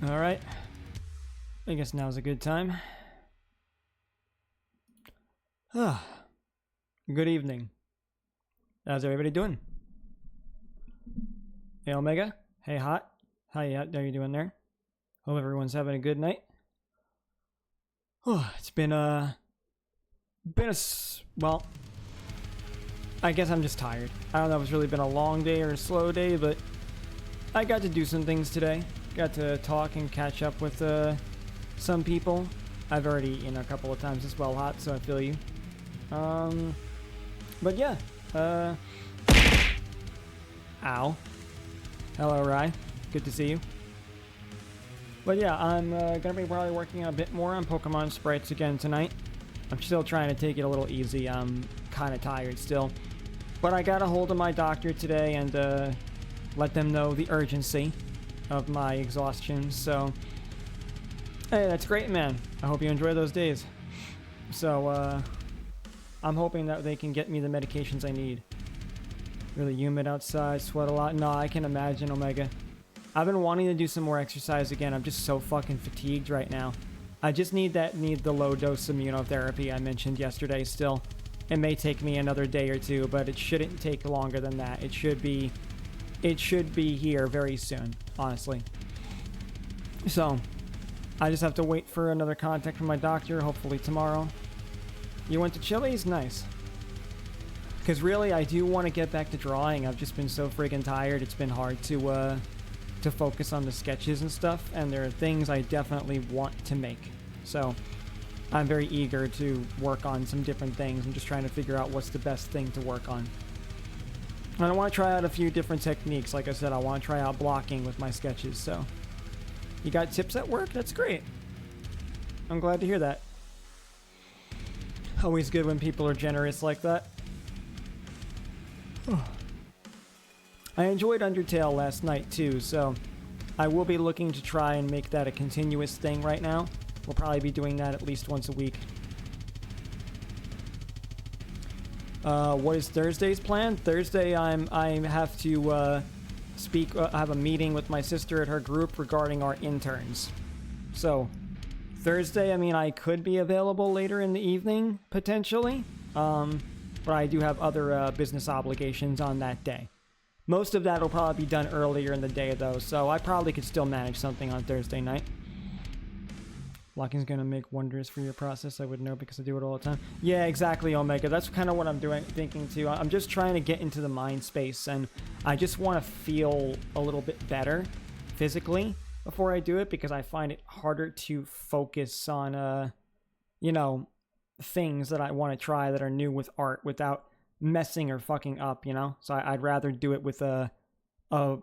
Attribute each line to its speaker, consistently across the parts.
Speaker 1: Alright. I guess now's a good time. Good evening. How's everybody doing? Hey Omega. Hey Hot. How you doing there? Hope everyone's having a good night. It's been well, I guess I'm just tired. I don't know if it's really been a long day or a slow day, but I got to do some things today. Got to talk and catch up with some people. I've already eaten a couple of times as well, Hot, so I feel you. But yeah, ow. Hello, Rye. Good to see you. But yeah, I'm gonna be probably working a bit more on Pokemon Sprites again tonight. I'm still trying to take it a little easy. I'm kind of tired still. But I got a hold of my doctor today and let them know the urgency of my exhaustion. So, hey, that's great, man. I hope you enjoy those days. So, I'm hoping that they can get me the medications I need. Really humid outside, sweat a lot. No, I can imagine, Omega. I've been wanting to do some more exercise again. I'm just so fucking fatigued right now. I just need the low dose immunotherapy I mentioned yesterday still. It may take me another day or two, but it shouldn't take longer than that. It should be here very soon, honestly. So, I just have to wait for another contact from my doctor, hopefully tomorrow. You went to Chili's? Nice. Because really, I do want to get back to drawing. I've just been so friggin' tired. It's been hard to focus on the sketches and stuff, and there are things I definitely want to make. So, I'm very eager to work on some different things. I'm just trying to figure out what's the best thing to work on. And I want to try out a few different techniques. Like I said, I want to try out blocking with my sketches, so. You got tips at work? That's great. I'm glad to hear that. Always good when people are generous like that. I enjoyed Undertale last night too, so I will be looking to try and make that a continuous thing right now. We'll probably be doing that at least once a week. What is Thursday's plan? Thursday, I have to I have a meeting with my sister at her group regarding our interns. So Thursday, I mean, I could be available later in the evening potentially, but I do have other business obligations on that day. Most of that will probably be done earlier in the day though, so I probably could still manage something on Thursday night. Blocking's gonna make wonders for your process, I would know because I do it all the time. Yeah, exactly, Omega. That's kind of what I'm thinking too. I'm just trying to get into the mind space, and I just want to feel a little bit better physically before I do it, because I find it harder to focus on, you know, things that I want to try that are new with art without messing or fucking up, you know? So I'd rather do it with a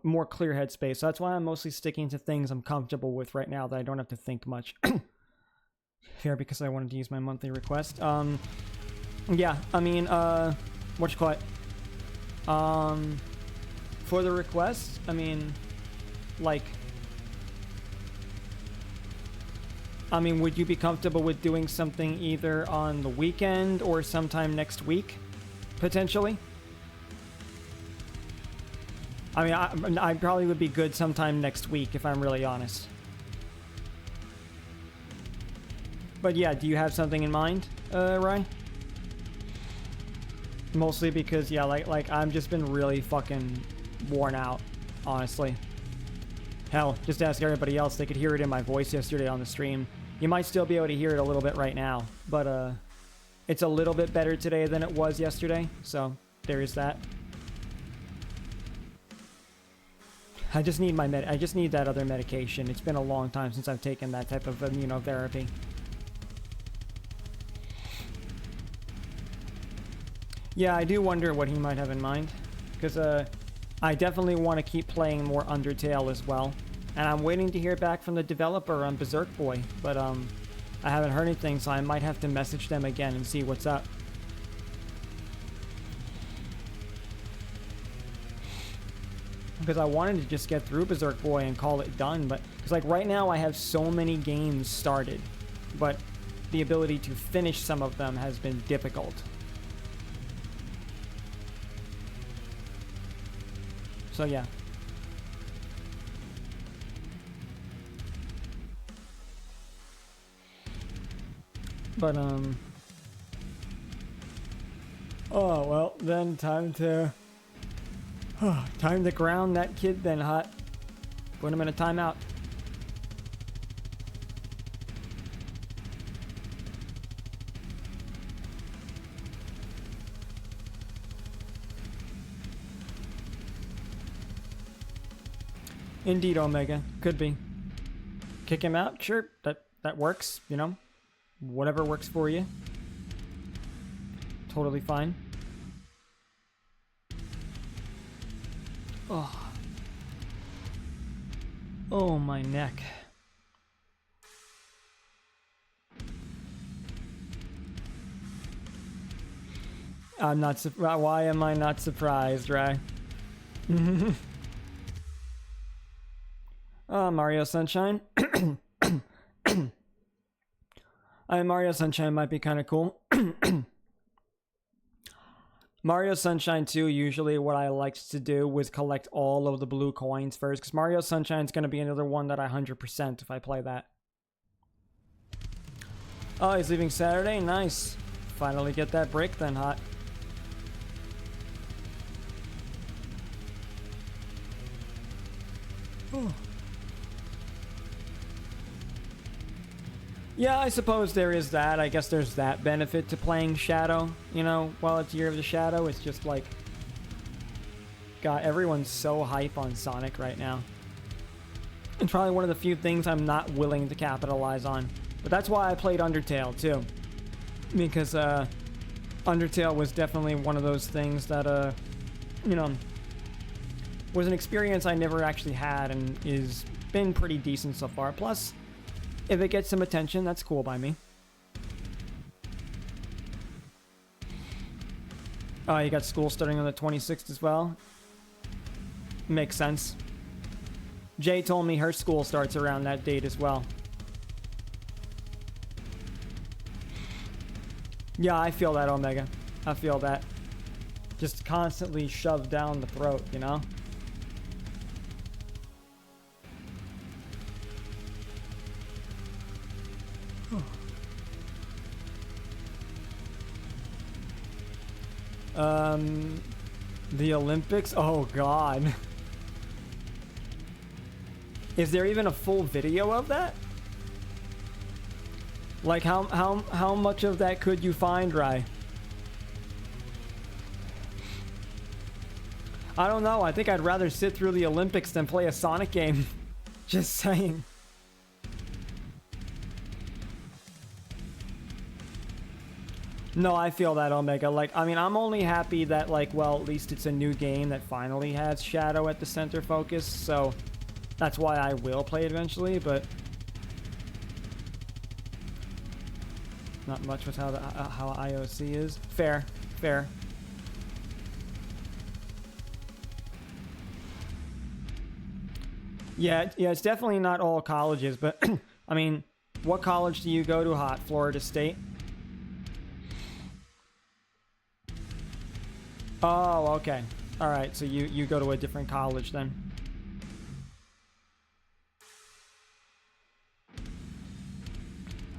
Speaker 1: more clear headspace. So that's why I'm mostly sticking to things I'm comfortable with right now that I don't have to think much. Fair, because I wanted to use my monthly request. Yeah, I mean, what you call it? For the request, I mean, like, would you be comfortable with doing something either on the weekend or sometime next week, potentially? I mean, I probably would be good sometime next week, if I'm really honest. But yeah, do you have something in mind, Ryan? Mostly because, yeah, like I've just been really fucking worn out, honestly. Hell, just ask everybody else. They could hear it in my voice yesterday on the stream. You might still be able to hear it a little bit right now, but it's a little bit better today than it was yesterday, so there is that. I just need I just need that other medication. It's been a long time since I've taken that type of immunotherapy. Yeah, I do wonder what he might have in mind, because I definitely want to keep playing more Undertale as well, and I'm waiting to hear back from the developer on Berserk Boy, but I haven't heard anything, so I might have to message them again and see what's up. Because I wanted to just get through Berserk Boy and call it done, but because like right now I have so many games started, but the ability to finish some of them has been difficult. So yeah. But, oh, well, then time to ground that kid then, Hot. Put him in a timeout. Indeed, Omega. Could be. Kick him out? Sure, that works, you know? Whatever works for you. Totally fine. Oh. Oh, my neck. I'm not surprised. Why am I not surprised, right? Mario Sunshine. Mario Sunshine might be kind of cool. Mario Sunshine 2, usually what I liked to do was collect all of the blue coins first, because Mario Sunshine is going to be another one that I 100% if I play that. Oh, he's leaving Saturday? Nice. Finally get that break then, Hot. Oh. Yeah, I suppose there is that. I guess there's that benefit to playing Shadow. You know, while it's Year of the Shadow, it's just like... God, everyone's so hype on Sonic right now. It's probably one of the few things I'm not willing to capitalize on. But that's why I played Undertale, too. Because, Undertale was definitely one of those things that, you know... was an experience I never actually had and is been pretty decent so far. Plus... if it gets some attention, that's cool by me. Oh, you got school starting on the 26th as well? Makes sense. Jay told me her school starts around that date as well. Yeah, I feel that, Omega. I feel that. Just constantly shoved down the throat, you know? The Olympics? Oh, God. Is there even a full video of that? Like, how much of that could you find, Rai? I don't know. I think I'd rather sit through the Olympics than play a Sonic game. Just saying. No, I feel that, Omega. Like, I mean, I'm only happy that, like, well, at least it's a new game that finally has Shadow at the center focus, so that's why I will play it eventually, but not much with how how IOC is. Fair, fair. Yeah, it's definitely not all colleges, but I mean, what college do you go to, Hot? Florida State? Oh, okay. Alright, so you go to a different college then.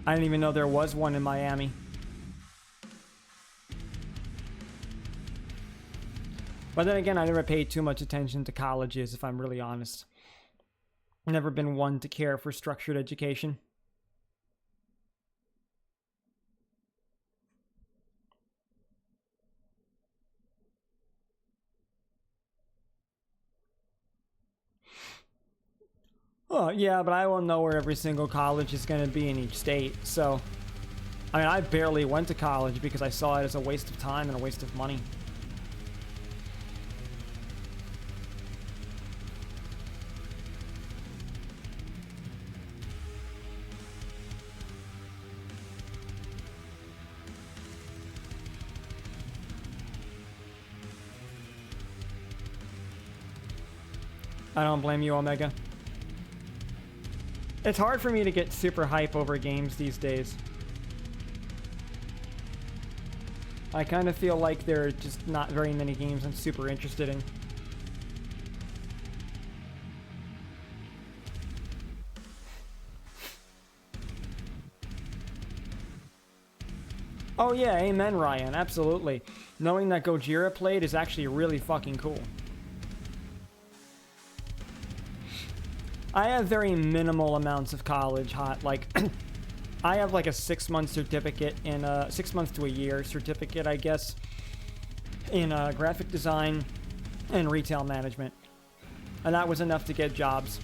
Speaker 1: I didn't even know there was one in Miami. But then again, I never paid too much attention to colleges, if I'm really honest. I've never been one to care for structured education. Oh, yeah, but I won't know where every single college is going to be in each state, so... I mean, I barely went to college because I saw it as a waste of time and a waste of money. I don't blame you, Omega. It's hard for me to get super hype over games these days. I kind of feel like there are just not very many games I'm super interested in. Oh yeah, amen, Ryan, absolutely. Knowing that Gojira played is actually really fucking cool. I have very minimal amounts of college like, I have like a 6-month certificate in 6 months to a year certificate, I guess, in graphic design and retail management. And that was enough to get jobs.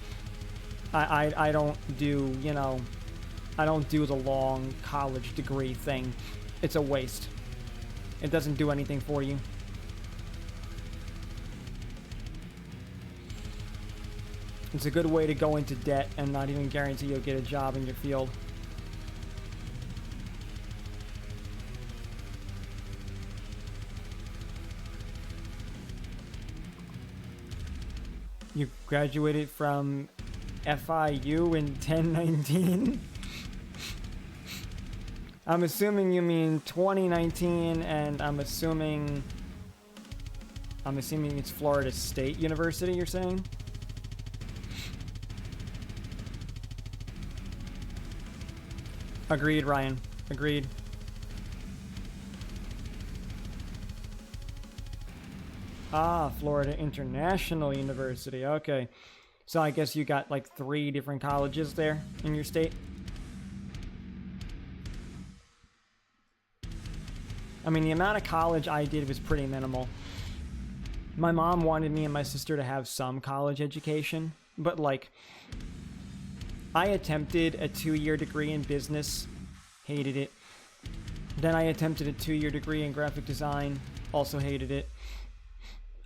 Speaker 1: I don't do, you know, I don't do the long college degree thing. It's a waste. It doesn't do anything for you. It's a good way to go into debt and not even guarantee you'll get a job in your field. You graduated from FIU in 1019? I'm assuming you mean 2019, and I'm assuming it's Florida State University, you're saying? Agreed, Ryan. Agreed. Ah, Florida International University. Okay. So I guess you got like 3 different colleges there in your state? I mean, the amount of college I did was pretty minimal. My mom wanted me and my sister to have some college education, but like, I attempted a 2-year degree in business, hated it. Then I attempted a 2-year degree in graphic design, also hated it.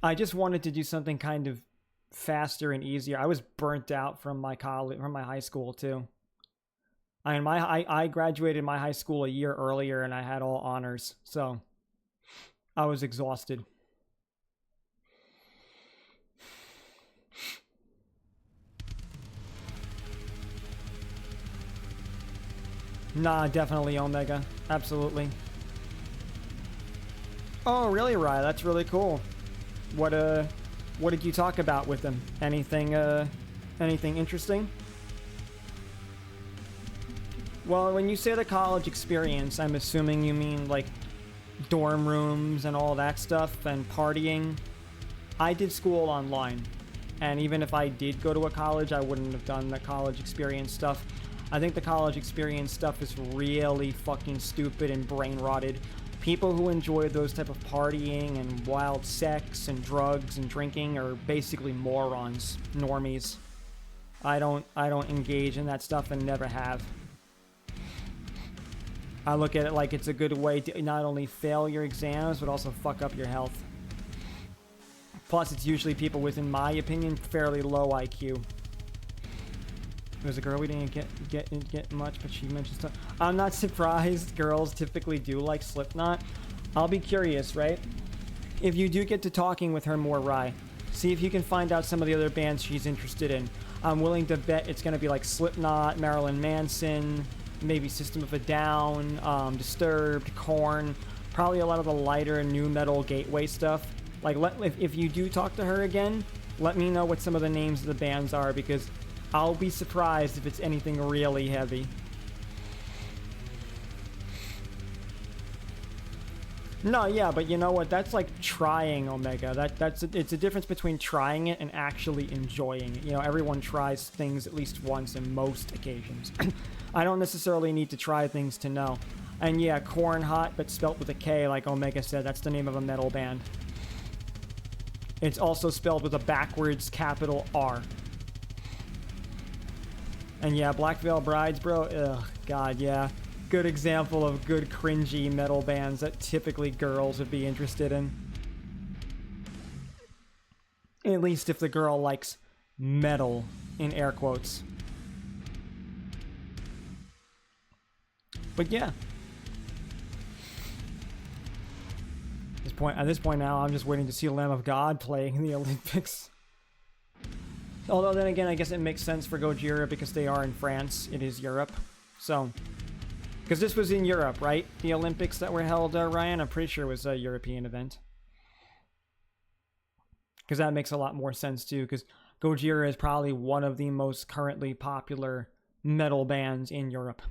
Speaker 1: I just wanted to do something kind of faster and easier. I was burnt out from my high school too. I mean, I graduated my high school a year earlier and I had all honors, so I was exhausted. Nah, definitely Omega. Absolutely. Oh, really, Rye? That's really cool. What did you talk about with him? Anything interesting? Well, when you say the college experience, I'm assuming you mean like dorm rooms and all that stuff and partying. I did school online, and even if I did go to a college, I wouldn't have done the college experience stuff. I think the college experience stuff is really fucking stupid and brain rotted. People who enjoy those type of partying and wild sex and drugs and drinking are basically morons, normies. I don't engage in that stuff and never have. I look at it like it's a good way to not only fail your exams, but also fuck up your health. Plus, it's usually people with, in my opinion, fairly low IQ. There's a girl we didn't get much, but she mentioned stuff. I'm not surprised. Girls typically do like Slipknot. I'll be curious, right? If you do get to talking with her more, Rye, see if you can find out some of the other bands she's interested in. I'm willing to bet it's going to be like Slipknot, Marilyn Manson, maybe System of a Down, Disturbed, Korn, probably a lot of the lighter new metal gateway stuff. Like, if you do talk to her again, let me know what some of the names of the bands are, because I'll be surprised if it's anything really heavy. No, yeah, but you know what? That's like trying Omega. It's a difference between trying it and actually enjoying it. You know, everyone tries things at least once in most occasions. I don't necessarily need to try things to know. And yeah, Corn Hot, but spelt with a K, like Omega said. That's the name of a metal band. It's also spelled with a backwards capital R. And yeah, Black Veil Brides, bro. Ugh, God, yeah. Good example of good cringy metal bands that typically girls would be interested in. At least if the girl likes metal, in air quotes. But yeah. At this point now, I'm just waiting to see Lamb of God playing in the Olympics. Although then again, I guess it makes sense for Gojira because they are in France. It is Europe. So, because this was in Europe, right? The Olympics that were held, Ryan? I'm pretty sure it was a European event. Because that makes a lot more sense too, because Gojira is probably one of the most currently popular metal bands in Europe.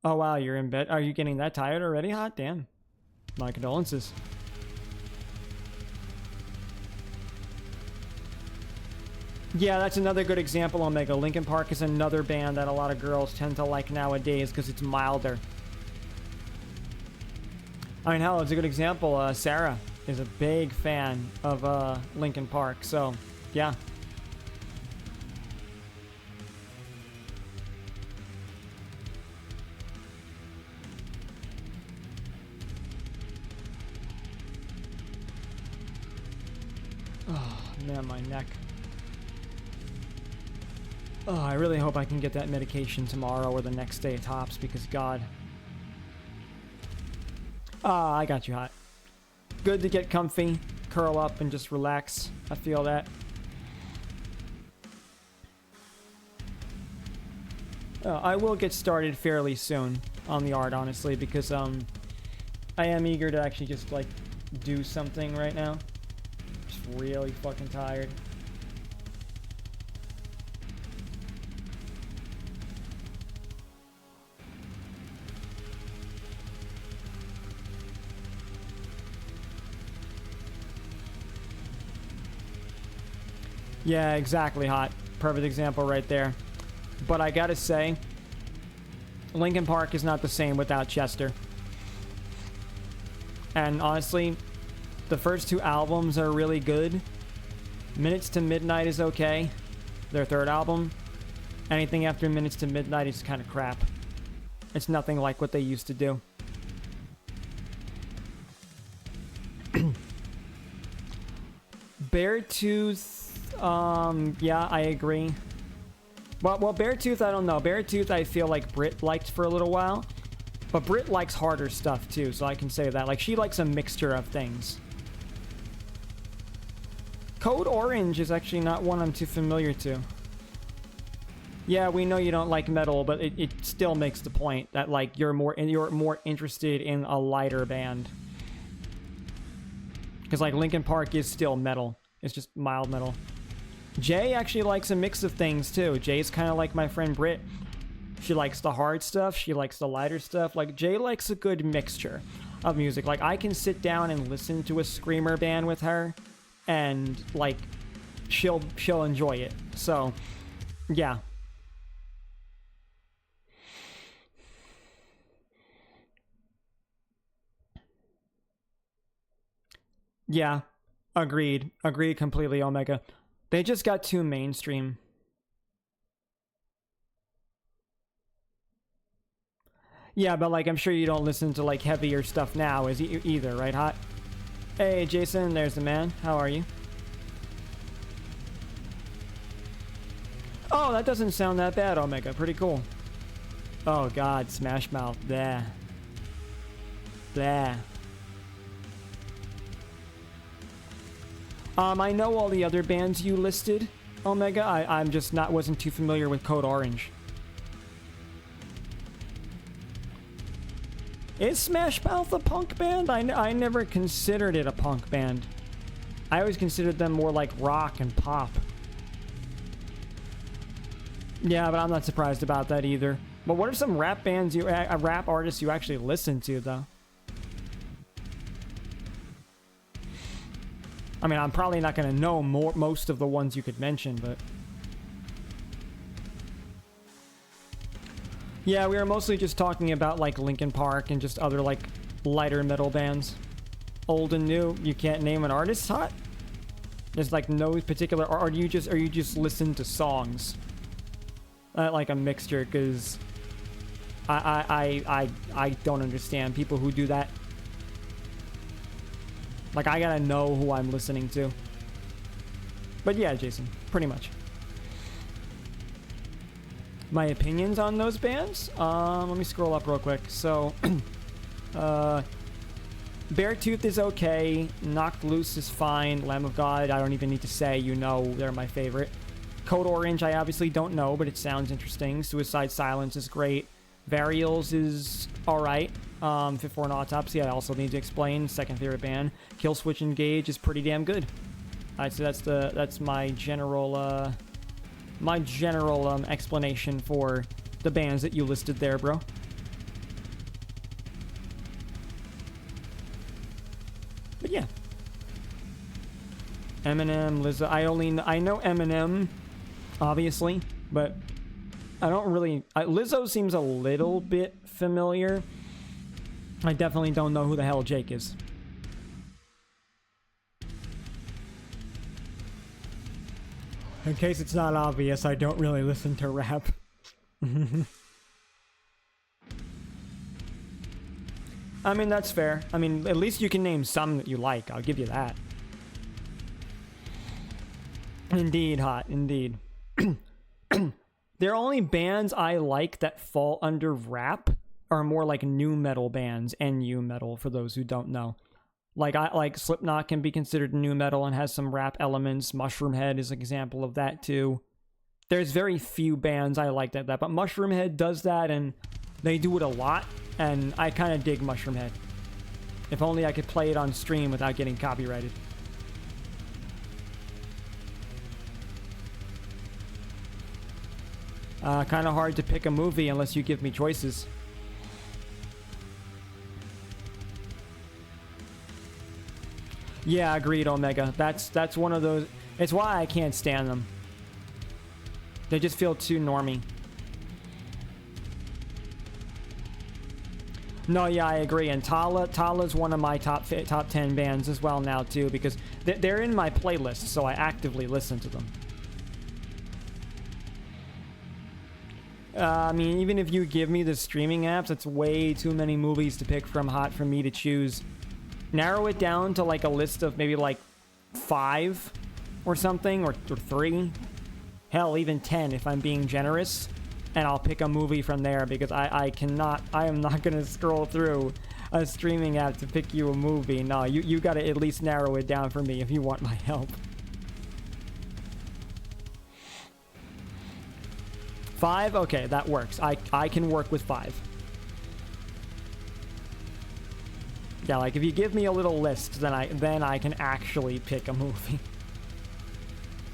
Speaker 1: Oh wow, you're in bed. Are you getting that tired already? Hot damn. My condolences. Yeah, that's another good example, Omega. Linkin Park is another band that a lot of girls tend to like nowadays because it's milder. I mean, hell, it's a good example. Sarah is a big fan of Linkin Park, so yeah. Oh, man, my neck. Oh, I really hope I can get that medication tomorrow or the next day tops, because God. Ah, I got you, Hot. Good to get comfy, curl up, and just relax. I feel that. I will get started fairly soon on the art, honestly, because I am eager to actually just, like, do something right now. Just really fucking tired. Yeah, exactly, Hot. Perfect example right there. But I gotta say, Linkin Park is not the same without Chester. And honestly, the first two albums are really good. Minutes to Midnight is okay. Their third album. Anything after Minutes to Midnight is kind of crap. It's nothing like what they used to do. Beartooth, yeah, I agree. Well, Beartooth, I don't know. Beartooth, I feel like Brit liked for a little while. But Brit likes harder stuff, too, so I can say that. Like, she likes a mixture of things. Code Orange is actually not one I'm too familiar to. Yeah, we know you don't like metal, but it still makes the point that, like, you're more interested in a lighter band. Because, like, Linkin Park is still metal. It's just mild metal. Jay actually likes a mix of things, too. Jay's kind of like my friend Britt. She likes the hard stuff. She likes the lighter stuff. Like, Jay likes a good mixture of music. Like, I can sit down and listen to a screamer band with her, and, like, she'll enjoy it. So, yeah. Yeah. Agreed. Agreed completely, Omega. They just got too mainstream. Yeah, but, like, I'm sure you don't listen to, like, heavier stuff now either, right, Hot? Hey, Jason, there's the man. How are you? Oh, that doesn't sound that bad, Omega. Pretty cool. Oh, God, Smash Mouth. Bleh. Bleh. I know all the other bands you listed, Omega. I'm just wasn't too familiar with Code Orange. Is Smash Mouth a punk band? I never considered it a punk band. I always considered them more like rock and pop. Yeah, but I'm not surprised about that either. But what are some rap bands rap artists you actually listen to, though? I mean, I'm probably not going to know most of the ones you could mention, but... Yeah, we were mostly just talking about, like, Linkin Park and just other, like, lighter metal bands. Old and new. You can't name an artist, Hot? There's, like, no particular... Or you just listen to songs? Like a mixture, because... I don't understand people who do that. Like, I gotta know who I'm listening to. But yeah, Jason, pretty much. My opinions on those bands? Let me scroll up real quick. So, Beartooth is okay. Knocked Loose is fine. Lamb of God, I don't even need to say. You know they're my favorite. Code Orange, I obviously don't know, but it sounds interesting. Suicide Silence is great. Varials is alright. Fit for an Autopsy, I also need to explain. Second favorite band. Killswitch Engage is pretty damn good. Alright, so that's my general explanation for the bands that you listed there, bro. yeah. Eminem, Lizzo. I know Eminem, obviously, but I don't really... Lizzo seems a little bit familiar. I definitely don't know who the hell Jake is. In case it's not obvious, I don't really listen to rap. I mean, that's fair. I mean, at least you can name some that you like. I'll give you that. Indeed, hot. Indeed. There are only bands I like that fall under rap are more like nu metal bands, NU metal, for those who don't know. Like Slipknot can be considered nu metal and has some rap elements. Mushroomhead is an example of that too. There's very few bands I like that, but Mushroomhead does that, and they do it a lot, and I kind of dig Mushroomhead. If only I could play it on stream without getting copyrighted. Kind of hard to pick a movie unless you give me choices. Yeah, agreed, Omega. That's one of those... It's why I can't stand them. They just feel too normie. No, yeah, I agree. And Tala's one of my top 10 bands as well now, too, because they're in my playlist, so I actively listen to them. I mean, even if you give me the streaming apps, it's way too many movies to pick from, hot, for me to choose. Narrow it down to like a list of maybe like 5 or something, or 3. Hell, even 10 if I'm being generous. And I'll pick a movie from there, because I am not going to scroll through a streaming app to pick you a movie. No, you got to at least narrow it down for me if you want my help. 5? Okay, that works. I can work with 5. Yeah, like if you give me a little list, then I can actually pick a movie.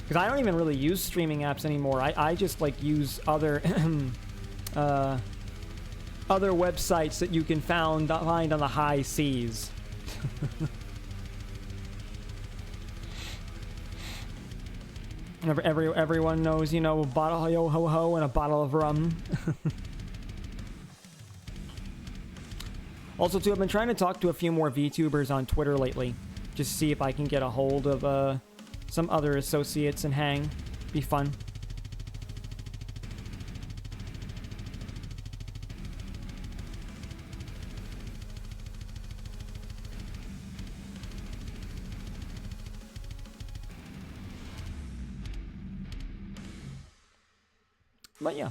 Speaker 1: Because I don't even really use streaming apps anymore. I just like use other other websites that you can find on the high seas. Everyone knows, you know, a bottle of yo-ho-ho and a bottle of rum. Also, too, I've been trying to talk to a few more VTubers on Twitter lately. Just see if I can get a hold of some other associates and hang. Be fun. But yeah.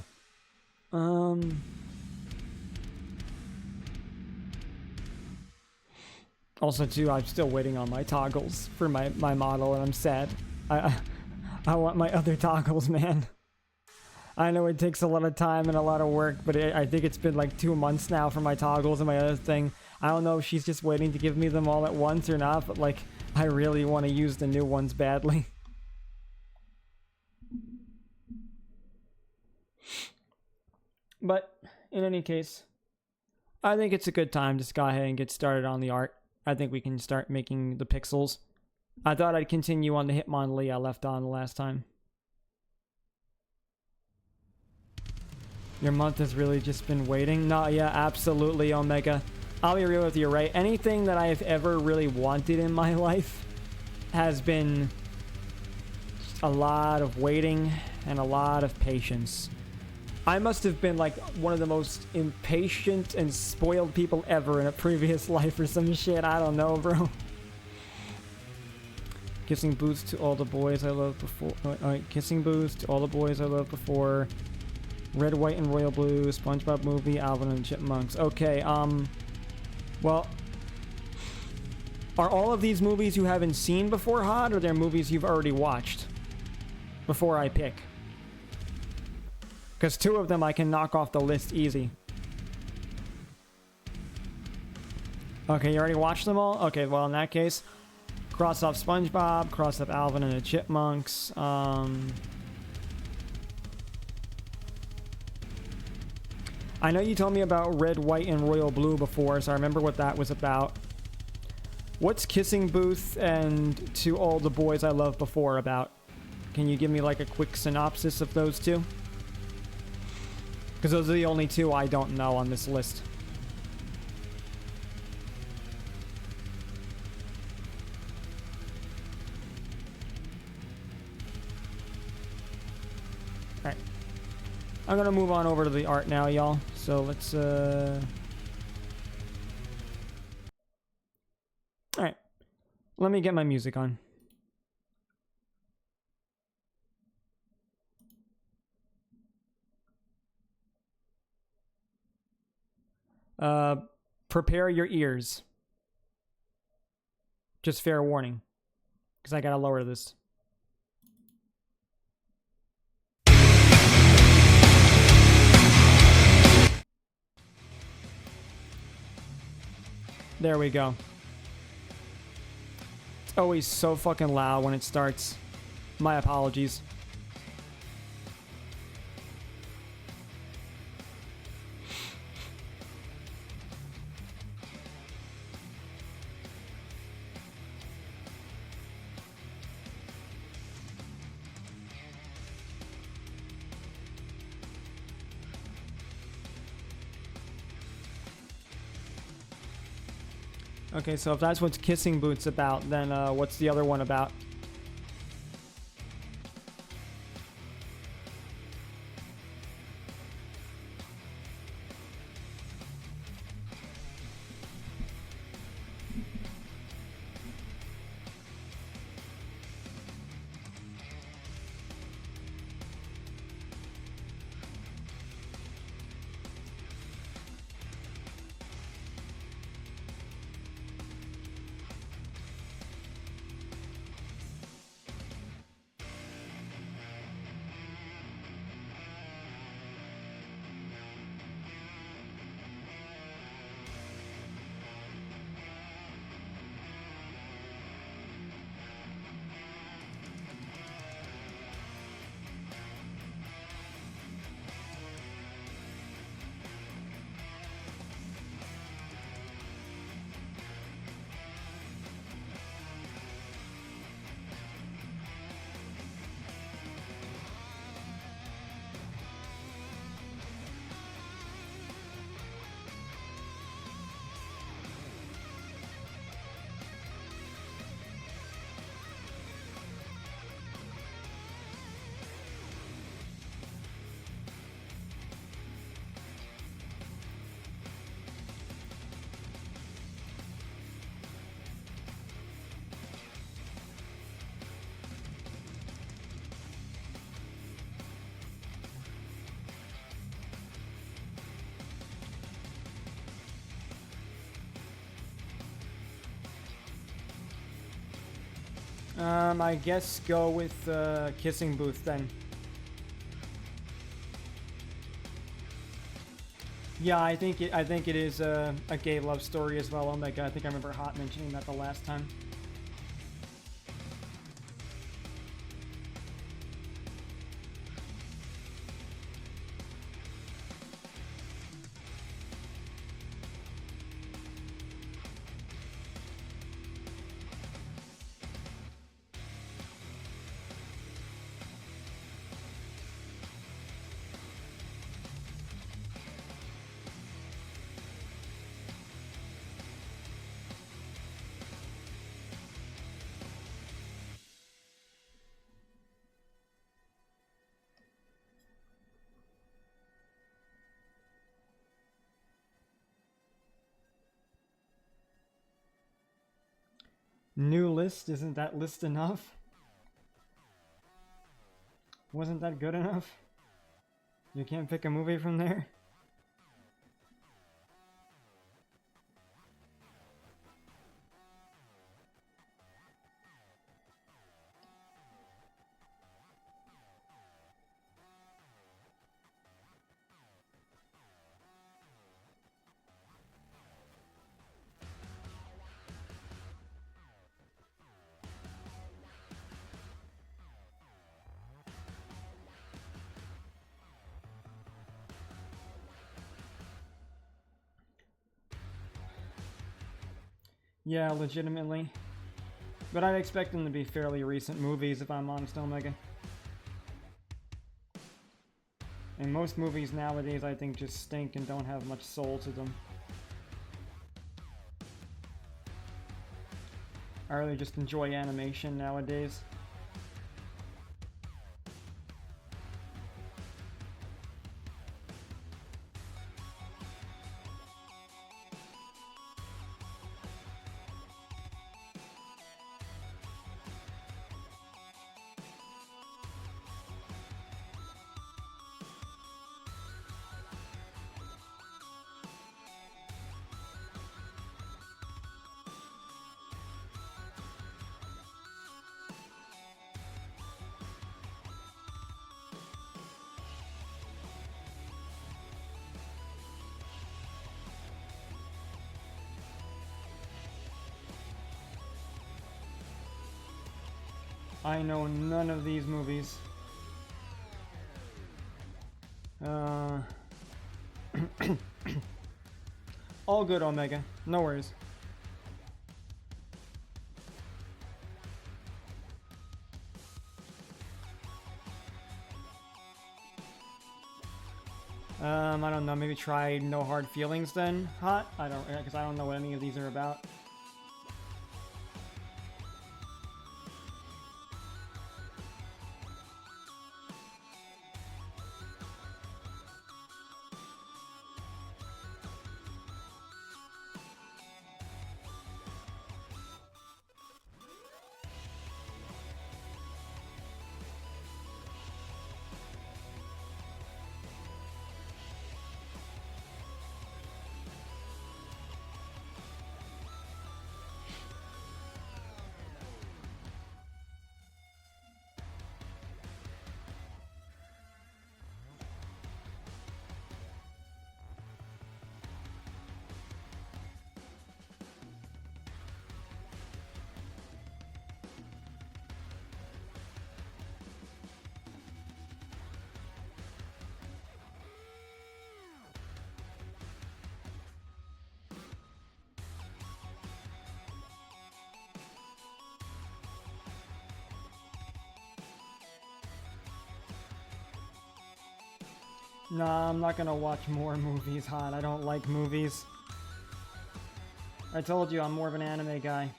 Speaker 1: Also, too, I'm still waiting on my toggles for my model, and I'm sad. I want my other toggles, man. I know it takes a lot of time and a lot of work, but I think it's been like 2 months now for my toggles and my other thing. I don't know if she's just waiting to give me them all at once or not, but like, I really want to use the new ones badly. But in any case, I think it's a good time to go ahead and get started on the art. I think we can start making the pixels. I thought I'd continue on the Hitmonlee I left on the last time. Your month has really just been waiting? No, yeah, absolutely, Omega. I'll be real with you, right? Anything that I have ever really wanted in my life has been a lot of waiting and a lot of patience. I must have been like one of the most impatient and spoiled people ever in a previous life or some shit. I don't know, bro. Kissing booths to all the boys I loved before. Kissing booths to all the boys I loved before. Red, White, and Royal Blue. SpongeBob movie. Alvin and the Chipmunks. Okay, well, are all of these movies you haven't seen before, Hod, or they're movies you've already watched before I pick? Because 2 of them I can knock off the list easy. Okay, you already watched them all? Okay, well, in that case, cross off SpongeBob, cross off Alvin and the Chipmunks. I know you told me about Red, White, and Royal Blue before, so I remember what that was about. What's Kissing Booth and To All the Boys I Loved Before about? Can you give me like a quick synopsis of those two? Because those are the only two I don't know on this list. Alright. I'm gonna move on over to the art now, y'all. So let's, Alright. Let me get my music on. Prepare your ears. Just fair warning. Because I gotta lower this. There we go. It's always so fucking loud when it starts. My apologies. Okay, so if that's what's Kissing Booth's about, then what's the other one about? I guess go with Kissing Booth then. Yeah, I think it is a gay love story as well, Omega. I think I remember Hot mentioning that the last time. New list? Isn't that list enough? Wasn't that good enough? You can't pick a movie from there? Yeah, legitimately. But I'd expect them to be fairly recent movies, if I'm honest, Omega. And most movies nowadays, I think, just stink and don't have much soul to them. I really just enjoy animation nowadays. I know none of these movies. All good, Omega. No worries. I don't know, maybe try No Hard Feelings then? Hot? Because I don't know what any of these are about. Nah, I'm not gonna watch more movies, hon. I don't like movies. I told you, I'm more of an anime guy.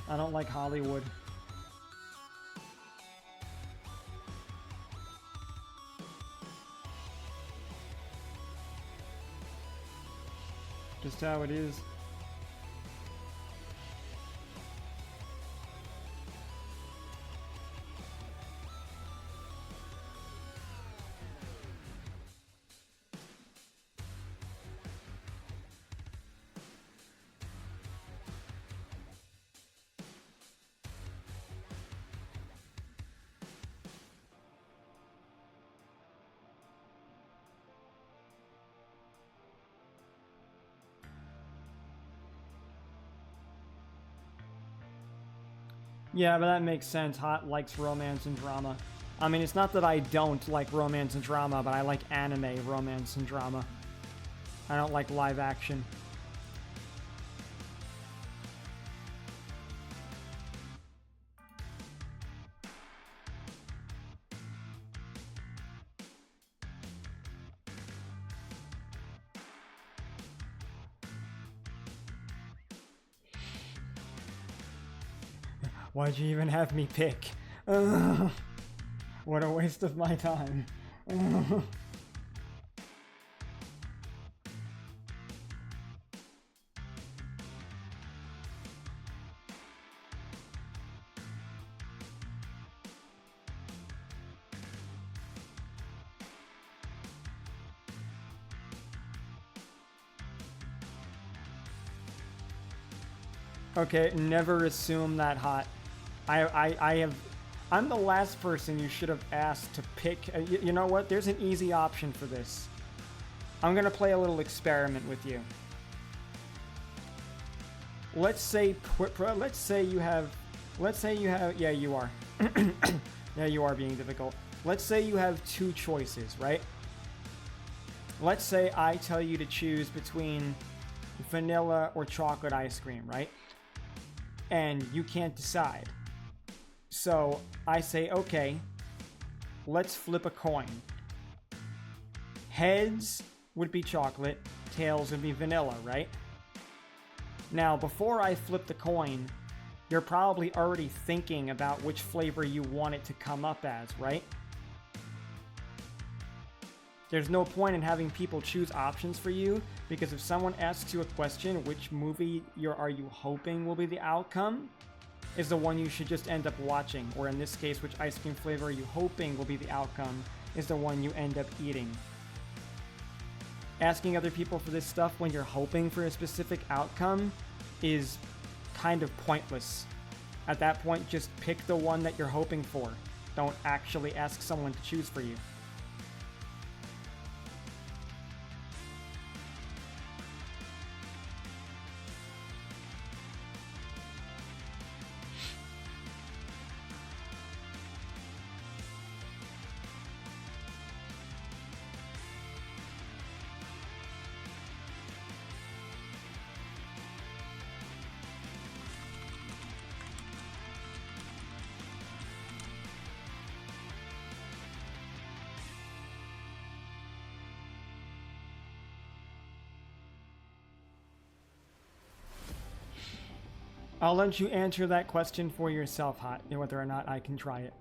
Speaker 1: I don't like Hollywood. Just how it is. Yeah, but that makes sense. Hot likes romance and drama. I mean, it's not that I don't like romance and drama, but I like anime romance and drama. I don't like live action. Why'd you even have me pick? What a waste of my time. Okay, never assume that hot. I'm the last person you should have asked to pick. You know what? There's an easy option for this. I'm gonna play a little experiment with you. Let's say you have, yeah, you are. Yeah, you are being difficult. Let's say you have two choices, right? Let's say I tell you to choose between vanilla or chocolate ice cream, right? And you can't decide. So I say, okay, let's flip a coin. Heads would be chocolate, tails would be vanilla, right? Now, before I flip the coin, you're probably already thinking about which flavor you want it to come up as, right? There's no point in having people choose options for you, because if someone asks you a question, which movie are you hoping will be the outcome, is the one you should just end up watching, or in this case, which ice cream flavor are you hoping will be the outcome, is the one you end up eating. Asking other people for this stuff when you're hoping for a specific outcome is kind of pointless. At that point, just pick the one that you're hoping for. Don't actually ask someone to choose for you. I'll let you answer that question for yourself, Hot, whether or not I can try it.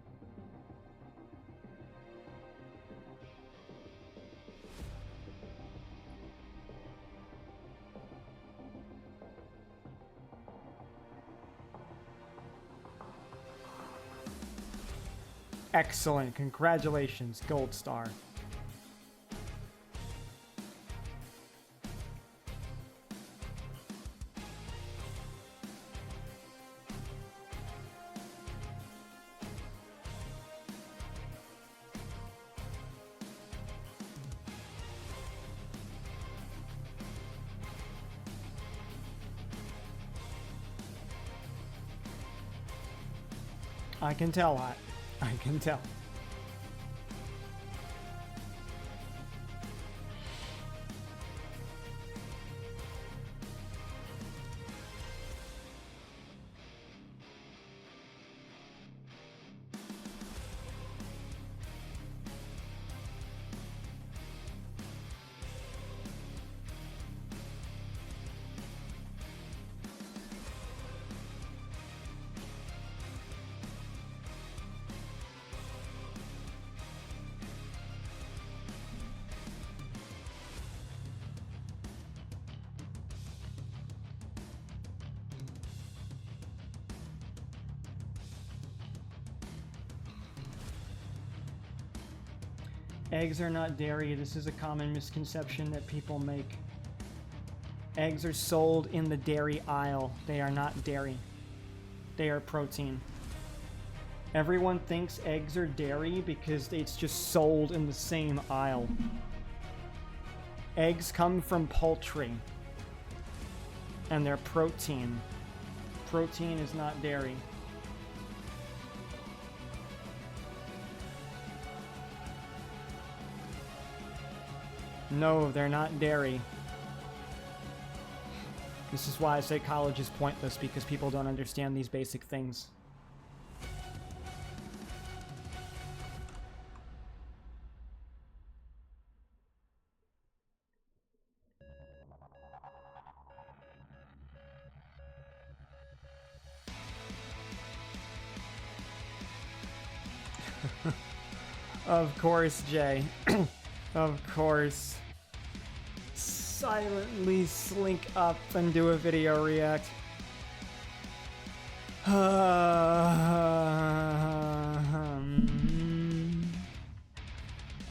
Speaker 1: Excellent. Congratulations, Gold Star. I can tell, Hot. I can tell. Eggs are not dairy. This is a common misconception that people make. Eggs are sold in the dairy aisle. They are not dairy. They are protein. Everyone thinks eggs are dairy because it's just sold in the same aisle. Eggs come from poultry, and they're protein. Protein is not dairy. No, they're not dairy. This is why I say college is pointless, because people don't understand these basic things. Of course, Jay. Of course. Silently slink up and do a video react.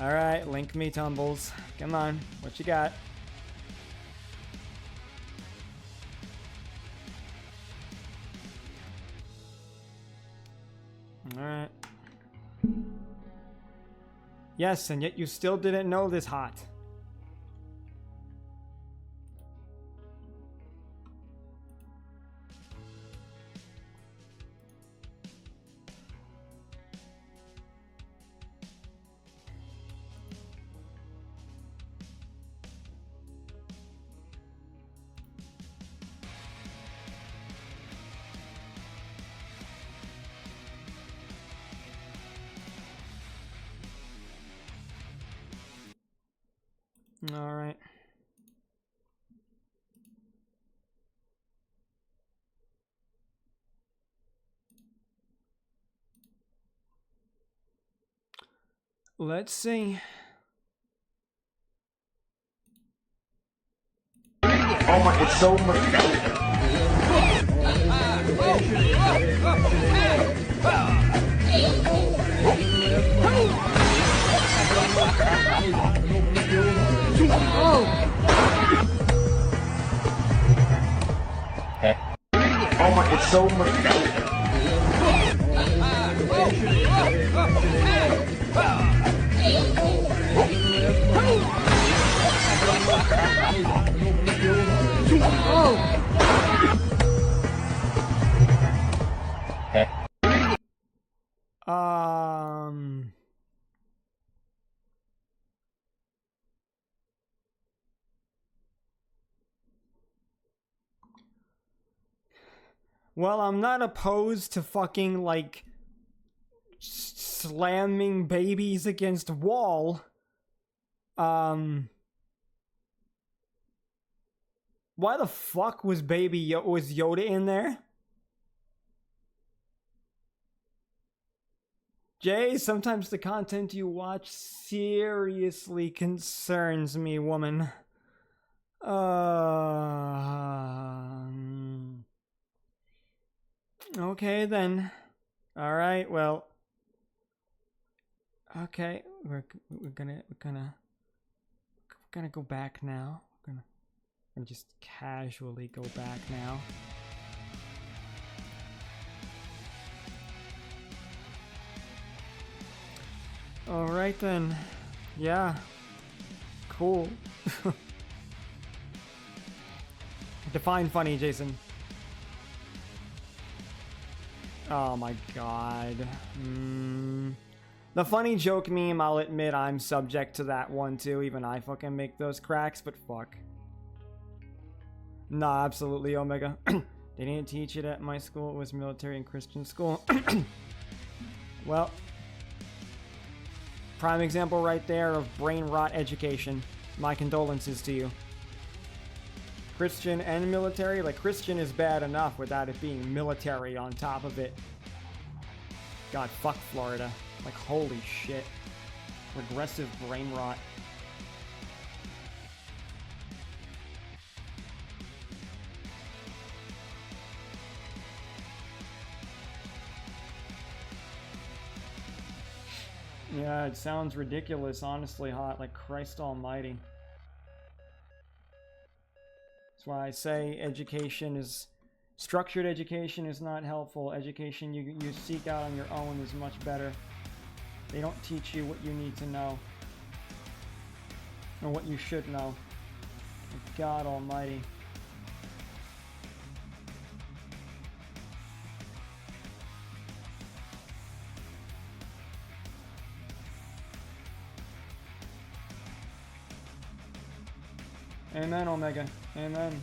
Speaker 1: Alright, link me, Tumbles. Come on, what you got? Alright. Yes, and yet you still didn't know this, Hot. All right. Let's see.
Speaker 2: Oh my, it's so much. Oh my, it's so much.
Speaker 1: Well, I'm not opposed to fucking, like, slamming babies against a wall. Why the fuck was was Yoda in there? Jay, sometimes the content you watch seriously concerns me, woman. Okay then. All right. Well. Okay, we're gonna go back now. We're gonna just casually go back now. All right then. Yeah. Cool. Define funny, Jason. Oh my god. The funny joke meme, I'll admit I'm subject to that one too. Even I fucking make those cracks, but fuck. Nah, absolutely, Omega. They didn't teach it at my school. It was military and Christian school. Well, prime example right there of brain rot education. My condolences to you. Christian and military? Like, Christian is bad enough without it being military on top of it. God, fuck Florida. Like, holy shit. Regressive brain rot. Yeah, it sounds ridiculous, honestly, hot. Like, Christ almighty. That's why I say education is... Structured education is not helpful. Education you seek out on your own is much better. They don't teach you what you need to know. Or what you should know. God almighty. Amen, Omega. Amen.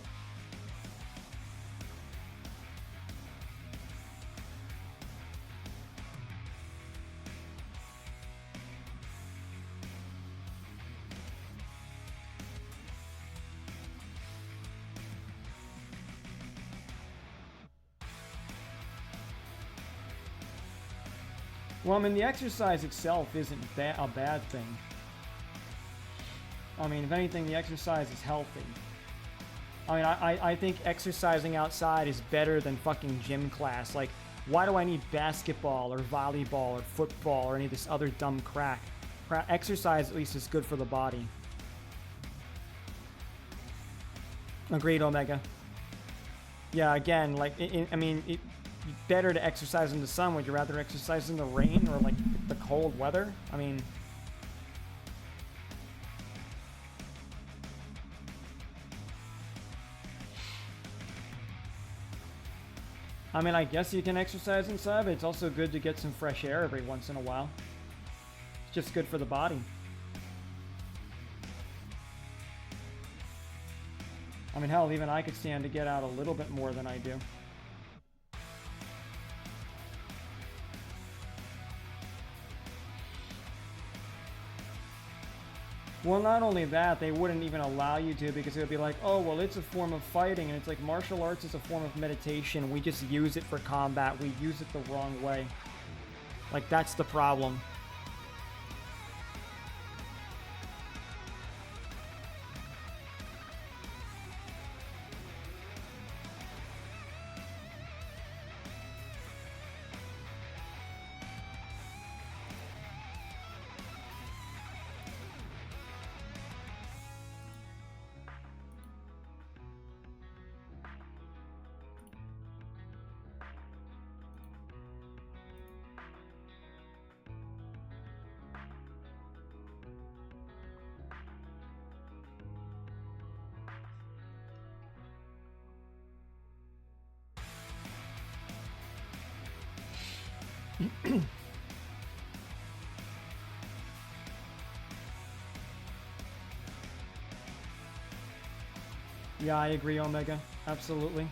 Speaker 1: Well, I mean, the exercise itself isn't a bad thing. I mean, if anything, the exercise is healthy. I mean, I think exercising outside is better than fucking gym class. Like, why do I need basketball or volleyball or football or any of this other dumb crap? Exercise, at least, is good for the body. Agreed, Omega. Yeah, again, like, I mean, it's better to exercise in the sun. Would you rather exercise in the rain or, like, the cold weather? I mean... I guess you can exercise inside, but it's also good to get some fresh air every once in a while. It's just good for the body. I mean, hell, even I could stand to get out a little bit more than I do. Well, not only that, they wouldn't even allow you to because it would be like, oh, well, it's a form of fighting, and it's like martial arts is a form of meditation. We just use it for combat. We use it the wrong way. Like, that's the problem. Yeah, I agree, Omega. Absolutely.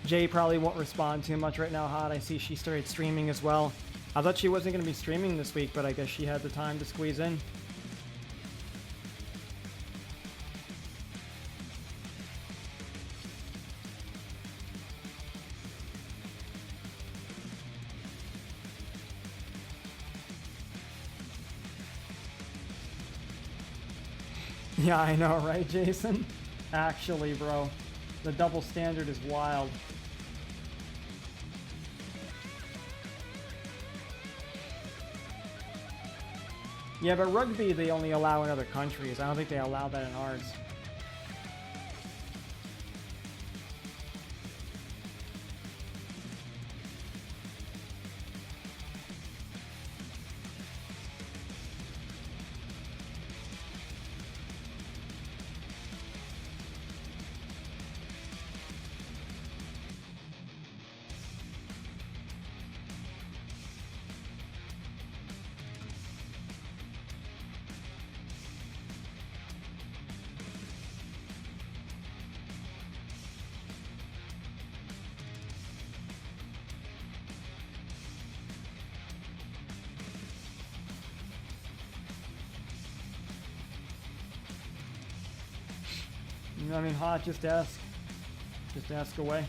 Speaker 1: Jay probably won't respond too much right now, Hot. I see she started streaming as well. I thought she wasn't going to be streaming this week, but I guess she had the time to squeeze in. Yeah, I know, right, Jason? Actually, bro, the double standard is wild. Yeah, but rugby they only allow in other countries. I don't think they allow that in ours. I mean, Hot, just ask. Just ask away.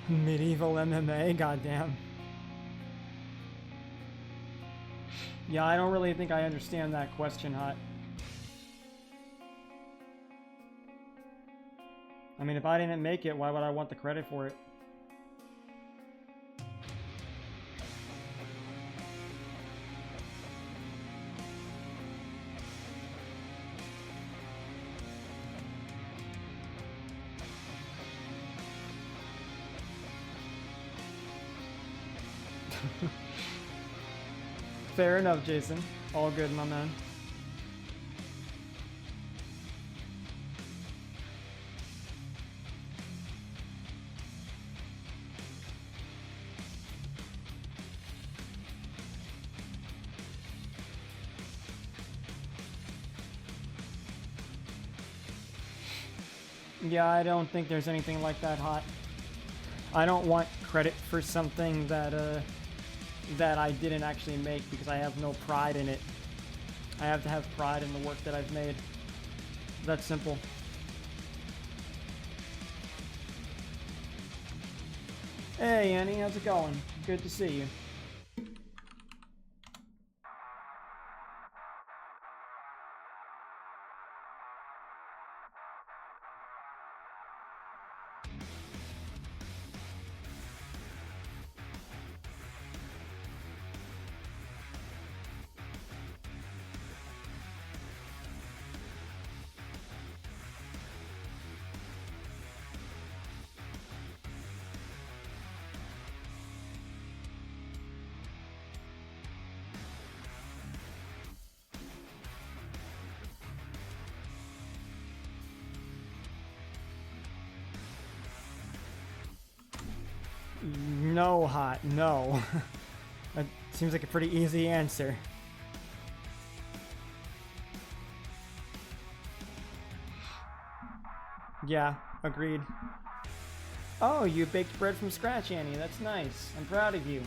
Speaker 1: Medieval MMA, goddamn. Yeah, I don't really think I understand that question, Hot. I mean, if I didn't make it, why would I want the credit for it? Fair enough, Jason. All good, my man. Yeah, I don't think there's anything like that, Hot. I don't want credit for something that I didn't actually make because I have no pride in it. I have to have pride in the work that I've made. That's simple. Hey Annie, how's it going? Good to see you. no, Hot, no. That seems like a pretty easy answer. Yeah, agreed. Oh, you baked bread from scratch, Annie. That's nice. I'm proud of you.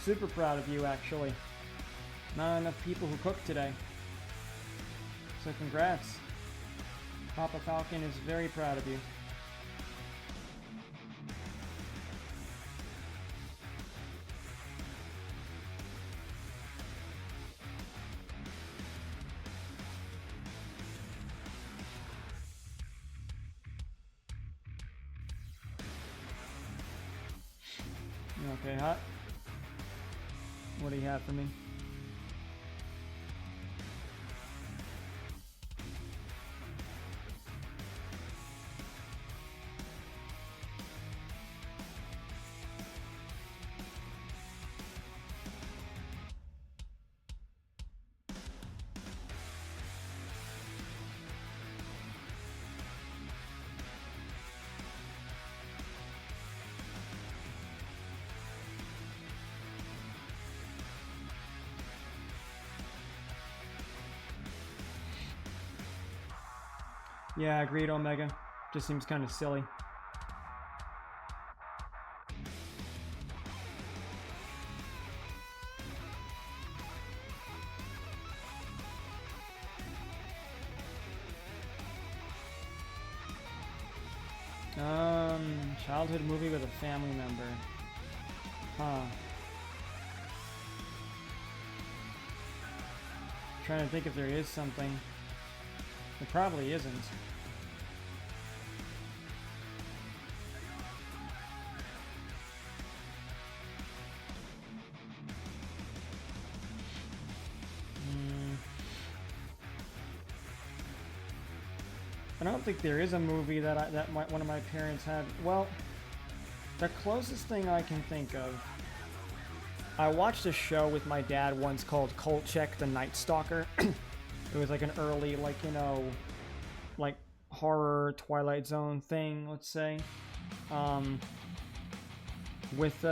Speaker 1: Super proud of you, actually. Not enough people who cook today. So congrats. Papa Falcon is very proud of you. Okay, Hot. What do you have for me? Yeah, agreed, Omega. Just seems kind of silly. Childhood movie with a family member. Huh. Trying to think if there is something. There probably isn't. I don't think there is a movie that one of my parents had. Well, the closest thing I can think of, I watched a show with my dad once called Kolchak the Night Stalker. It was like an early, like, you know, like horror Twilight Zone thing, let's say. With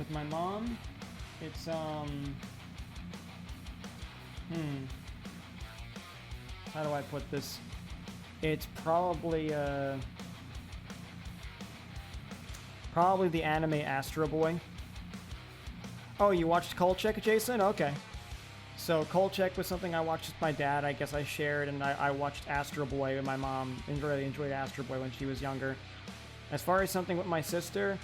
Speaker 1: my mom, it's how do I put this? It's probably the anime Astro Boy. Oh, you watched Kolchak, Jason? Okay. So Kolchak was something I watched with my dad. I guess I shared, and I watched Astro Boy with my mom. And really enjoyed Astro Boy when she was younger. As far as something with my sister,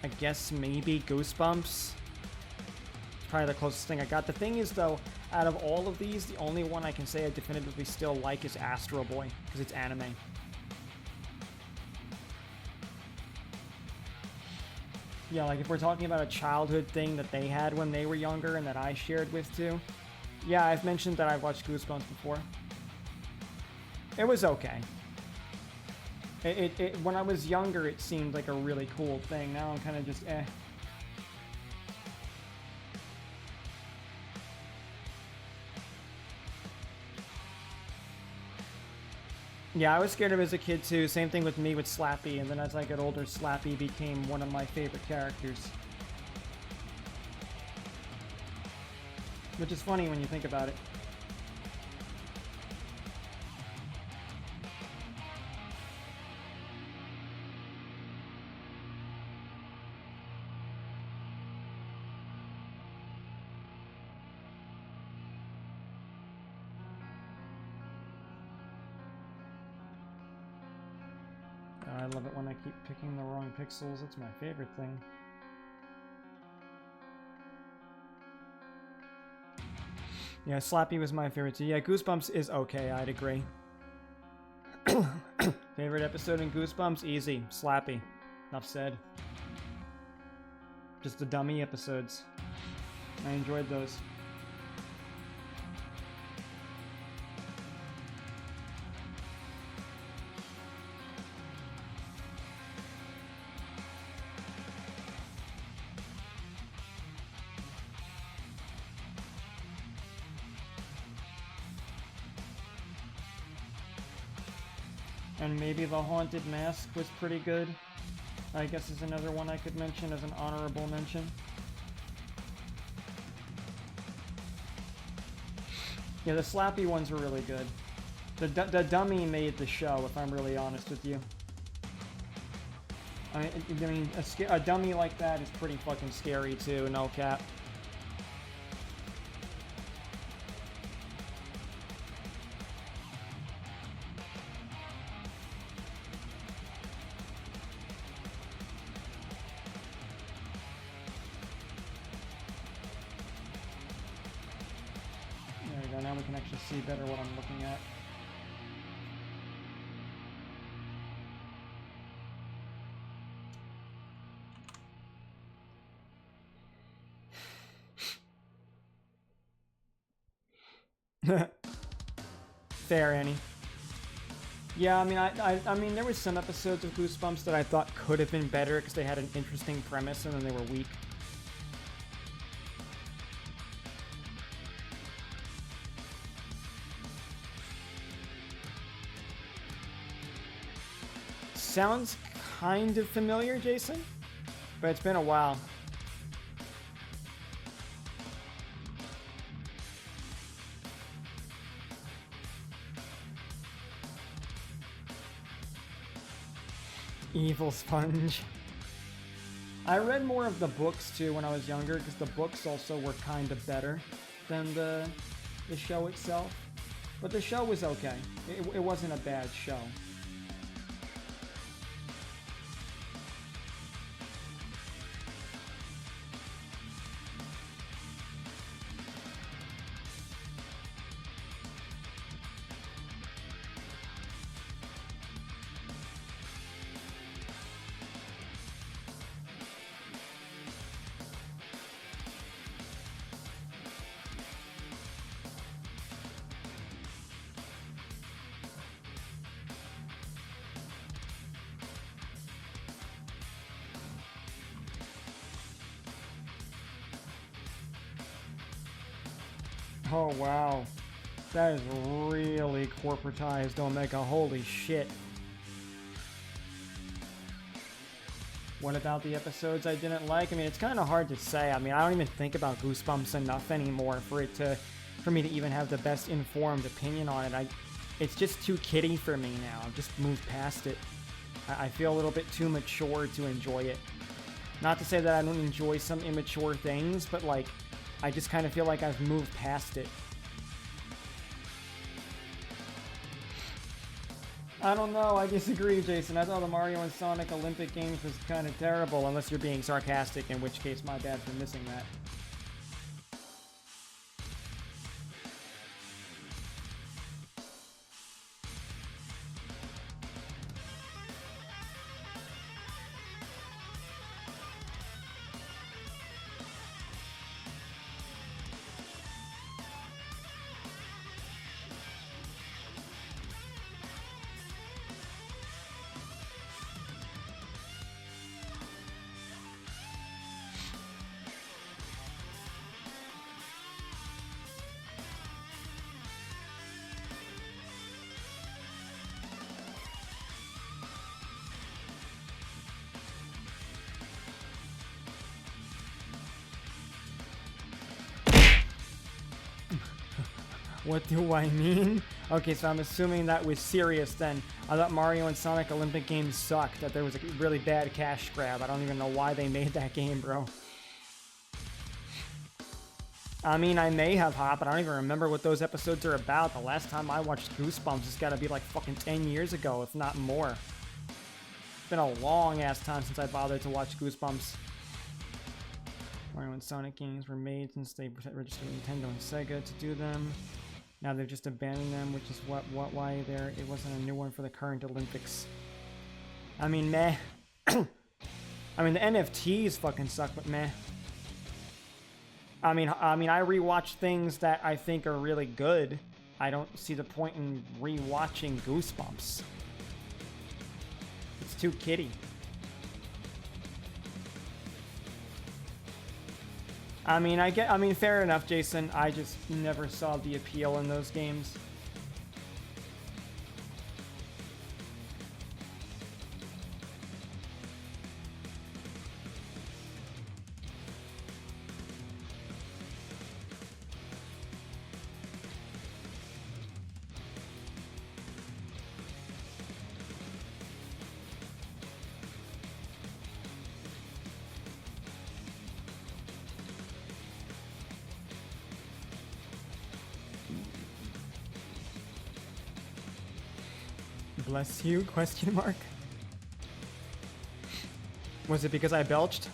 Speaker 1: I guess maybe Goosebumps. It's probably the closest thing I got. The thing is, though, out of all of these, the only one I can say I definitively still like is Astro Boy, because it's anime. Yeah, like if we're talking about a childhood thing that they had when they were younger and that I shared with too. Yeah, I've mentioned that I've watched Goosebumps before. It was okay. When I was younger, it seemed like a really cool thing. Now I'm kind of just eh. Yeah, I was scared of it as a kid too. Same thing with me with Slappy, and then as I got older, Slappy became one of my favorite characters. Which is funny when you think about it. I love it when I keep picking the wrong pixels. It's my favorite thing. Yeah, Slappy was my favorite too. Yeah, Goosebumps is okay, I'd agree. Favorite episode in Goosebumps? Easy. Slappy. Enough said. Just the dummy episodes. I enjoyed those. And maybe the Haunted Mask was pretty good. I guess is another one I could mention as an honorable mention. Yeah, the slappy ones were really good. The dummy made the show, if I'm really honest with you. I mean a dummy like that is pretty fucking scary too, no cap. There we go, now we can actually see better what I'm looking at. Fair, Annie. Yeah, I mean, I mean, there was some episodes of Goosebumps that I thought could have been better because they had an interesting premise and then they were weak. Sounds kind of familiar, Jason, but it's been a while. Evil Sponge. I read more of the books too when I was younger because the books also were kind of better than the show itself. But the show was okay. It wasn't a bad show. Oh wow, that is really corporatized Omega, holy shit. What about the episodes I didn't like? I mean, it's kind of hard to say. I mean, I don't even think about Goosebumps enough anymore for me to even have the best informed opinion on it. It's just too kiddie for me now. I've just moved past it. I feel a little bit too mature to enjoy it. Not to say that I don't enjoy some immature things, but like, I just kind of feel like I've moved past it. I don't know, I disagree, Jason. I thought the Mario and Sonic Olympic Games was kind of terrible, unless you're being sarcastic, in which case my bad for missing that. What do I mean? Okay, so I'm assuming that was serious then. I thought Mario and Sonic Olympic Games sucked, that there was a really bad cash grab. I don't even know why they made that game, bro. I mean, I may have Hop, but I don't even remember what those episodes are about. The last time I watched Goosebumps has got to be like fucking 10 years ago, if not more. It's been a long-ass time since I bothered to watch Goosebumps. Mario and Sonic games were made since they registered Nintendo and Sega to do them. Now they've just abandoned them, which is why it wasn't a new one for the current Olympics. I mean, meh. I mean, the NFTs fucking suck, but meh. I mean, I rewatch things that I think are really good. I don't see the point in rewatching Goosebumps. It's too kiddie. I mean, fair enough, Jason. I just never saw the appeal in those games. Bless you? Question mark. Was it because I belched?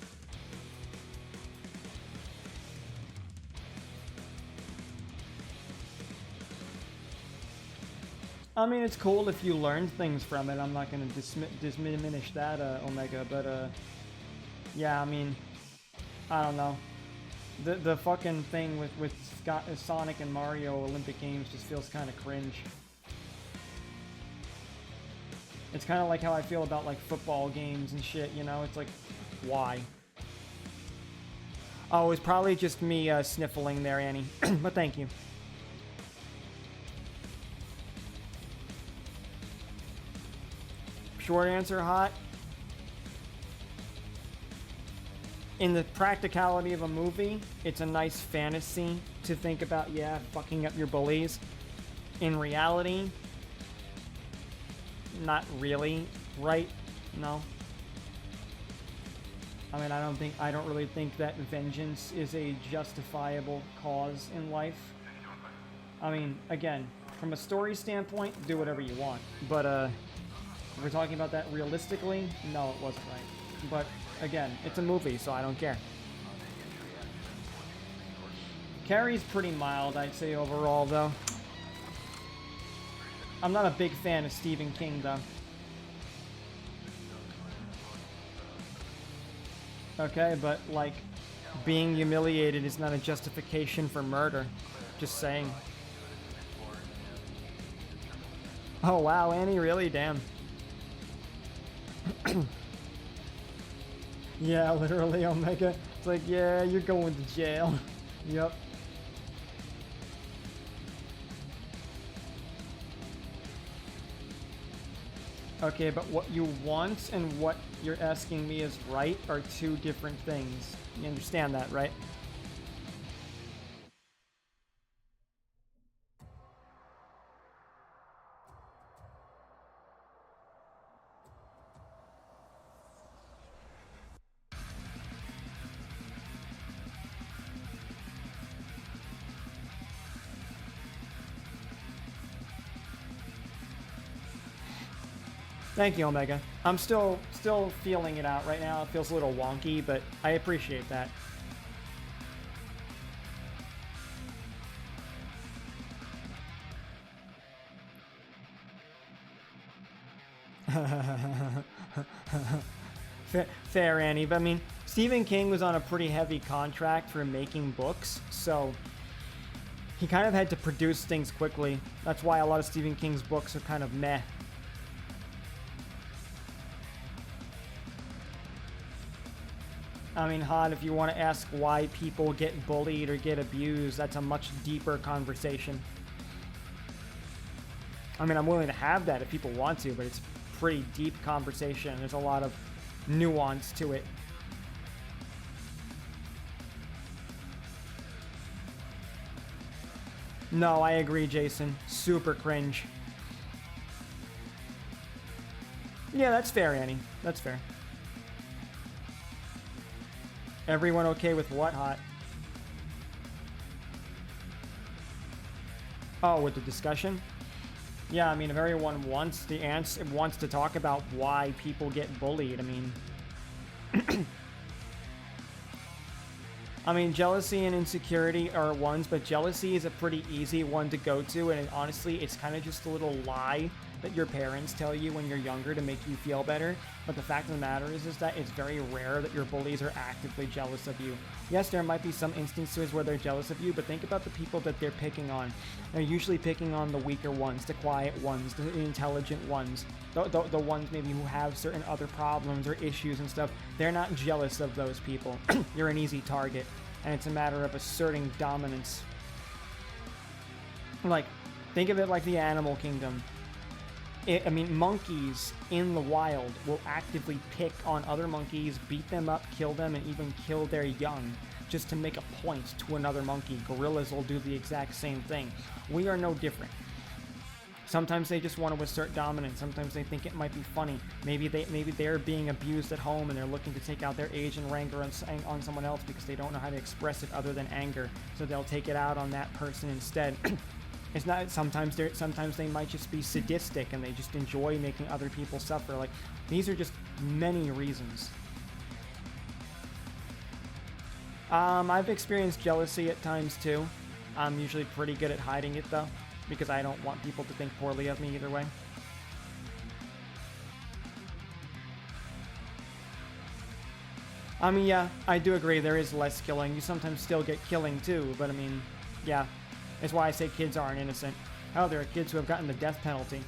Speaker 1: I mean, it's cool if you learn things from it. I'm not going to diminish that, Omega, but, yeah, I mean, I don't know. The fucking thing with Sonic and Mario Olympic Games just feels kind of cringe. It's kind of like how I feel about, like, football games and shit, you know? It's like, why? Oh, it's probably just me sniffling there, Annie. But thank you. Short answer, hot. In the practicality of a movie, it's a nice fantasy to think about, yeah, fucking up your bullies. In reality, not really, right? No. I mean, I don't really think that vengeance is a justifiable cause in life. I mean, again, from a story standpoint, do whatever you want. But, if we're talking about that realistically, no, it wasn't right. But, again, it's a movie, so I don't care. Carrie's pretty mild, I'd say, overall, though. I'm not a big fan of Stephen King, though. Okay, but, like, being humiliated is not a justification for murder. Just saying. Oh, wow, Annie, really? Damn. Yeah, literally, Omega. It's like, yeah, you're going to jail. Yep. Okay, but what you want and what you're asking me is right are two different things. You understand that, right? Thank you, Omega. I'm still feeling it out right now. It feels a little wonky, but I appreciate that. Fair, Annie. But I mean, Stephen King was on a pretty heavy contract for making books, so he kind of had to produce things quickly. That's why a lot of Stephen King's books are kind of meh. I mean, Hod, if you want to ask why people get bullied or get abused, that's a much deeper conversation. I mean, I'm willing to have that if people want to, but it's a pretty deep conversation. There's a lot of nuance to it. No, I agree, Jason. Super cringe. Yeah, that's fair, Annie. That's fair. Everyone okay with what, Hot? Oh, with the discussion? Yeah, I mean, if everyone wants the answer, wants to talk about why people get bullied, I mean... I mean, jealousy and insecurity are ones, but jealousy is a pretty easy one to go to, and honestly, it's kind of just a little lie that your parents tell you when you're younger to make you feel better. But the fact of the matter is that it's very rare that your bullies are actively jealous of you. Yes, there might be some instances where they're jealous of you, but think about the people that they're picking on. They're usually picking on the weaker ones, the quiet ones, the intelligent ones, the ones maybe who have certain other problems or issues and stuff. They're not jealous of those people. You're an easy target, and it's a matter of asserting dominance. Like, think of it like the animal kingdom. I mean, monkeys in the wild will actively pick on other monkeys, beat them up, kill them, and even kill their young just to make a point to another monkey. Gorillas will do the exact same thing. We are no different. Sometimes they just want to assert dominance. Sometimes they think it might be funny. Maybe they're being abused at home and they're looking to take out their rage and rancor on someone else because they don't know how to express it other than anger. So they'll take it out on that person instead. It's not, sometimes they might just be sadistic and they just enjoy making other people suffer. Like, these are just many reasons. I've experienced jealousy at times too. I'm usually pretty good at hiding it though, because I don't want people to think poorly of me either way. I mean, yeah, I do agree there is less killing. You sometimes still get killing too, but I mean, yeah. That's why I say kids aren't innocent. Oh, there are kids who have gotten the death penalty.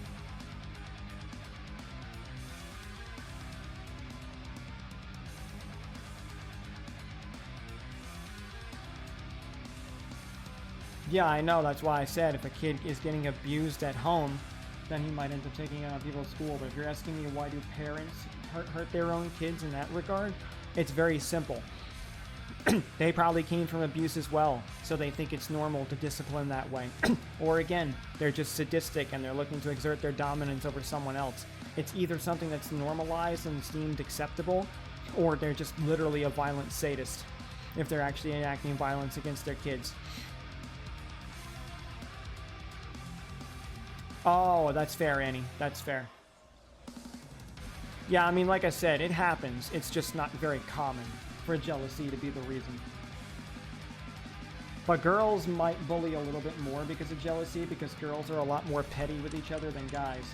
Speaker 1: Yeah, I know, that's why I said if a kid is getting abused at home, then he might end up taking it on people at school. But if you're asking me why do parents hurt their own kids in that regard, it's very simple. They probably came from abuse as well, so they think it's normal to discipline that way. Or again, they're just sadistic and they're looking to exert their dominance over someone else. It's either something that's normalized and deemed acceptable, or they're just literally a violent sadist if they're actually enacting violence against their kids. Oh, that's fair, Annie. That's fair. Yeah, I mean, like I said, it happens. It's just not very common for jealousy to be the reason. But girls might bully a little bit more because of jealousy, because girls are a lot more petty with each other than guys.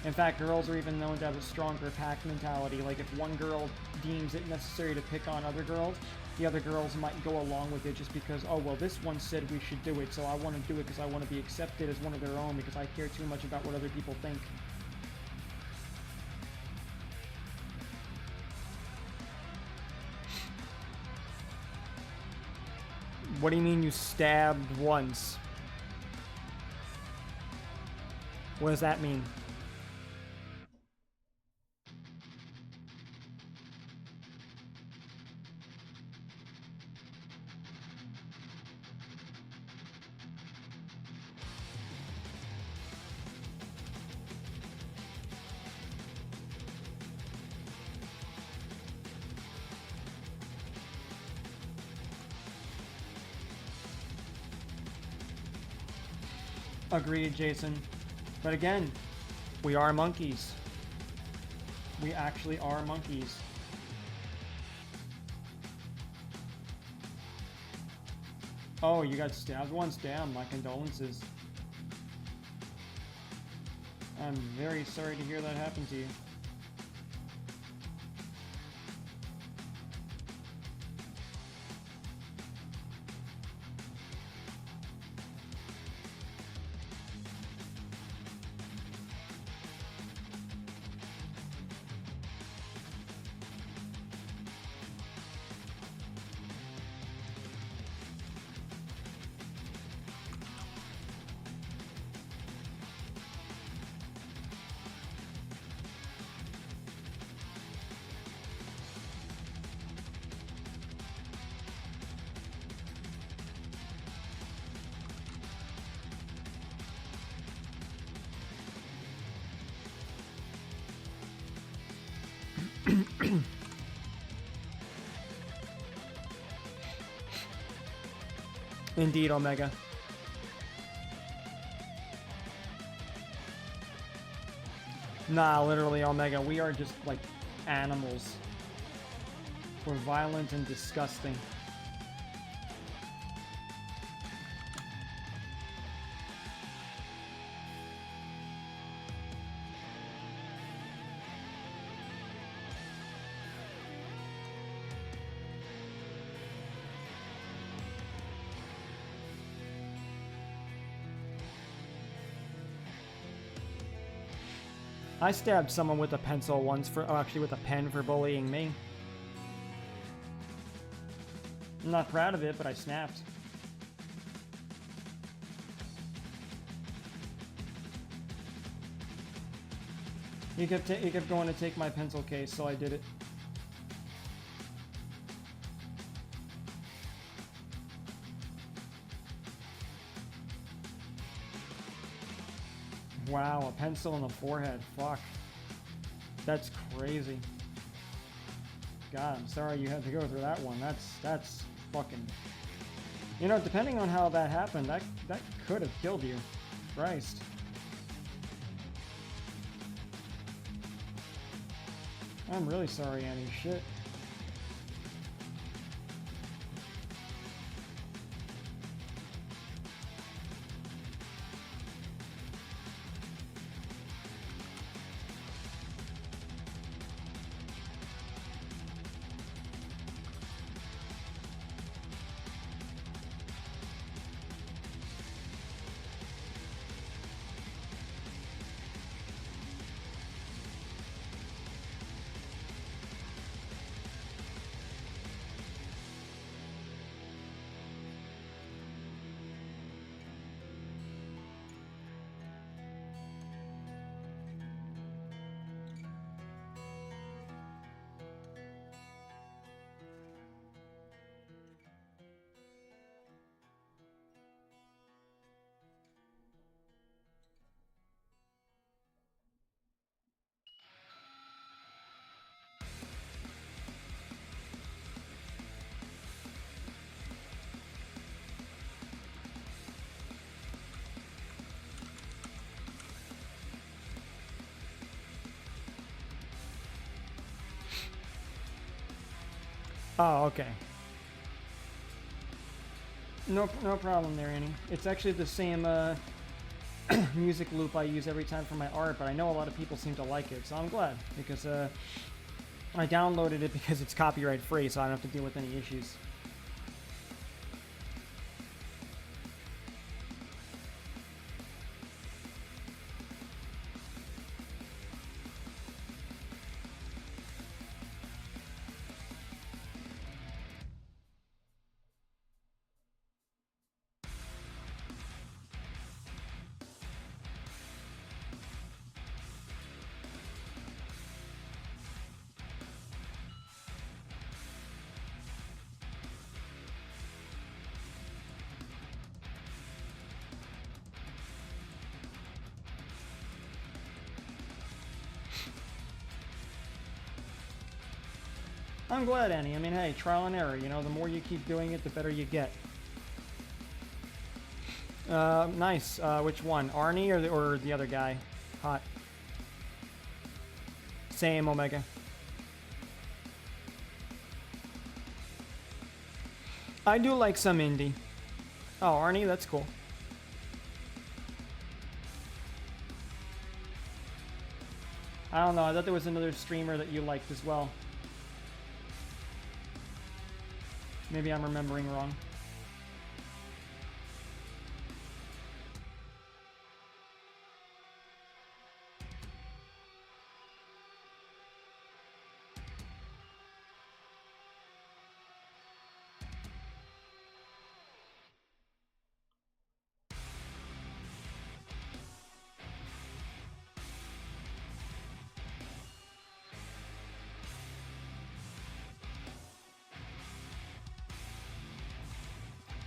Speaker 1: In fact, girls are even known to have a stronger pack mentality. Like, if one girl deems it necessary to pick on other girls, the other girls might go along with it just because, oh, well, this one said we should do it, so I want to do it because I want to be accepted as one of their own because I care too much about what other people think. What do you mean you stabbed once? What does that mean? Agreed, Jason. But again, we are monkeys. We actually are monkeys. Oh, you got stabbed once? Damn, my condolences. I'm very sorry to hear that happen to you. Indeed, Omega. Nah, literally, Omega, we are just like animals. We're violent and disgusting. I stabbed someone with a pencil once for, actually with a pen for bullying me. I'm not proud of it, but I snapped. He kept going to take my pencil case, so I did it. Wow, a pencil in the forehead. Fuck. That's crazy. God, I'm sorry you had to go through that one. That's fucking You know, depending on how that happened, that could have killed you. Christ. I'm really sorry, Annie. Shit. Oh, okay. No problem there, Annie. It's actually the same music loop I use every time for my art, but I know a lot of people seem to like it, so I'm glad, because I downloaded it because it's copyright free, so I don't have to deal with any issues. I'm glad, Annie. I mean, hey, trial and error. You know, the more you keep doing it, the better you get. Nice. Which one? Arnie or the other guy? Hot. Same, Omega. I do like some indie. Oh, Arnie, that's cool. I don't know. I thought there was another streamer that you liked as well. Maybe I'm remembering wrong.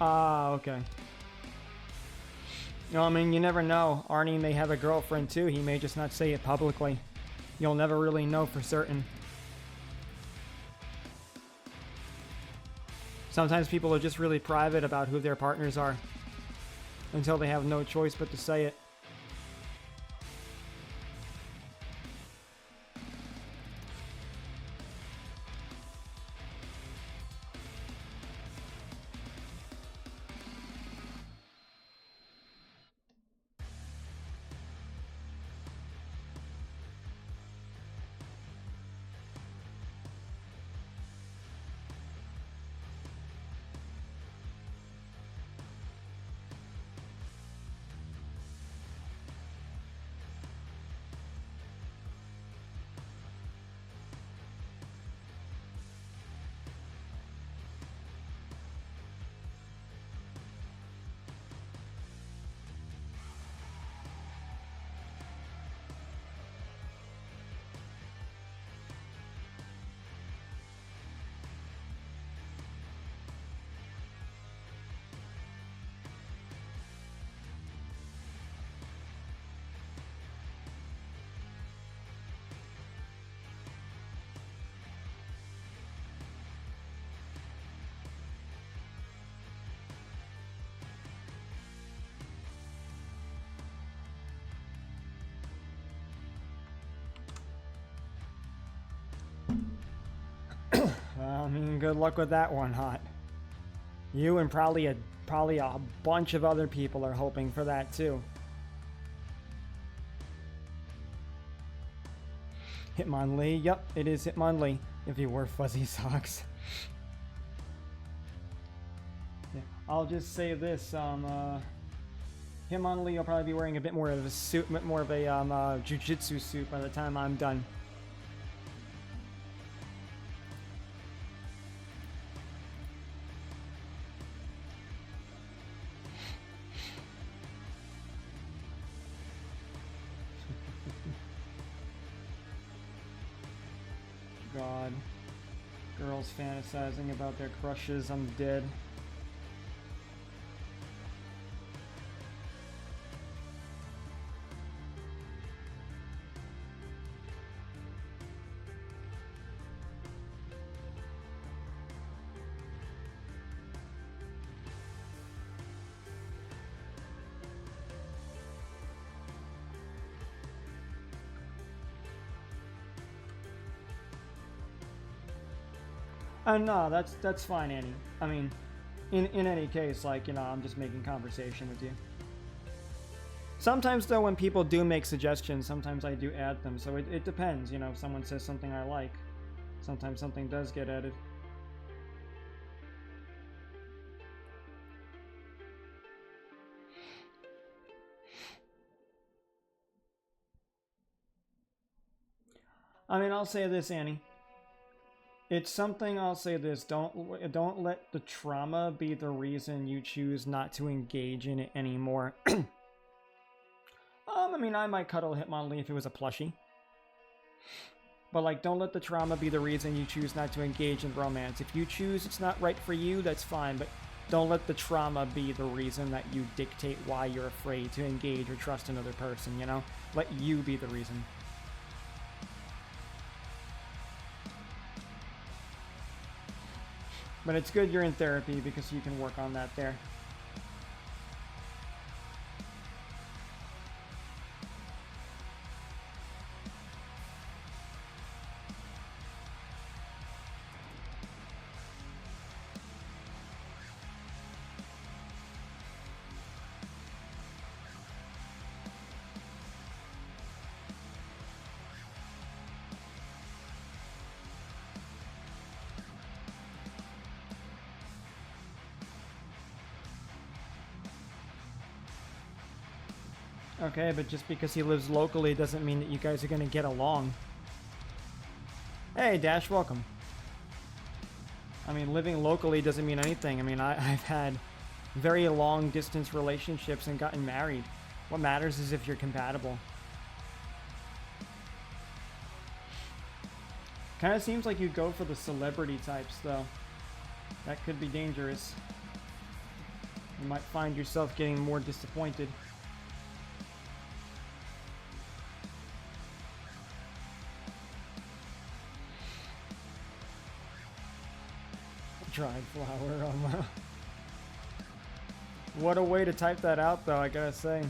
Speaker 1: Ah, okay. No, I mean, you never know. Arnie may have a girlfriend too. He may just not say it publicly. You'll never really know for certain. Sometimes people are just really private about who their partners are until they have no choice but to say it. I mean, good luck with that one, Hot. You and probably a bunch of other people are hoping for that too. Hitmonlee, yep, it is Hitmonlee. If he wore fuzzy socks. Yeah, I'll just say this, Hitmonlee will probably be wearing a bit more of a suit, a bit more of a jiu-jitsu suit by the time I'm done. God. Girls fantasizing about their crushes, I'm dead. No, that's fine, Annie. I mean, in any case, like, you know, I'm just making conversation with you. Sometimes, though, when people do make suggestions, sometimes I do add them, so it depends, you know, if someone says something I like. Sometimes something does get added. I mean, I'll say this, Annie. It's something, I'll say this, don't let the trauma be the reason you choose not to engage in it anymore. I mean, I might cuddle Hitmonlee if it was a plushie. But, like, don't let the trauma be the reason you choose not to engage in romance. If you choose it's not right for you, that's fine, but don't let the trauma be the reason that you dictate why you're afraid to engage or trust another person, you know? Let you be the reason. But it's good you're in therapy because you can work on that there. Okay, but just because he lives locally doesn't mean that you guys are going to get along. Hey, Dash, welcome. I mean, living locally doesn't mean anything. I mean, I've had very long distance relationships and gotten married. What matters is if you're compatible. Kind of seems like you go for the celebrity types, though. That could be dangerous. You might find yourself getting more disappointed. Dried flower. What a way to type that out, though, I gotta say.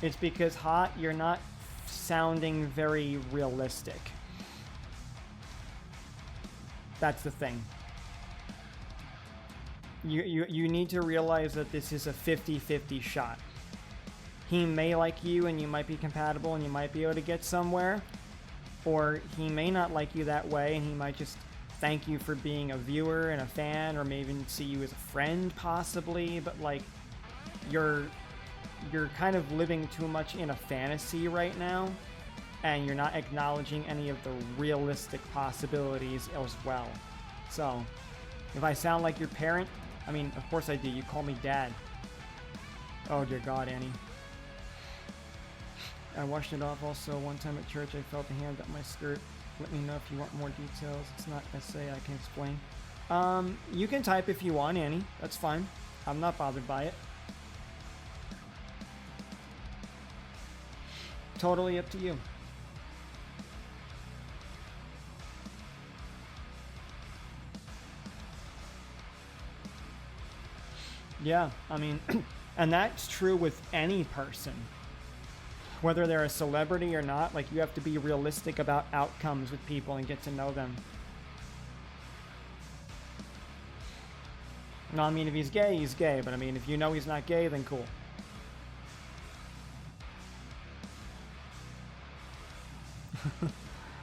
Speaker 1: It's because, Hot, you're not sounding very realistic. That's the thing. You need to realize that this is a 50-50 shot. He may like you and you might be compatible and you might be able to get somewhere. Or he may not like you that way and he might just thank you for being a viewer and a fan, or maybe even see you as a friend possibly, but like you're kind of living too much in a fantasy right now and you're not acknowledging any of the realistic possibilities as well. So if I sound like your parent, I mean, of course I do. You call me Dad. Oh dear God, Annie. I washed it off also one time at church. I felt a hand up my skirt. Let me know if you want more details. It's not essay, I can explain. You can type if you want, Annie. That's fine. I'm not bothered by it. Totally up to you. Yeah, I mean, and that's true with any person. Whether they're a celebrity or not, like, you have to be realistic about outcomes with people and get to know them. No, I mean, if he's gay, he's gay. But I mean, if you know he's not gay, then cool.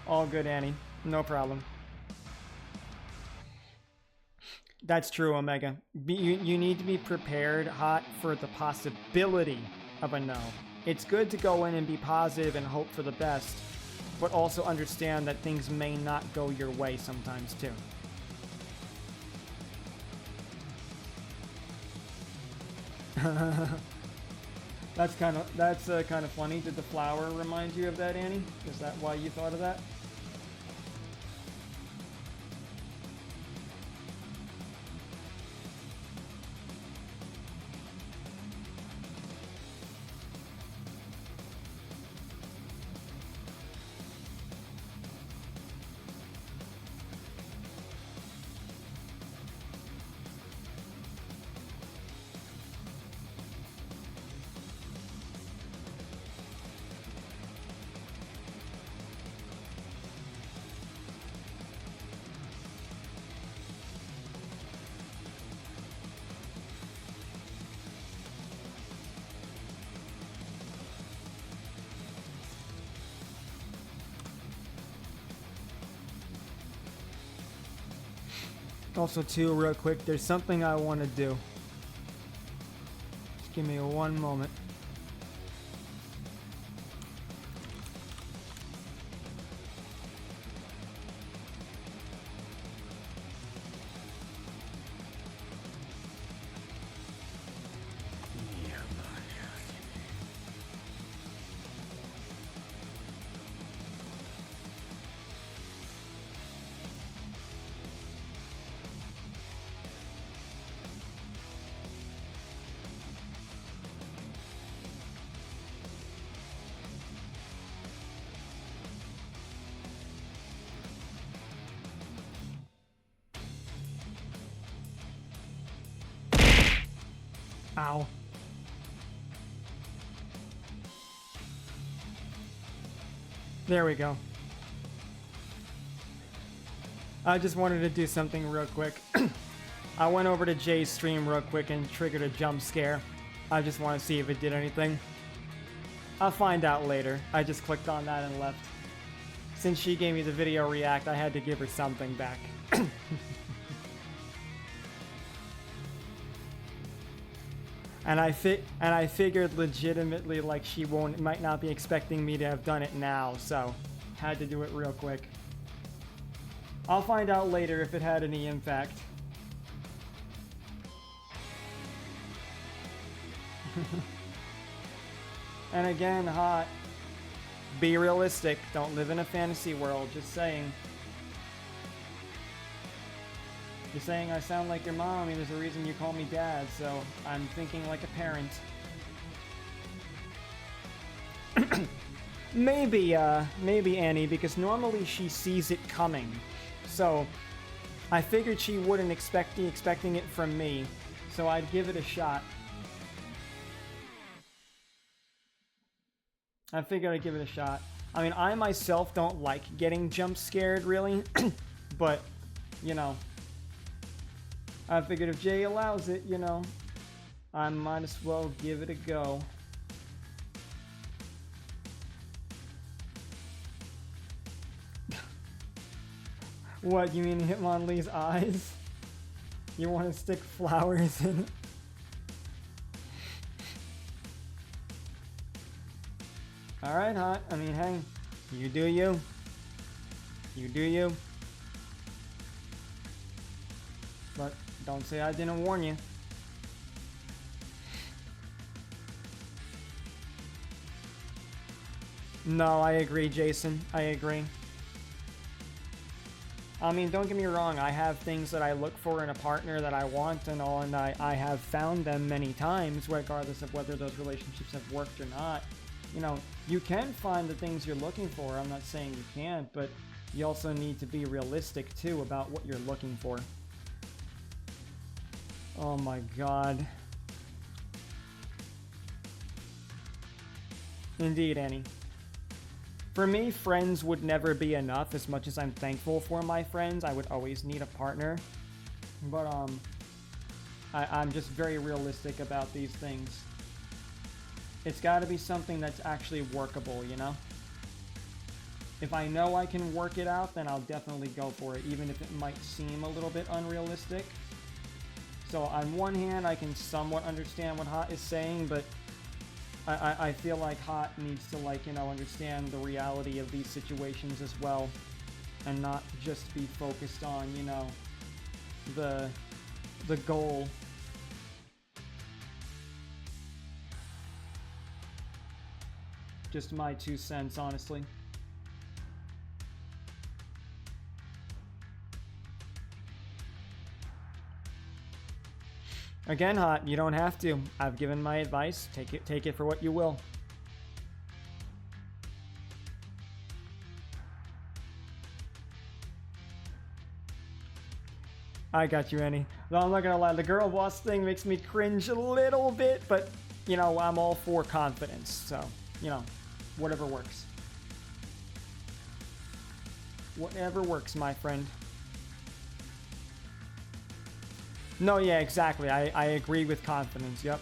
Speaker 1: All good, Annie. No problem. That's true, Omega. You need to be prepared, Hot, for the possibility of a no. It's good to go in and be positive and hope for the best, but also understand that things may not go your way sometimes, too. That's kind of funny. Did the flower remind you of that, Annie? Is that why you thought of that? Also, too, real quick, there's something I want to do. Just give me one moment. Ow. There we go. I just wanted to do something real quick. I went over to Jay's stream real quick and triggered a jump scare. I just want to see if it did anything. I'll find out later. I just clicked on that and left. Since she gave me the video react, I had to give her something back. And I figured legitimately, like, she might not be expecting me to have done it now, so had to do it real quick. I'll find out later if it had any impact. And again, Hot, be realistic. Don't live in a fantasy world. Just saying. You're saying I sound like your mom. I mean, there's a reason you call me Dad, so I'm thinking like a parent. Maybe Annie, because normally she sees it coming. So I figured she wouldn't expecting it from me, so I'd give it a shot. I figured I'd give it a shot. I mean, I myself don't like getting jump scared, really, but, you know, I figured if Jay allows it, you know, I might as well give it a go. What, you mean Hitmonlee's eyes? You want to stick flowers in it? Alright, Hot. I mean, hey, you do you. You do you. But don't say I didn't warn you. No, I agree, Jason. I agree. I mean, don't get me wrong. I have things that I look for in a partner that I want and all, and I have found them many times, regardless of whether those relationships have worked or not. You know, you can find the things you're looking for. I'm not saying you can't, but you also need to be realistic, too, about what you're looking for. Oh my god. Indeed, Annie. For me, friends would never be enough. As much as I'm thankful for my friends, I would always need a partner. But, I'm just very realistic about these things. It's gotta be something that's actually workable, you know? If I know I can work it out, then I'll definitely go for it, even if it might seem a little bit unrealistic. So on one hand, I can somewhat understand what Hot is saying, but I feel like Hot needs to, like, you know, understand the reality of these situations as well, and not just be focused on, you know, the goal. Just my 2 cents, honestly. Again, Hot, you don't have to. I've given my advice. Take it for what you will. I got you, Annie. No, I'm not gonna lie. The girl boss thing makes me cringe a little bit, but, you know, I'm all for confidence. So, you know, whatever works. Whatever works, my friend. No, yeah, exactly. I agree with confidence, yep.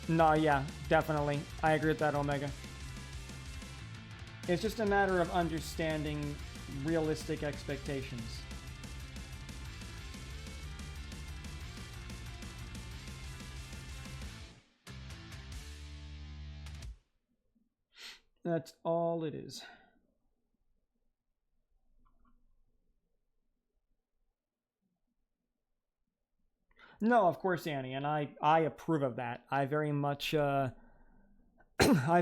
Speaker 1: No, yeah, definitely. I agree with that, Omega. It's just a matter of understanding realistic expectations. That's all it is. No, of course, Annie, and I approve of that. I very much I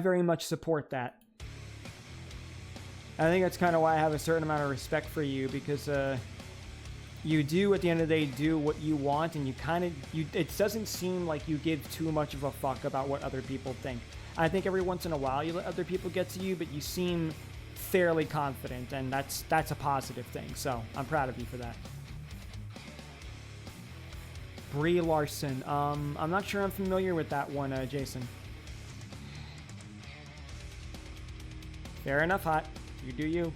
Speaker 1: very much support that. I think that's kind of why I have a certain amount of respect for you, because you do, at the end of the day, do what you want, and it doesn't seem like you give too much of a fuck about what other people think. I think every once in a while you let other people get to you, but you seem fairly confident, and that's a positive thing, so I'm proud of you for that. Brie Larson. I'm not sure I'm familiar with that one, Jason. Fair enough, Hot. You do you.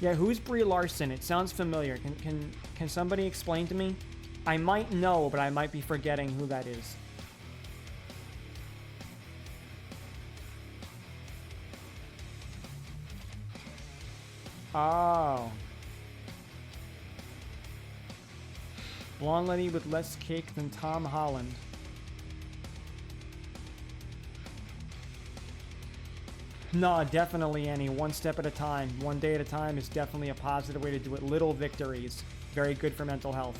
Speaker 1: Yeah, who's Brie Larson? It sounds familiar. Can somebody explain to me? I might know, but I might be forgetting who that is. Oh. Blonde lady with less cake than Tom Holland. No, definitely, Annie. One step at a time. One day at a time is definitely a positive way to do it. Little victories. Very good for mental health.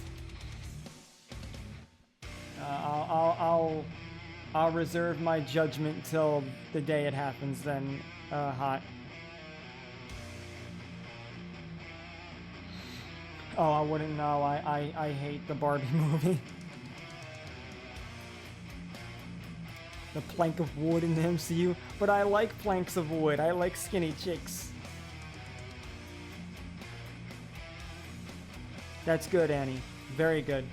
Speaker 1: I'll reserve my judgment till the day it happens then, Hot. Oh, I wouldn't know. I hate the Barbie movie. The plank of wood in the MCU. But I like planks of wood. I like skinny chicks. That's good, Annie. Very good.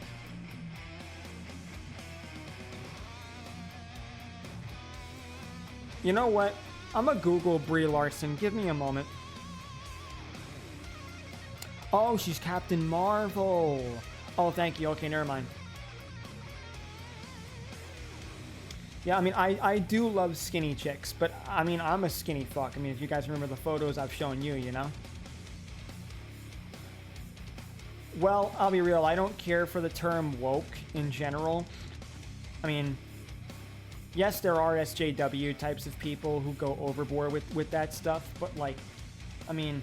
Speaker 1: You know what? I'm gonna Google Brie Larson. Give me a moment. Oh, she's Captain Marvel. Oh, thank you. Okay, never mind. Yeah, I mean, I do love skinny chicks, but I mean, I'm a skinny fuck. I mean, if you guys remember the photos I've shown you, you know? Well, I'll be real. I don't care for the term woke in general. I mean, yes, there are SJW types of people who go overboard with that stuff, but like, I mean,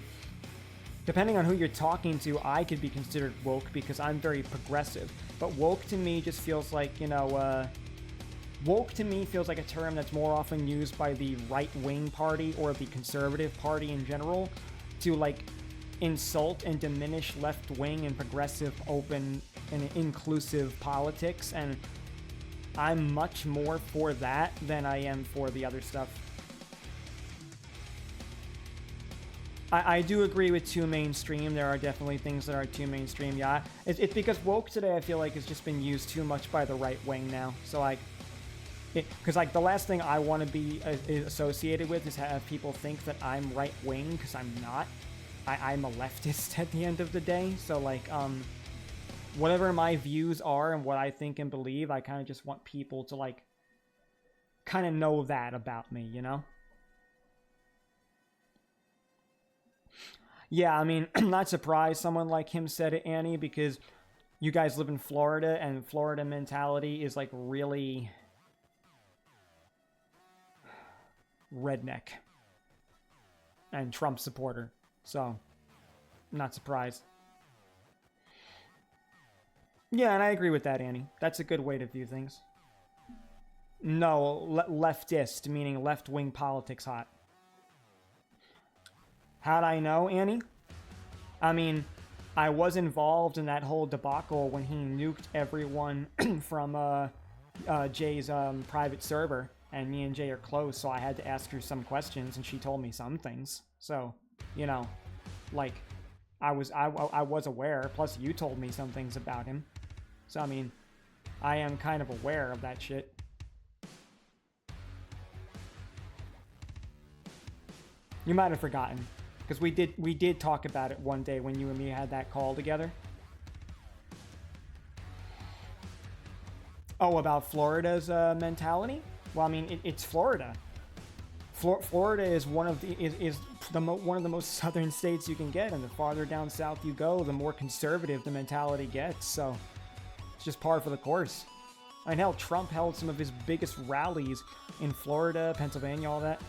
Speaker 1: depending on who you're talking to, I could be considered woke because I'm very progressive. But woke to me just feels like, you know, woke to me feels like a term that's more often used by the right-wing party or the conservative party in general to, like, insult and diminish left-wing and progressive, open, and inclusive politics. And I'm much more for that than I am for the other stuff. I do agree with too mainstream. There are definitely things that are too mainstream. Yeah, it's because woke today, I feel like, has just been used too much by the right wing now. So like, because like the last thing I want to be associated with is have people think that I'm right wing, because I'm not. I'm a leftist at the end of the day. So like, whatever my views are and what I think and believe, I kind of just want people to like, kind of know that about me, you know? Yeah, I mean, I'm not surprised someone like him said it, Annie, because you guys live in Florida, and Florida mentality is like really redneck and Trump supporter. So, not surprised. Yeah, and I agree with that, Annie. That's a good way to view things. No, leftist, meaning left-wing politics hot. How'd I know, Annie? I mean, I was involved in that whole debacle when he nuked everyone from Jay's private server, and me and Jay are close, so I had to ask her some questions, and she told me some things. So, you know, like, I was aware. Plus, you told me some things about him. So, I mean, I am kind of aware of that shit. You might have forgotten. Because we did talk about it one day when you and me had that call together. Oh, about Florida's mentality? Well, I mean, it's Florida. Florida is one of one of the most southern states you can get, and the farther down south you go, the more conservative the mentality gets. So it's just par for the course. I mean, hell, Trump held some of his biggest rallies in Florida, Pennsylvania, all that.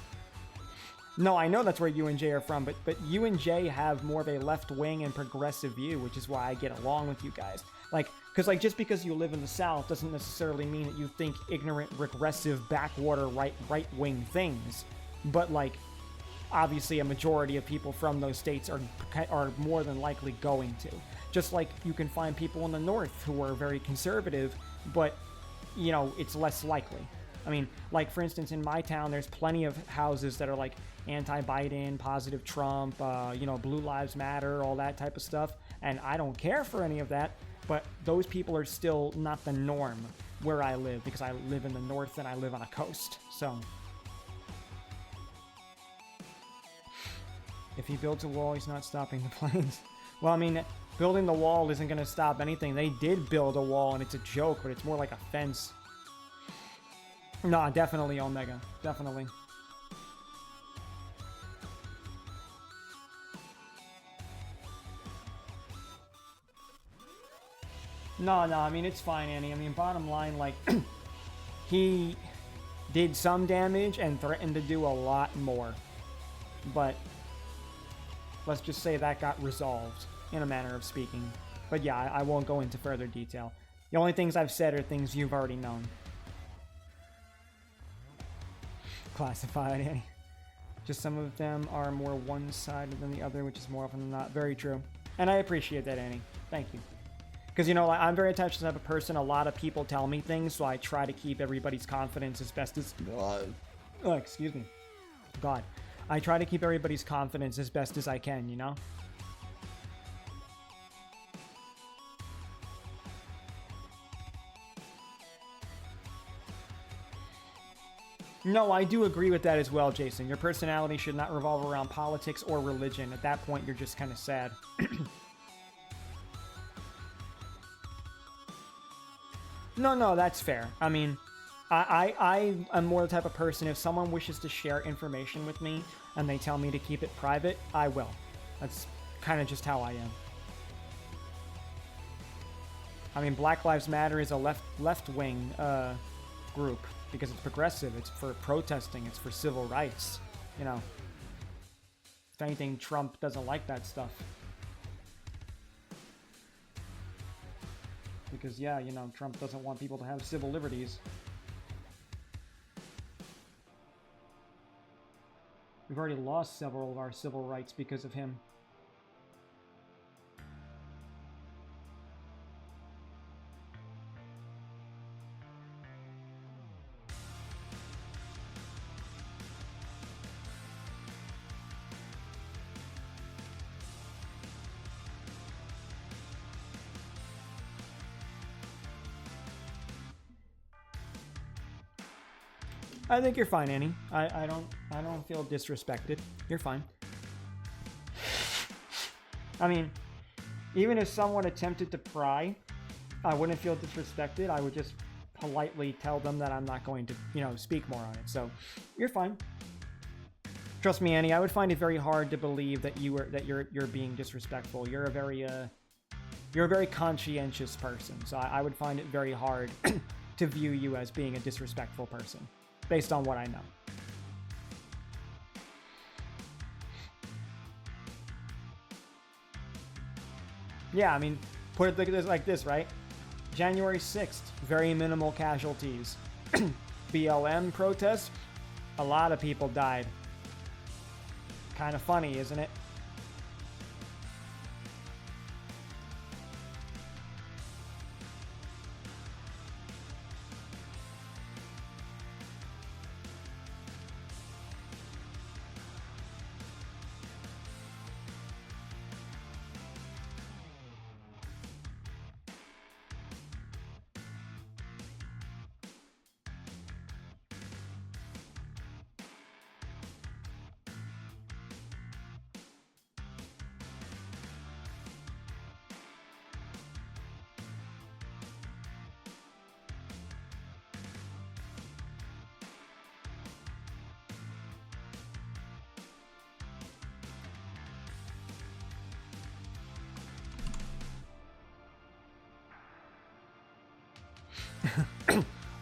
Speaker 1: No, I know that's where you and Jay are from, but you and Jay have more of a left-wing and progressive view, which is why I get along with you guys. Like, because like just because you live in the South doesn't necessarily mean that you think ignorant, regressive, backwater, right-wing things. But like, obviously, a majority of people from those states are more than likely going to. Just like you can find people in the North who are very conservative, but you know it's less likely. I mean, like, for instance, in my town, there's plenty of houses that are, like, anti-Biden, positive Trump, you know, Blue Lives Matter, all that type of stuff. And I don't care for any of that, but those people are still not the norm where I live, because I live in the north and I live on a coast. So, if he builds a wall, he's not stopping the planes. Well, I mean, building the wall isn't going to stop anything. They did build a wall, and it's a joke, but it's more like a fence. Nah, definitely Omega. Definitely. No, I mean, it's fine, Annie. I mean, bottom line, like, he did some damage and threatened to do a lot more. But let's just say that got resolved, in a manner of speaking. But yeah, I won't go into further detail. The only things I've said are things you've already known. Classified, Annie. Just some of them are more one-sided than the other, which is more often than not. Very true. And I appreciate that, Annie. Thank you. Because, you know, I'm very attached to the type of person. A lot of people tell me things, so I try to keep everybody's confidence as best as... Oh, excuse me. God. I try to keep everybody's confidence as best as I can, you know? No, I do agree with that as well, Jason. Your personality should not revolve around politics or religion. At that point, you're just kind of sad. No, that's fair. I mean, I am more the type of person, if someone wishes to share information with me and they tell me to keep it private, I will. That's kind of just how I am. I mean, Black Lives Matter is a left-wing group because it's progressive. It's for protesting. It's for civil rights. You know, if anything, Trump doesn't like that stuff. Because, yeah, you know, Trump doesn't want people to have civil liberties. We've already lost several of our civil rights because of him. I think you're fine, Annie. I don't feel disrespected. You're fine. I mean, even if someone attempted to pry, I wouldn't feel disrespected. I would just politely tell them that I'm not going to, speak more on it. So, you're fine. Trust me, Annie. I would find it very hard to believe that you're being disrespectful. You're a very conscientious person. So I would find it very hard to view you as being a disrespectful person, based on what I know. Yeah, I mean, put it like this, right? January 6th, very minimal casualties. BLM protests, a lot of people died. Kind of funny, isn't it?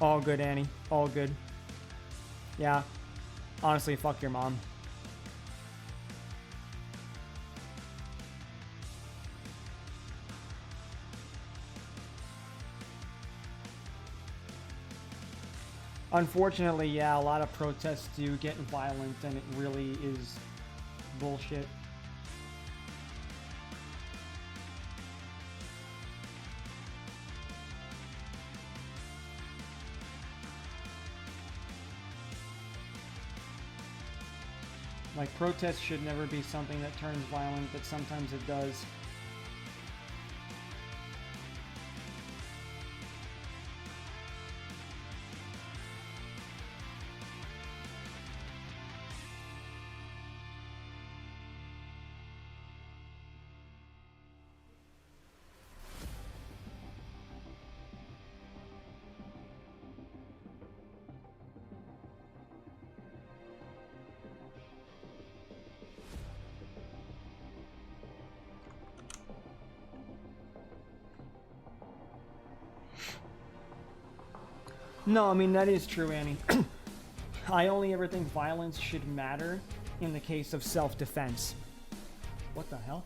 Speaker 1: All good, Annie. All good. Yeah. Honestly, fuck your mom. Unfortunately, yeah, a lot of protests do get violent, and it really is bullshit. Like, protests should never be something that turns violent, but sometimes it does. No, I mean, that is true, Annie. I only ever think violence should matter in the case of self-defense. What the hell?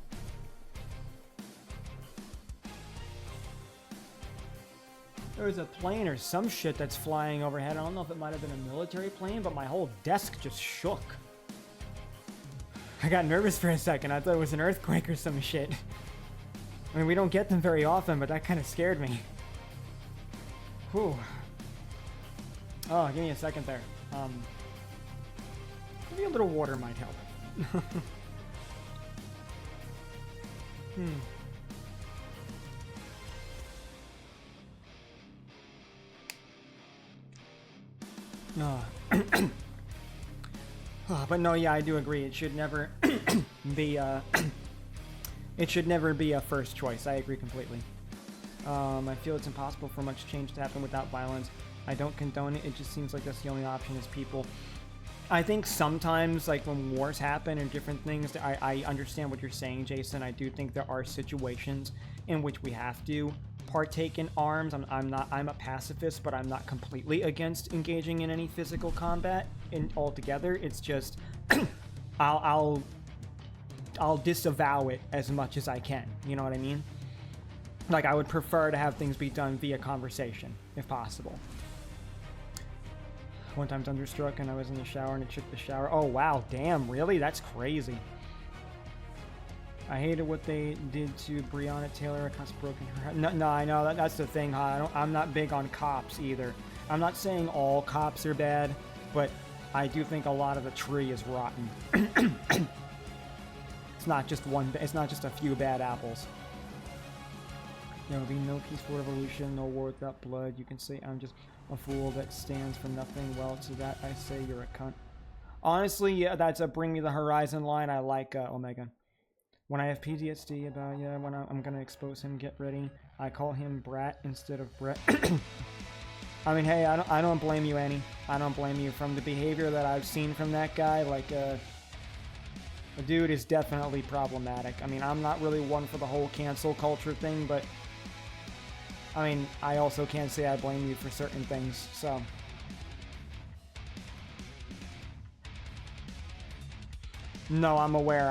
Speaker 1: There was a plane or some shit that's flying overhead. I don't know if it might have been a military plane, but my whole desk just shook. I got nervous for a second. I thought it was an earthquake or some shit. I mean, we don't get them very often, but that kind of scared me. Whew. Oh, give me a second there. Maybe a little water might help. But no, yeah, I do agree. It should never be. It should never be a first choice. I agree completely. I feel it's impossible for much change to happen without violence. I don't condone it. It just seems like that's the only option is people. I think sometimes, like when wars happen and different things, I understand what you're saying, Jason. I do think there are situations in which we have to partake in arms. I'm a pacifist, but I'm not completely against engaging in any physical combat altogether. It's just I'll disavow it as much as I can. You know what I mean? Like, I would prefer to have things be done via conversation, if possible. One time thunderstruck and I was in the shower and it shook the shower. Oh wow, damn, really? That's crazy. I hated what they did to Breonna Taylor. A cop's broken her heart. No, I know that's the thing, huh? I'm not big on cops either. I'm not saying all cops are bad, but I do think a lot of the tree is rotten. It's not just a few bad apples. There will be no peaceful revolution, no war without blood. You can say I'm just... A fool that stands for nothing. Well, to that I say you're a cunt. Honestly, yeah, that's a Bring Me the Horizon line. I like Omega. When I have PTSD about, yeah, when I'm gonna expose him, get ready. I call him Brat instead of Brett. I mean, hey, I don't blame you, Annie. I don't blame you. From the behavior that I've seen from that guy, like, the dude is definitely problematic. I mean, I'm not really one for the whole cancel culture thing, but I mean, I also can't say I blame you for certain things, so. No, I'm aware.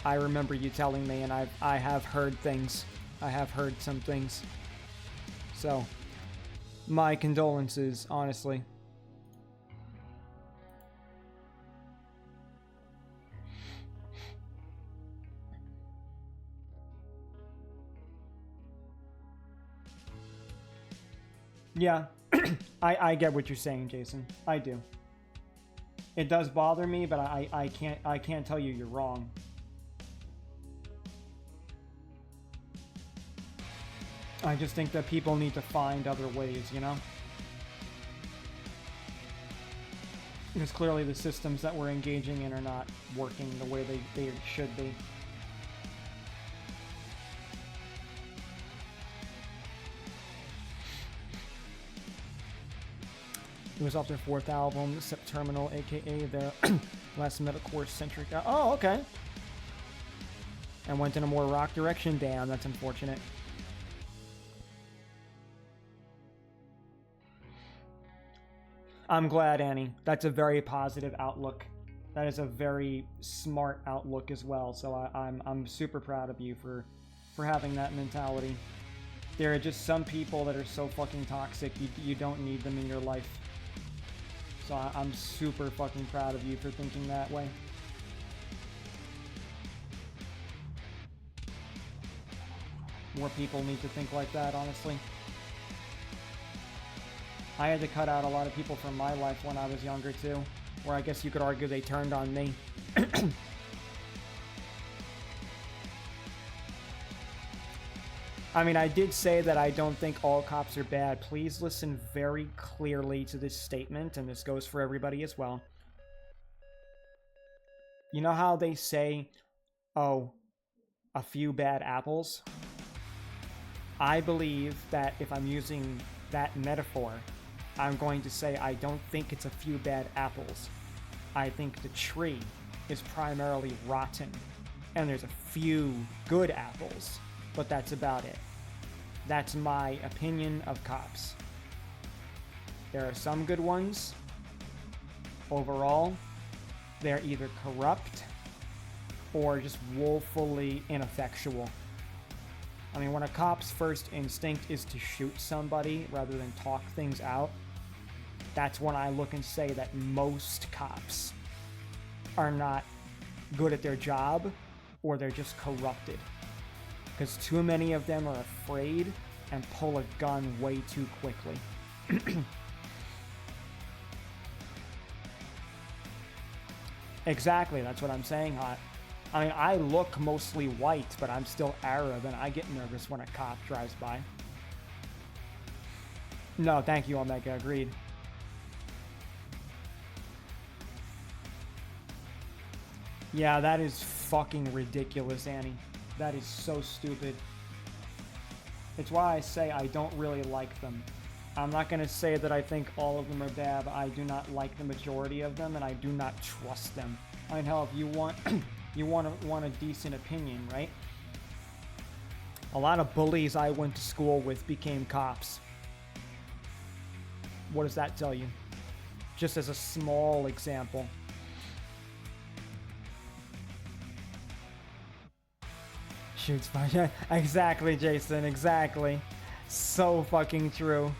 Speaker 1: I remember you telling me, and I have heard things. I have heard some things. So, my condolences, honestly. Yeah, I get what you're saying, Jason. I do. It does bother me, but I can't tell you you're wrong. I just think that people need to find other ways, you know? Because clearly the systems that we're engaging in are not working the way they should be. It was off their 4th album, Septerminal, aka their last metalcore-centric. Oh, okay. And went in a more rock direction. Damn, that's unfortunate. I'm glad, Annie. That's a very positive outlook. That is a very smart outlook as well. So I'm super proud of you for having that mentality. There are just some people that are so fucking toxic. You don't need them in your life. So I'm super fucking proud of you for thinking that way. More people need to think like that, honestly. I had to cut out a lot of people from my life when I was younger too, where I guess you could argue they turned on me. I mean, I did say that I don't think all cops are bad. Please listen very clearly to this statement, and this goes for everybody as well. You know how they say, oh, a few bad apples? I believe that if I'm using that metaphor, I'm going to say I don't think it's a few bad apples. I think the tree is primarily rotten, and there's a few good apples. But that's about it. That's my opinion of cops. There are some good ones. Overall, they're either corrupt or just woefully ineffectual. I mean, when a cop's first instinct is to shoot somebody rather than talk things out, that's when I look and say that most cops are not good at their job, or they're just corrupted. Because too many of them are afraid and pull a gun way too quickly. Exactly, that's what I'm saying, Hot. I mean, I look mostly white, but I'm still Arab, and I get nervous when a cop drives by. No, thank you, Omega, agreed. Yeah, that is fucking ridiculous, Annie. That is so stupid. It's why I say I don't really like them. I'm not going to say that I think all of them are bad, but I do not like the majority of them, and I do not trust them. I mean, hell, if you want you want a decent opinion, right? A lot of bullies I went to school with became cops. What does that tell you? Just as a small example. Shoots by. Exactly, Jason, exactly. So fucking true.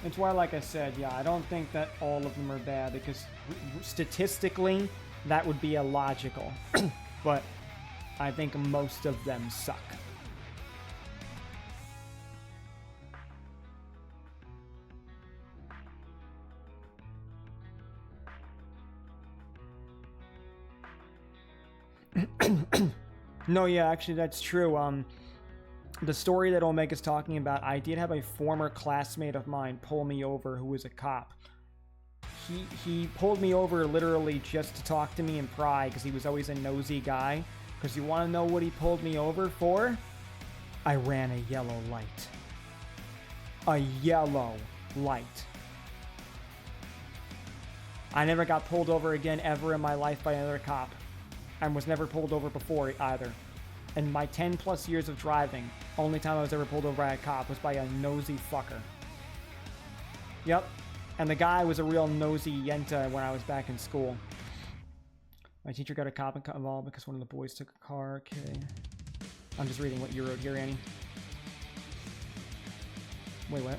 Speaker 1: It's why, like I said, yeah, I don't think that all of them are bad, because statistically, that would be illogical. But I think most of them suck. No, yeah, actually, that's true. The story that Omega's talking about, I did have a former classmate of mine pull me over who was a cop. He pulled me over literally just to talk to me and pry, because he was always a nosy guy. Because you want to know what he pulled me over for? I ran a yellow light. A yellow light. I never got pulled over again ever in my life by another cop. And was never pulled over before either. In my 10 plus years of driving, only time I was ever pulled over by a cop was by a nosy fucker. Yep. And the guy was a real nosy yenta when I was back in school. My teacher got a cop involved because one of the boys took a car. Okay. I'm just reading what you wrote here, Annie. Wait, what?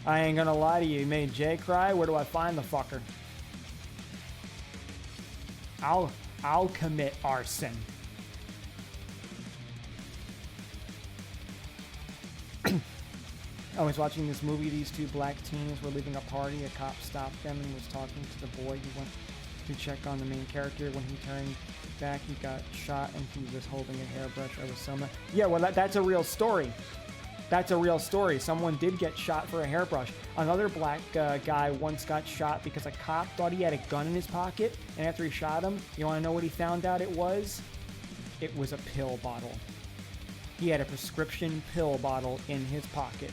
Speaker 1: I ain't gonna lie to you. You made Jay cry? Where do I find the fucker? I'll commit arson. I was watching this movie. These two black teens were leaving a party. A cop stopped them and was talking to the boy. He went to check on the main character. When he turned back, he got shot and he was holding a hairbrush. I was so mad. Yeah, well, that's a real story. That's a real story. Someone did get shot for a hairbrush. Another black guy once got shot because a cop thought he had a gun in his pocket, and after he shot him, you want to know what he found out it was? It was a pill bottle. He had a prescription pill bottle in his pocket.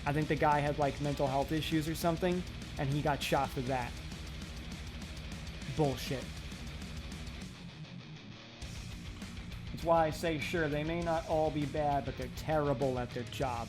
Speaker 1: I think the guy had like mental health issues or something, and he got shot for that. Bullshit. That's why I say, sure, they may not all be bad, but they're terrible at their job.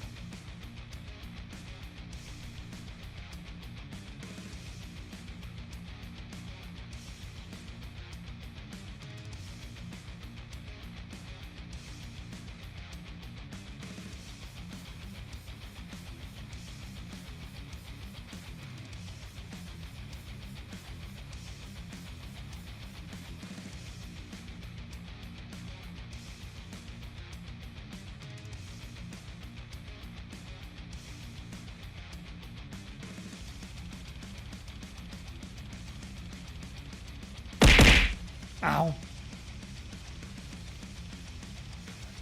Speaker 1: Ow.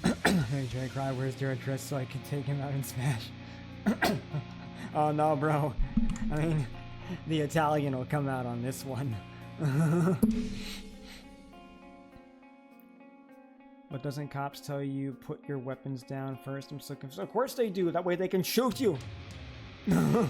Speaker 1: Hey, Jay Cry, where's your address so I can take him out and smash? Oh, no, bro. I mean, the Italian will come out on this one. But doesn't cops tell you put your weapons down first? I'm so confused. Of course they do. That way they can shoot you. The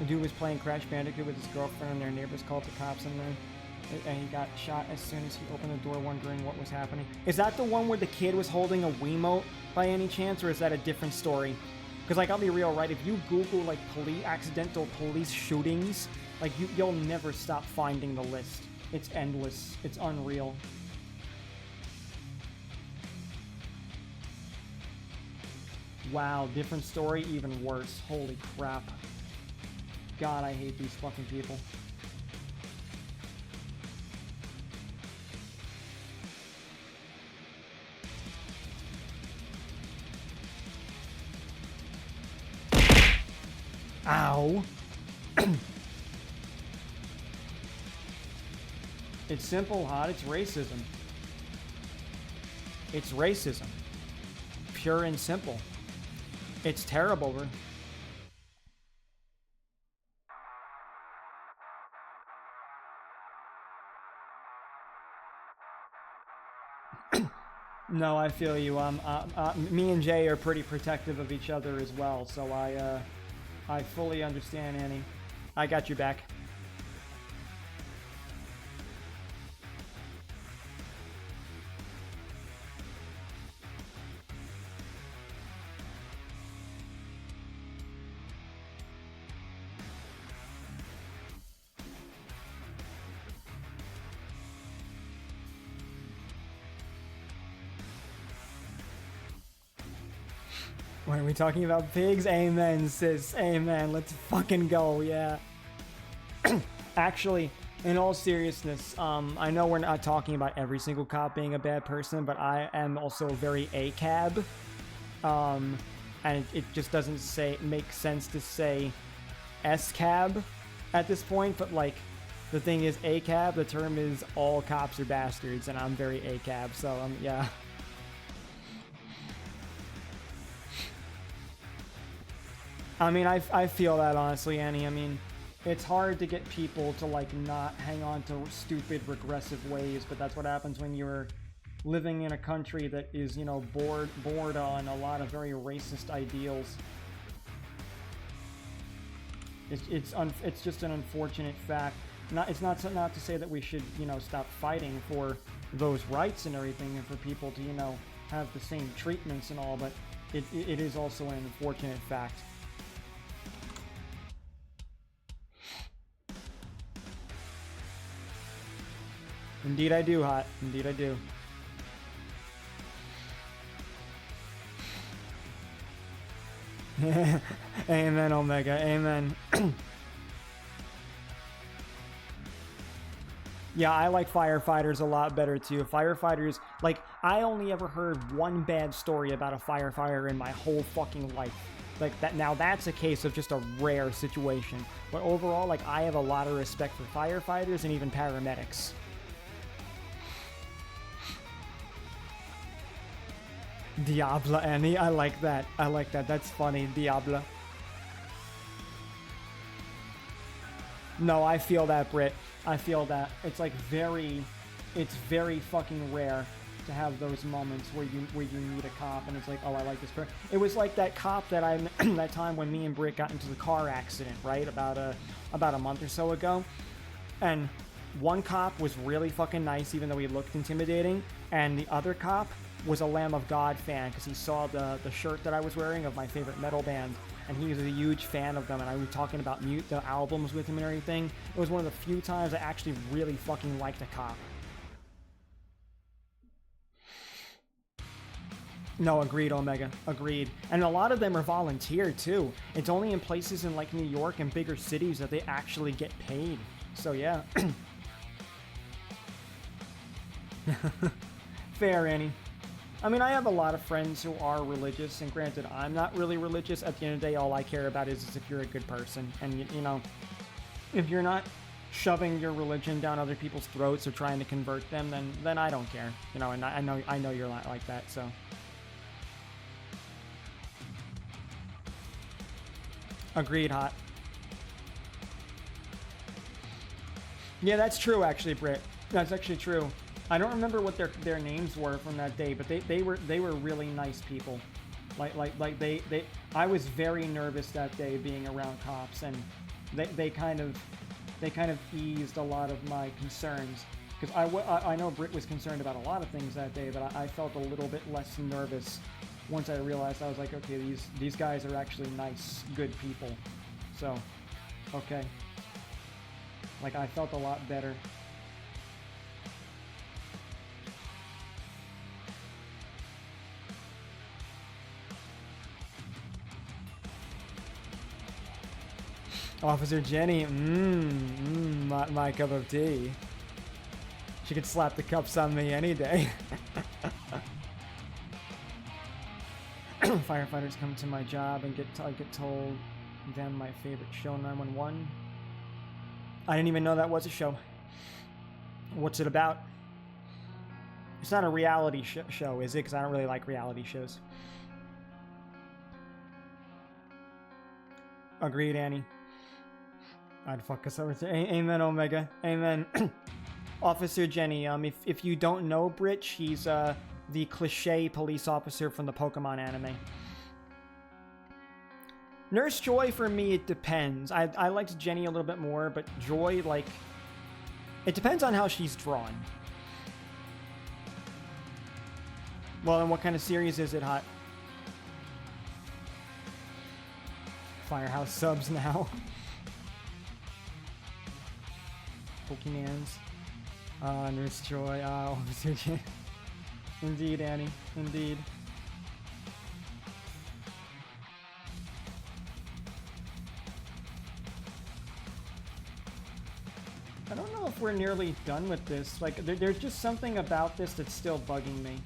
Speaker 1: dude was playing Crash Bandicoot with his girlfriend and their neighbors called the cops and he got shot as soon as he opened the door wondering what was happening. Is that the one where the kid was holding a Wiimote by any chance, or is that a different story? Because, like, I'll be real, right? If you Google, like, accidental police shootings, like, you'll never stop finding the list. It's endless. It's unreal. Wow, different story, even worse. Holy crap. God, I hate these fucking people. Ow. It's simple, Hot. It's racism. It's racism. Pure and simple. It's terrible. No, I feel you. Me and Jay are pretty protective of each other as well, so I fully understand, Annie. I got your back. What are we talking about? Pigs? Amen, sis. Amen. Let's fucking go, yeah. Actually, in all seriousness, I know we're not talking about every single cop being a bad person, but I am also very ACAB. and it just doesn't make sense to say S-cab at this point, but like, the thing is A-cab, the term is all cops are bastards, and I'm very A-cab, so yeah. I mean, I feel that, honestly, Annie. I mean, it's hard to get people to, like, not hang on to stupid, regressive ways, but that's what happens when you're living in a country that is, you know, bored on a lot of very racist ideals. It's just an unfortunate fact. It's not to say that we should, you know, stop fighting for those rights and everything, and for people to, you know, have the same treatments and all, but it is also an unfortunate fact. Indeed I do, Hot. Indeed I do. Amen, Omega. Amen. Yeah, I like firefighters a lot better too. Firefighters, like, I only ever heard one bad story about a firefighter in my whole fucking life. Like, that. Now that's a case of just a rare situation. But overall, like, I have a lot of respect for firefighters and even paramedics. Diablo, Annie, I like that. I like that. That's funny, Diablo. No, I feel that, Brit. I feel that. It's like it's very fucking rare to have those moments where you meet a cop and it's like, oh, I like this person. It was like that cop that that time when me and Brit got into the car accident, right? About a month or so ago. And one cop was really fucking nice, even though he looked intimidating, and the other cop was a Lamb of God fan because he saw the shirt that I was wearing of my favorite metal band, and he was a huge fan of them, and I was talking about the albums with him and everything. It was one of the few times I actually really fucking liked a cop. No, agreed, Omega. Agreed. And a lot of them are volunteer, too. It's only in places in, like, New York and bigger cities that they actually get paid. So, yeah. Fair, Annie. I mean, I have a lot of friends who are religious, and granted, I'm not really religious. At the end of the day, all I care about is if you're a good person. And, you know, if you're not shoving your religion down other people's throats or trying to convert them, then I don't care. You know, and I know you're not like that, so. Agreed, Hot. Yeah, that's true, actually, Britt. That's actually true. I don't remember what their names were from that day, but they were really nice people. Like they I was very nervous that day being around cops, and they kind of eased a lot of my concerns, because I know Britt was concerned about a lot of things that day, but I felt a little bit less nervous once I realized. I was like, okay, these guys are actually nice, good people. So, okay. Like, I felt a lot better. Officer Jenny, my cup of tea. She could slap the cups on me any day. Firefighters come to my job and get told them my favorite show, 911. I didn't even know that was a show. What's it about? It's not a reality show, is it? Because I don't really like reality shows. Agreed, Annie. I'd fuck us over. Amen, Omega. Amen. Officer Jenny, if you don't know Brit, she's the cliche police officer from the Pokemon anime. Nurse Joy, for me, it depends. I liked Jenny a little bit more, but Joy, like, it depends on how she's drawn. Well, and what kind of series is it, Hot? Firehouse subs now. Pokemans. Nurse Joy. Officer Jenny. Indeed, Annie. Indeed. I don't know if we're nearly done with this. Like, there's just something about this that's still bugging me.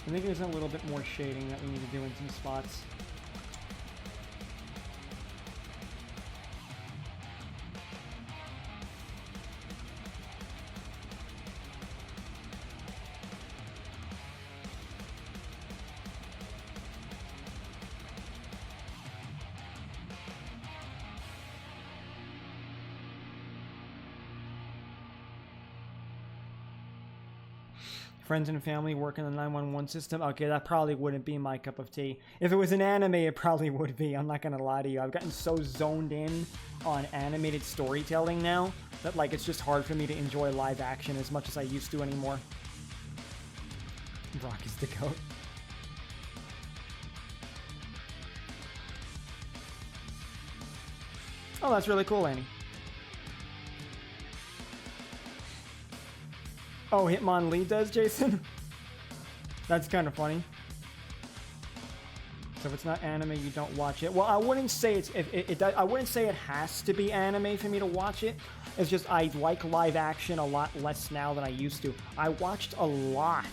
Speaker 1: I think there's a little bit more shading that we need to do in some spots. Friends and family work in the 911 system. Okay, that probably wouldn't be my cup of tea. If it was an anime, it probably would be. I'm not gonna lie to you. I've gotten so zoned in on animated storytelling now that, like, it's just hard for me to enjoy live action as much as I used to anymore. Brock is the goat. Oh, that's really cool, Annie. Oh, Hitmonlee does, Jason? That's kind of funny. So if it's not anime, you don't watch it. Well, I wouldn't say it's I wouldn't say it has to be anime for me to watch it. It's just I like live action a lot less now than I used to. I watched a lot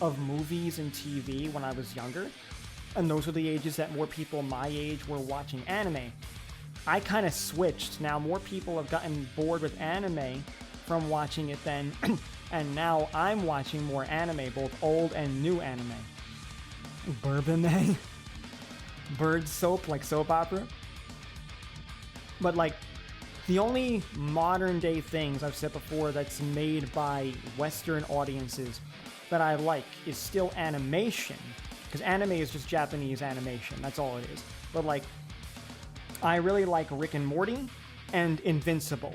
Speaker 1: of movies and TV when I was younger, and those were the ages that more people my age were watching anime. I kind of switched. Now more people have gotten bored with anime from watching it then. And now I'm watching more anime, both old and new anime. Bourbon, bird soap, like soap opera. But, like, the only modern day things I've said before that's made by Western audiences that I like is still animation. Because anime is just Japanese animation, that's all it is. But, like, I really like Rick and Morty and Invincible.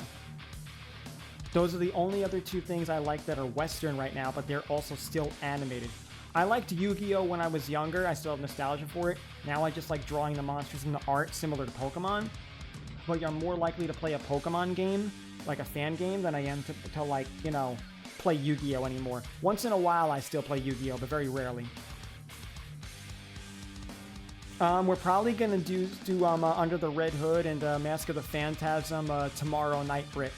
Speaker 1: Those are the only other two things I like that are Western right now, but they're also still animated. I liked Yu-Gi-Oh! When I was younger. I still have nostalgia for it. Now I just like drawing the monsters in the art similar to Pokemon. But you're more likely to play a Pokemon game, like a fan game, than I am to like, you know, play Yu-Gi-Oh! Anymore. Once in a while I still play Yu-Gi-Oh! But very rarely. We're probably gonna do Under the Red Hood and Mask of the Phantasm tomorrow night, Brit.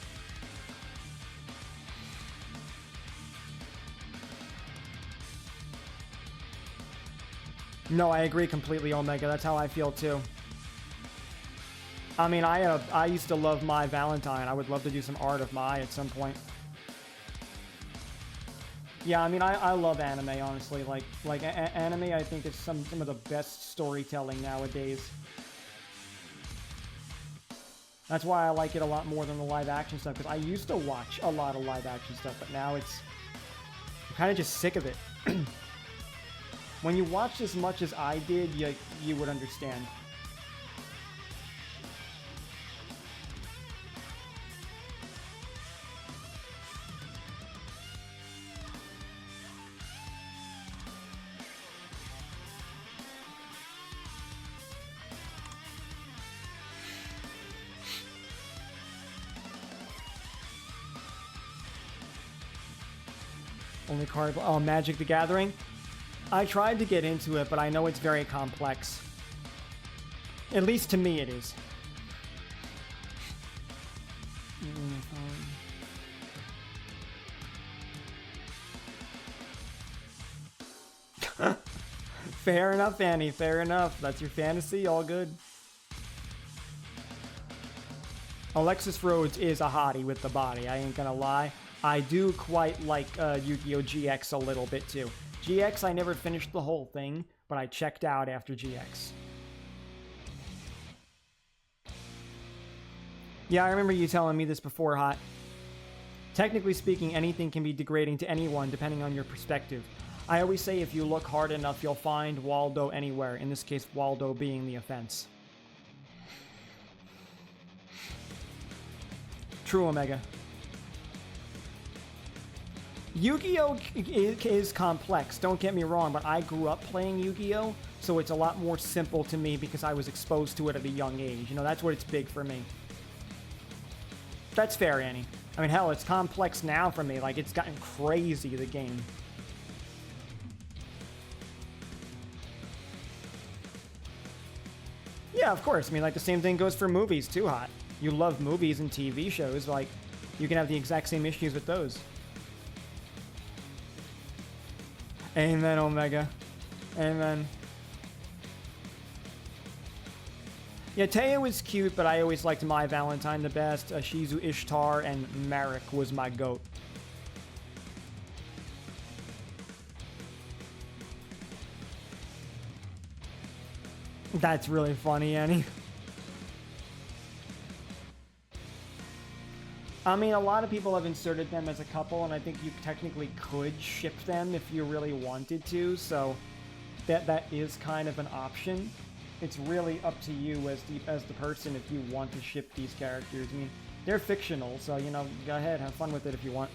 Speaker 1: No, I agree completely, Omega. That's how I feel too. I mean, I used to love My Valentine. I would love to do some art of My at some point. Yeah, I mean, I love anime, honestly. Like anime, I think is some of the best storytelling nowadays. That's why I like it a lot more than the live action stuff, because I used to watch a lot of live action stuff, but now I'm kind of just sick of it. When you watched as much as I did, you would understand. Only card... Oh, Magic the Gathering? I tried to get into it, but I know it's very complex. At least to me it is. Fair enough, Annie. Fair enough. That's your fantasy. All good. Alexis Rhodes is a hottie with the body. I ain't gonna lie. I do quite like Yu-Gi-Oh! GX a little bit too. GX, I never finished the whole thing, but I checked out after GX. Yeah, I remember you telling me this before, Hot. Technically speaking, anything can be degrading to anyone depending on your perspective. I always say if you look hard enough, you'll find Waldo anywhere. In this case, Waldo being the offense. True, Omega. Yu-Gi-Oh! Is complex, don't get me wrong, but I grew up playing Yu-Gi-Oh! So it's a lot more simple to me because I was exposed to it at a young age. You know, that's what it's big for me. That's fair, Annie. I mean, hell, it's complex now for me. Like, it's gotten crazy, the game. Yeah, of course. I mean, like, the same thing goes for movies, too, Hot. You love movies and TV shows, like, you can have the exact same issues with those. Amen, Omega. Amen. Yeah, Taya was cute, but I always liked My Valentine the best. Shizu Ishtar and Marek was my goat. That's really funny, Annie. I mean, a lot of people have inserted them as a couple, and I think you technically could ship them if you really wanted to, so that is kind of an option. It's really up to you as the person if you want to ship these characters. I mean, they're fictional, so, you know, go ahead, have fun with it if you want.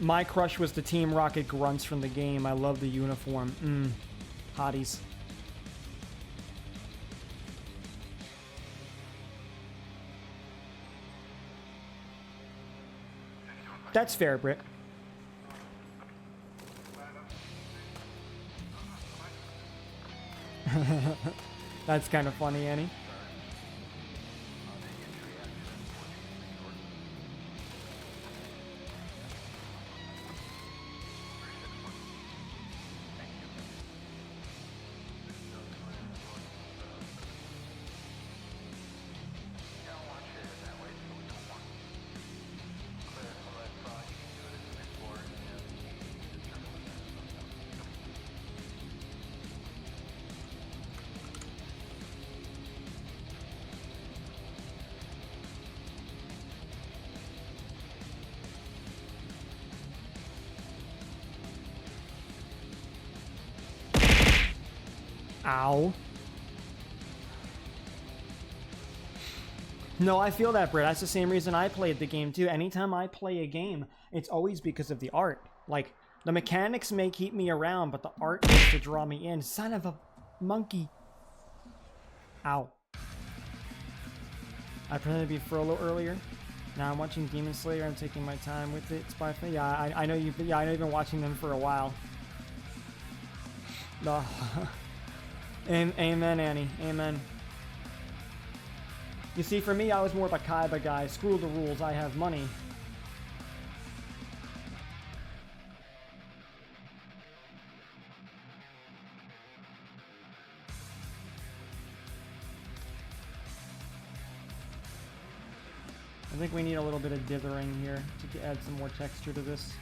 Speaker 1: My crush was the Team Rocket grunts from the game. I love the uniform. Hotties. That's fair, Britt. That's kind of funny, Annie. Ow. No, I feel that, Britt. That's the same reason I played the game, too. Anytime I play a game, it's always because of the art. Like, the mechanics may keep me around, but the art needs to draw me in. Son of a monkey. Ow. I pretended to be Frollo earlier. Now I'm watching Demon Slayer. I'm taking my time with it. Spy Family. Yeah, I know you've I know you've been watching them for a while. Amen, Annie. Amen. You see, for me, I was more of a Kaiba guy. Screw the rules. I have money. I think we need a little bit of dithering here to add some more texture to this.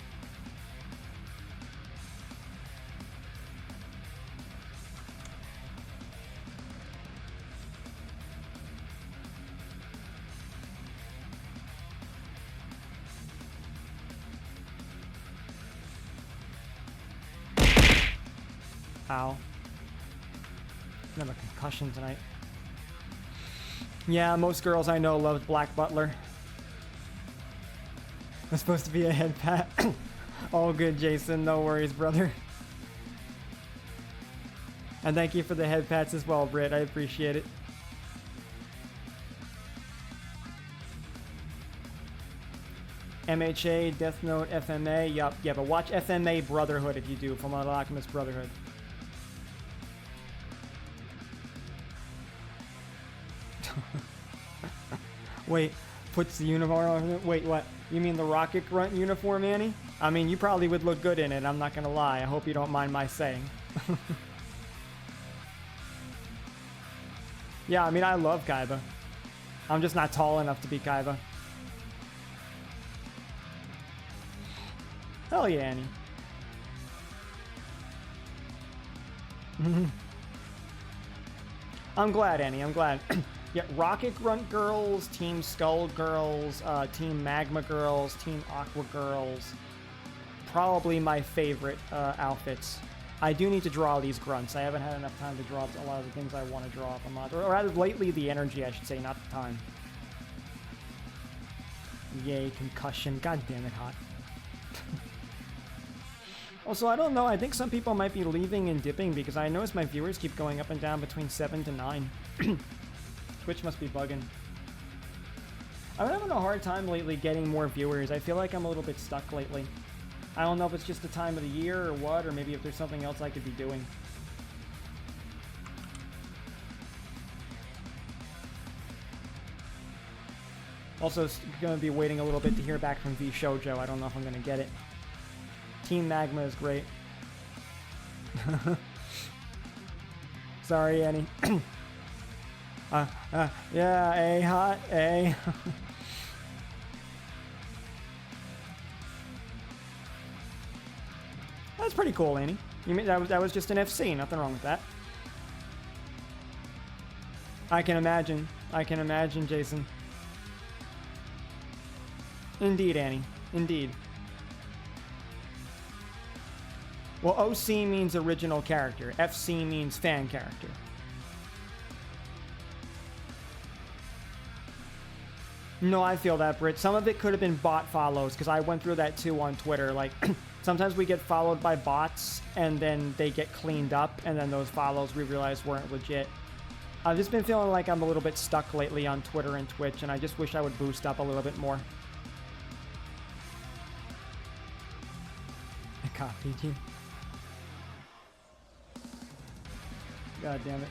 Speaker 1: Ow. I have a concussion tonight. Yeah, most girls I know loved Black Butler. It's supposed to be a head pat. All good, Jason. No worries, brother. And thank you for the head pats as well, Britt. I appreciate it. MHA, Death Note, FMA. Yup, yeah, but watch FMA Brotherhood if you do, from Alchemist Brotherhood. Wait, puts the uniform on. Wait, what? You mean the Rocket Grunt uniform, Annie? I mean, you probably would look good in it, I'm not gonna lie. I hope you don't mind my saying. Yeah, I mean, I love Kaiba. I'm just not tall enough to be Kaiba. Hell yeah, Annie. I'm glad, Annie, I'm glad. Yeah, Rocket Grunt girls, Team Skull girls, Team Magma girls, Team Aqua girls. Probably my favorite outfits. I do need to draw these grunts. I haven't had enough time to draw a lot of the things I want to draw from mod. Or rather, lately, the energy, I should say, not the time. Yay, concussion. God damn it, hot. Also, I don't know. I think some people might be leaving and dipping because I notice my viewers keep going up and down between 7 to 9. Twitch must be bugging. I'm having a hard time lately getting more viewers. I feel like I'm a little bit stuck lately. I don't know if it's just the time of the year or what, or maybe if there's something else I could be doing. Also, going to be waiting a little bit to hear back from V Shoujo. I don't know if I'm going to get it. Team Magma is great. Sorry, Annie. Yeah, A hot, A. That's pretty cool, Annie. You mean that was just an FC, nothing wrong with that. I can imagine. I can imagine, Jason. Indeed, Annie. Indeed. Well, OC means original character. FC means fan character. No, I feel that, Britt. Some of it could have been bot follows, because I went through that too on Twitter. Like, sometimes we get followed by bots, and then they get cleaned up, and then those follows we realized weren't legit. I've just been feeling like I'm a little bit stuck lately on Twitter and Twitch, and I just wish I would boost up a little bit more. I copied you. God damn it.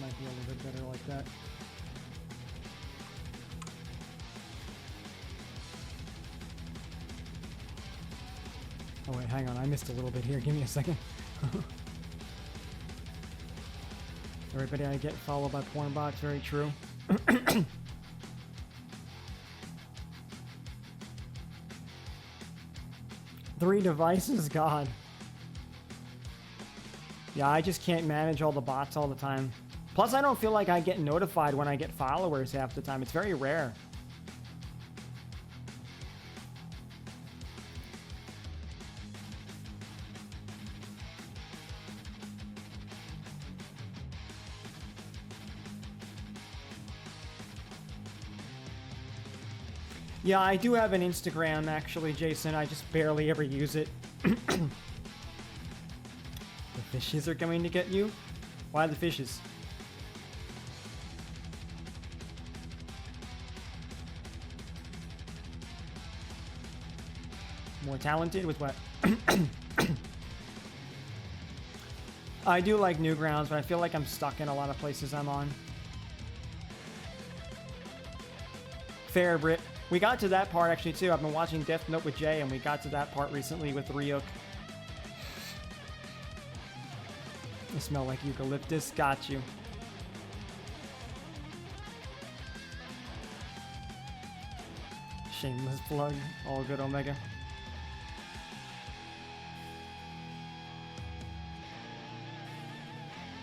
Speaker 1: Might be a little bit better like that. Oh wait, hang on, I missed a little bit here. Give me a second. Everybody I get followed by porn bots, very true. 3 devices, God. Yeah, I just can't manage all the bots all the time. Plus, I don't feel like I get notified when I get followers half the time. It's very rare. Yeah, I do have an Instagram, actually, Jason. I just barely ever use it. The fishes are coming to get you? Why the fishes? More talented with what? I do like Newgrounds, but I feel like I'm stuck in a lot of places I'm on. Fair, Brit. We got to that part actually too. I've been watching Death Note with Jay, and we got to that part recently with Ryuk. I smell like eucalyptus. Got you. Shameless plug. All good, Omega.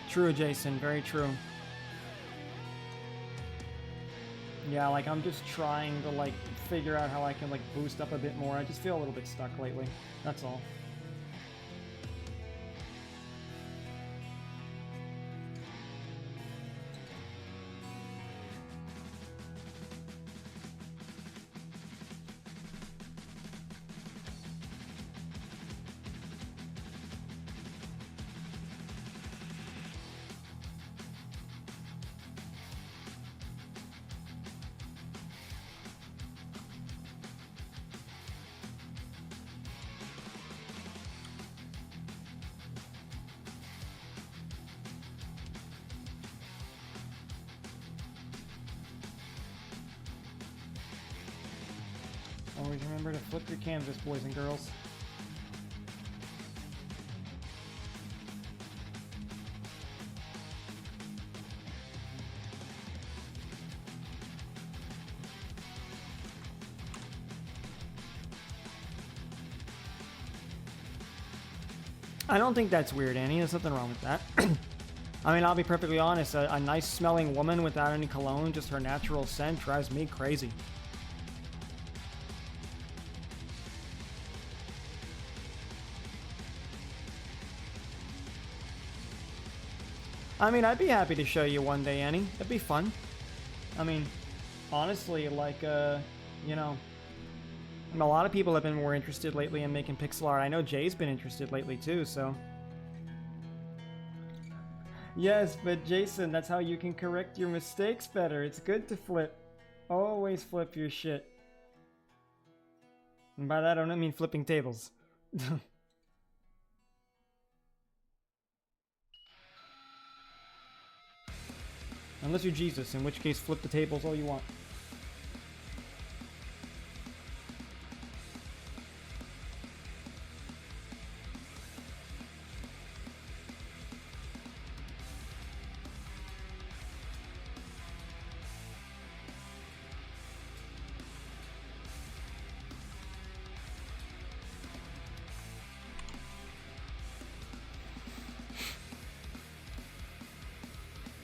Speaker 1: True, Jason. Very true. Yeah, like I'm just trying to like figure out how I can like boost up a bit more. I just feel a little bit stuck lately. That's all. Always remember to flip your canvas, boys and girls. I don't think that's weird, Annie. There's nothing wrong with that. I mean, I'll be perfectly honest. A nice smelling woman without any cologne, just her natural scent, drives me crazy. I mean, I'd be happy to show you one day, Annie. It'd be fun. I mean, honestly, like, you know, a lot of people have been more interested lately in making pixel art. I know Jay's been interested lately too, so. Yes, but Jason, that's how you can correct your mistakes better. It's good to flip. Always flip your shit. And by that, I don't mean flipping tables. Unless you're Jesus, in which case flip the tables all you want.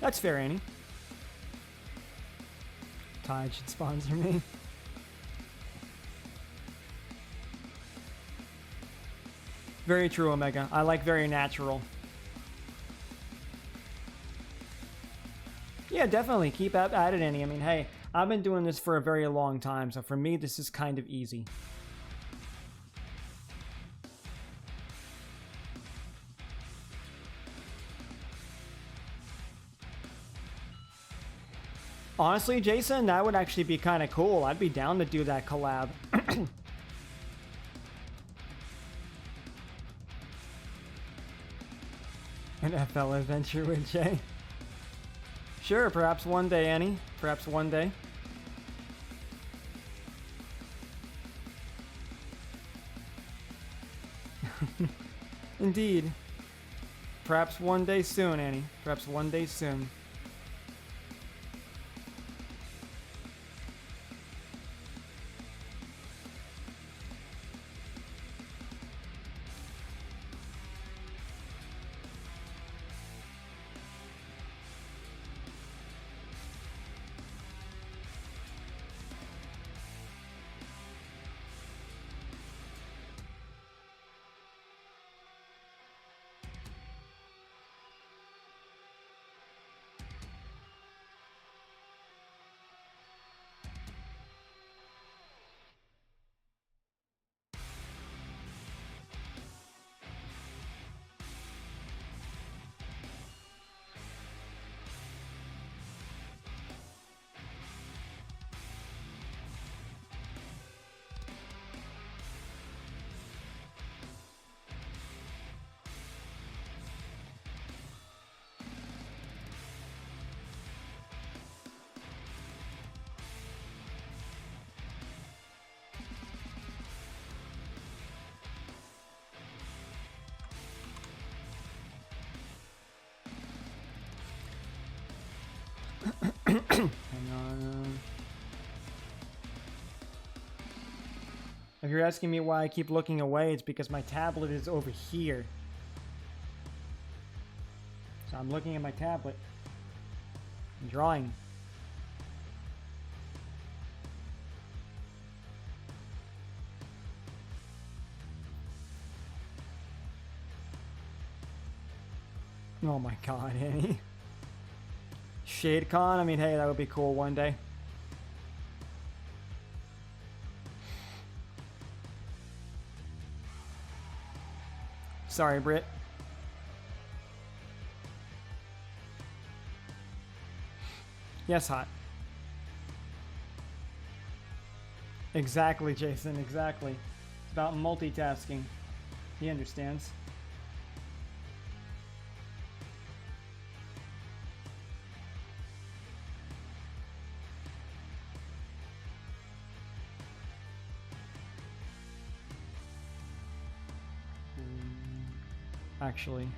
Speaker 1: That's fair, Annie. Tide should sponsor me. Very true, Omega. I like very natural. Yeah, definitely. Keep at it, Annie. I mean, hey, I've been doing this for a very long time, so for me, this is kind of easy. Honestly, Jason, that would actually be kind of cool. I'd be down to do that collab. An FL adventure with Jay. Sure, perhaps one day, Annie. Perhaps one day. Indeed. Perhaps one day soon, Annie. Perhaps one day soon. Hang on. If you're asking me why I keep looking away, it's because my tablet is over here. So I'm looking at my tablet. I'm drawing. Oh my god, Annie. ShadeCon? I mean, hey, that would be cool one day. Sorry, Britt. Yes, hot. Exactly, Jason, exactly. It's about multitasking. He understands. actually.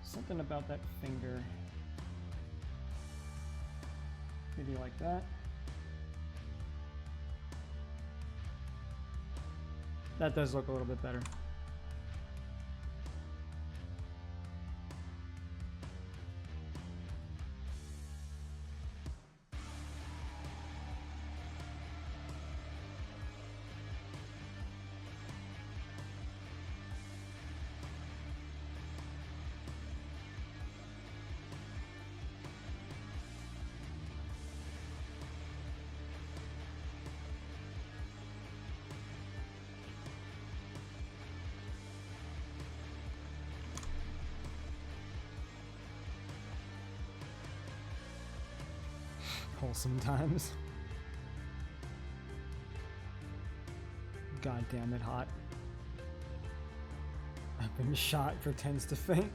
Speaker 1: Something about that finger. Maybe like that. That does look a little bit better. Sometimes. God damn it, hot. I've been shot, pretends to faint.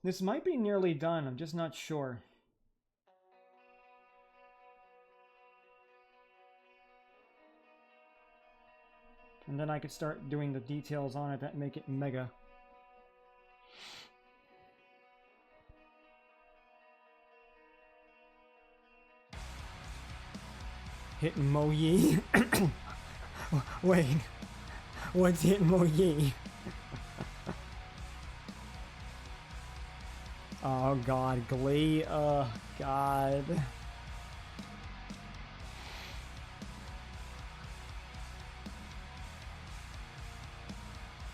Speaker 1: This might be nearly done, I'm just not sure. And then I could start doing the details on it that make it mega. Hitmonlee. Wait, what's Hitmonlee? Oh god, Glee, god.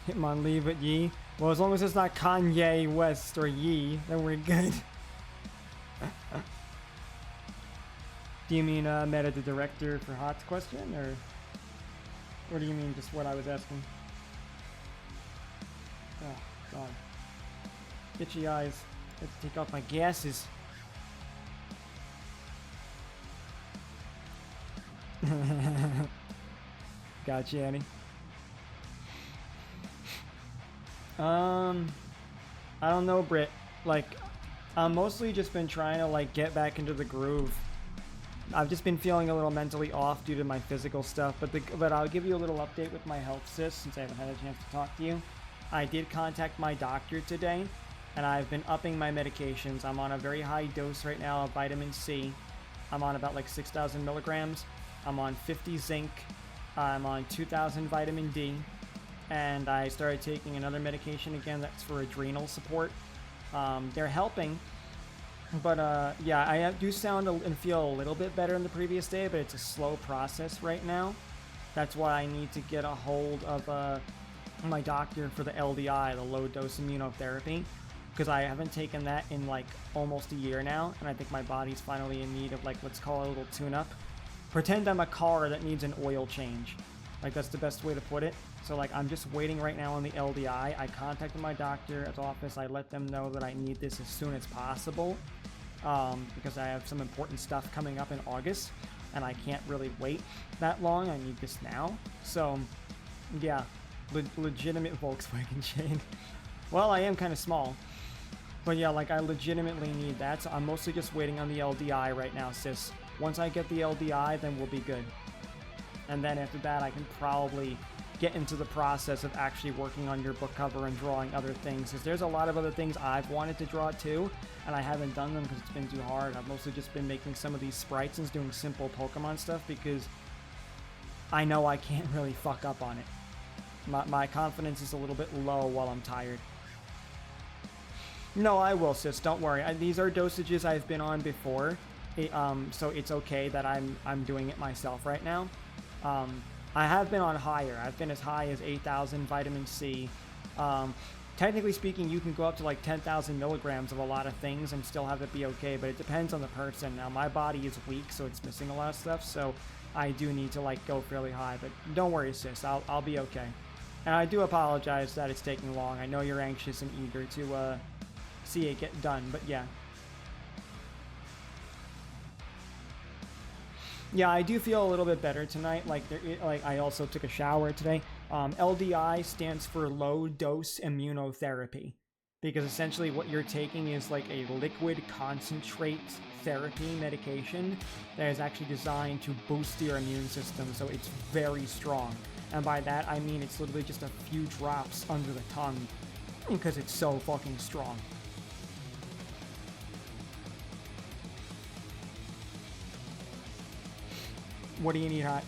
Speaker 1: Hitmonlee, but Ye. Well, as long as it's not Kanye West or Ye, then we're good. Do you mean Meta the director for Hot's question, or do you mean just what I was asking? Oh god. Itchy eyes. Let's take off my glasses. Gotcha, Annie. I don't know, Britt. Like, I've mostly just been trying to like get back into the groove. I've just been feeling a little mentally off due to my physical stuff, but I'll give you a little update with my health, sis, since I haven't had a chance to talk to you. I did contact my doctor today, and I've been upping my medications. I'm on a very high dose right now of vitamin C. I'm on about like 6,000 milligrams. I'm on 50 zinc. I'm on 2,000 vitamin D. And I started taking another medication again that's for adrenal support. They're helping. But yeah, I do sound and feel a little bit better than the previous day, but it's a slow process right now. That's why I need to get a hold of my doctor for the LDI, the low dose immunotherapy, because I haven't taken that in like almost a year now, and I think my body's finally in need of like, let's call it a little tune-up. Pretend I'm a car that needs an oil change. Like, that's the best way to put it. So like, I'm just waiting right now on the LDI. I contacted my doctor at the office. I let them know that I need this as soon as possible, because I have some important stuff coming up in August, and I can't really wait that long. I need this now. So yeah, legitimate Volkswagen chain. Well, I am kind of small. But yeah, like, I legitimately need that, so I'm mostly just waiting on the LDI right now, sis. Once I get the LDI, then we'll be good. And then after that, I can probably get into the process of actually working on your book cover and drawing other things, because there's a lot of other things I've wanted to draw too, and I haven't done them because it's been too hard. I've mostly just been making some of these sprites and doing simple Pokemon stuff, because I know I can't really fuck up on it. My confidence is a little bit low while I'm tired. No, I will, sis. Don't worry. These are dosages I've been on before, so it's okay that I'm doing it myself right now. I have been on higher. I've been as high as 8,000 vitamin C. technically speaking, you can go up to like 10,000 milligrams of a lot of things and still have it be okay, but it depends on the person. Now, my body is weak, so it's missing a lot of stuff, so I do need to like go fairly high, but don't worry, sis, I'll be okay. And I do apologize that it's taking long. I know you're anxious and eager to see it get done, but yeah. Yeah, I do feel a little bit better tonight. Like I also took a shower today. LDI stands for low dose immunotherapy, because essentially what you're taking is like a liquid concentrate therapy medication that is actually designed to boost your immune system, so it's very strong. And by that I mean it's literally just a few drops under the tongue, because it's so fucking strong. What do you need, hot?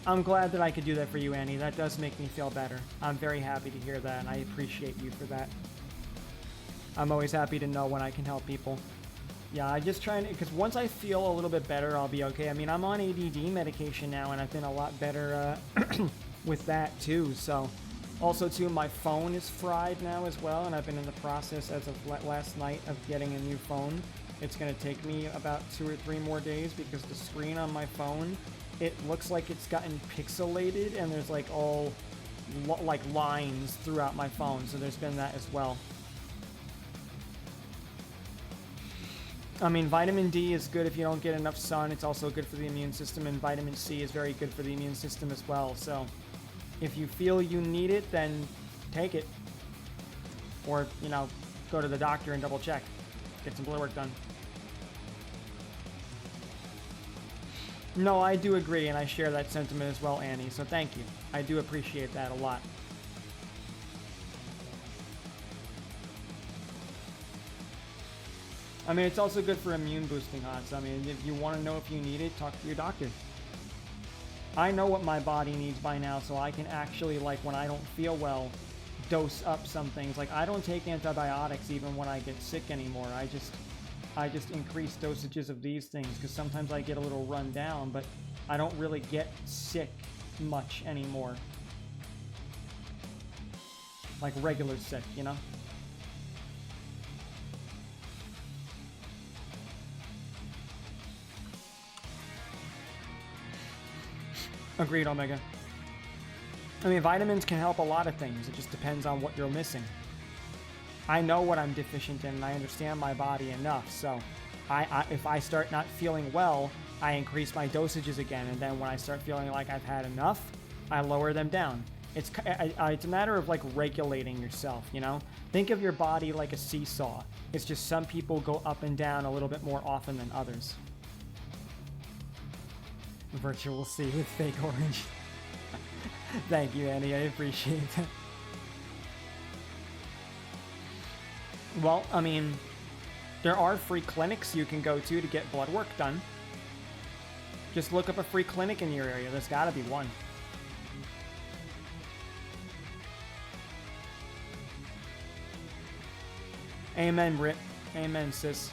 Speaker 1: I'm glad that I could do that for you, Annie. That does make me feel better. I'm very happy to hear that, and I appreciate you for that. I'm always happy to know when I can help people. Yeah, I just try to, because once I feel a little bit better, I'll be okay. I mean, I'm on ADD medication now, and I've been a lot better with that too, so... Also, too, my phone is fried now as well, and I've been in the process as of last night of getting a new phone. It's going to take me about 2 or 3 more days because the screen on my phone, it looks like it's gotten pixelated, and there's like all like lines throughout my phone, so there's been that as well. I mean, vitamin D is good if you don't get enough sun. It's also good for the immune system, and vitamin C is very good for the immune system as well, so... If you feel you need it, then take it. Or, you know, go to the doctor and double check. Get some blood work done. No, I do agree, and I share that sentiment as well, Annie, so thank you. I do appreciate that a lot. I mean, it's also good for immune boosting, Hots. I mean, if you want to know if you need it, talk to your doctor. I know what my body needs by now, so I can actually, like, when I don't feel well, dose up some things. Like, I don't take antibiotics even when I get sick anymore. I just increase dosages of these things, because sometimes I get a little run down, but I don't really get sick much anymore. Like regular sick, you know? Agreed, Omega. I mean, vitamins can help a lot of things. It just depends on what you're missing. I know what I'm deficient in, and I understand my body enough, so if I start not feeling well, I increase my dosages again, and then when I start feeling like I've had enough, I lower them down. It's a matter of, like, regulating yourself, you know? Think of your body like a seesaw. It's just some people go up and down a little bit more often than others. Virtual C with fake orange. Thank you, Annie. I appreciate that. Well, I mean, there are free clinics you can go to get blood work done. Just look up a free clinic in your area. There's got to be one. Amen, Brit. Amen, sis.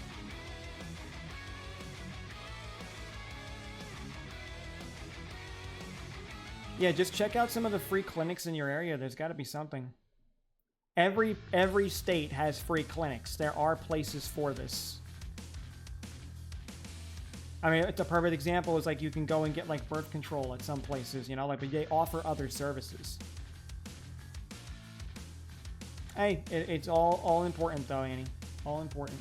Speaker 1: Yeah, just check out some of the free clinics in your area. There's got to be something. Every state has free clinics. There are places for this. I mean, it's a perfect example is like you can go and get like birth control at some places, you know, like, but they offer other services. Hey, it's all important though, Annie. All important.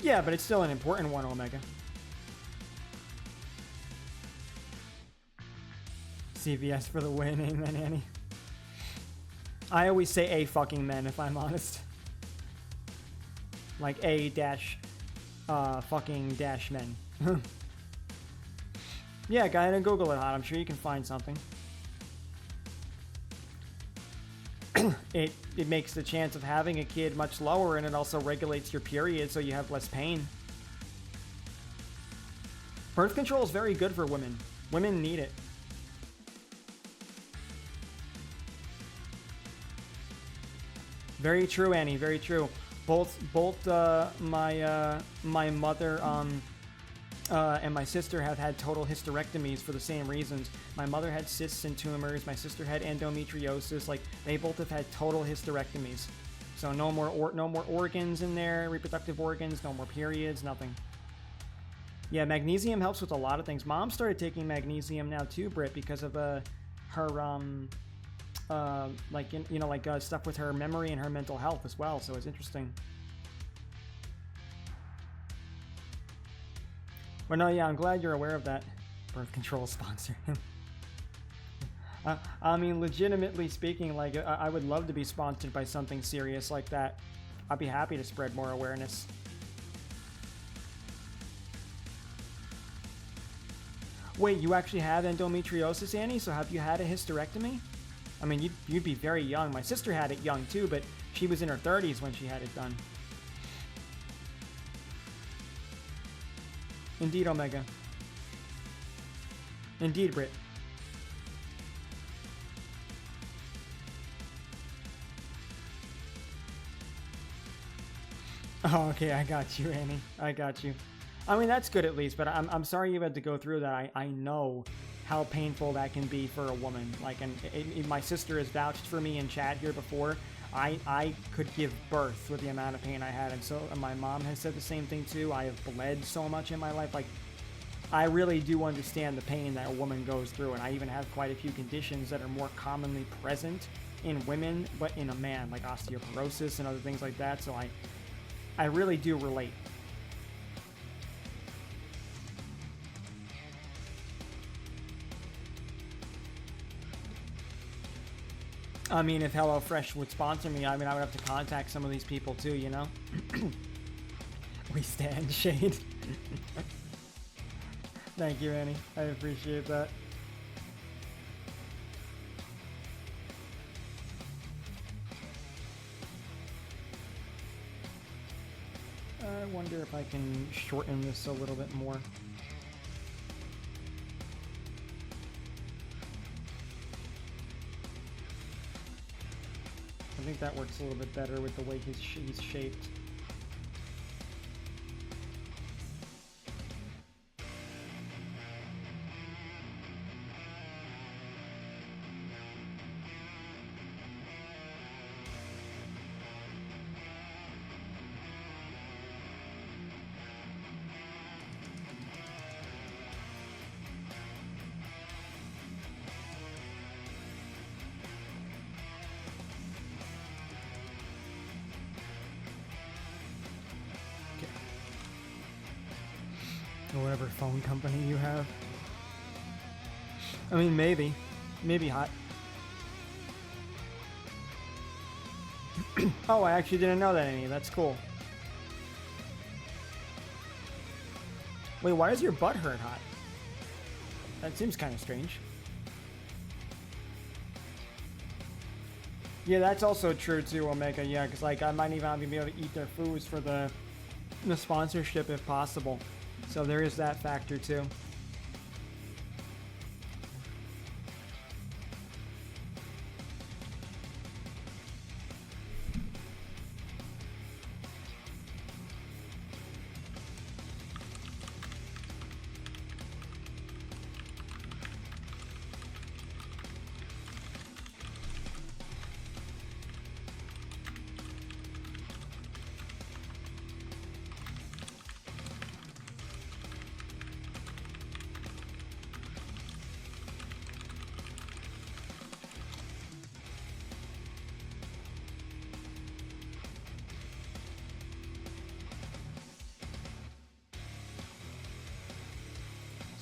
Speaker 1: Yeah, but it's still an important one, Omega. CVS for the win, amen, Annie. I always say a fucking men if I'm honest. Like a dash fucking dash men. Yeah, go ahead and Google it, Hot. I'm sure you can find something. It makes the chance of having a kid much lower, and it also regulates your period so you have less pain. Birth control is very good for women. Women need it. Very true, Annie. Very true. Both my mother and my sister have had total hysterectomies for the same reasons. My mother had cysts and tumors. My sister had endometriosis. Like, they both have had total hysterectomies. So no more organs in there, reproductive organs, no more periods, nothing. Yeah, magnesium helps with a lot of things. Mom started taking magnesium now too, Britt, because of her stuff with her memory and her mental health as well. So it's interesting. But no, yeah, I'm glad you're aware of that. Birth control sponsor. I mean, legitimately speaking, like, I would love to be sponsored by something serious like that. I'd be happy to spread more awareness. Wait, you actually have endometriosis, Annie? So have you had a hysterectomy? I mean, you'd be very young. My sister had it young too, but she was in her 30s when she had it done. Indeed, Omega. Indeed, Brit. Oh, okay, I got you, Annie. I got you. I mean, that's good at least, but I'm sorry you had to go through that. I know how painful that can be for a woman. Like, and my sister has vouched for me in chat here before. I could give birth with the amount of pain I had, and so my mom has said the same thing too. I have bled so much in my life. Like, I really do understand the pain that a woman goes through, and I even have quite a few conditions that are more commonly present in women, but in a man, like osteoporosis and other things like that. So I really do relate. I mean, if HelloFresh would sponsor me, I mean, I would have to contact some of these people too, you know? We stand, Shade. Thank you, Annie. I appreciate that. I wonder if I can shorten this a little bit more. I think that works a little bit better with the way he's shaped. Or whatever phone company you have. I mean, maybe Hot. Oh, I actually didn't know that, Annie. That's cool. Wait, why does your butt hurt, Hot? That seems kind of strange. Yeah, that's also true too, Omega. Yeah, because like I might even be able to eat their foods for the sponsorship if possible. So there is that factor too.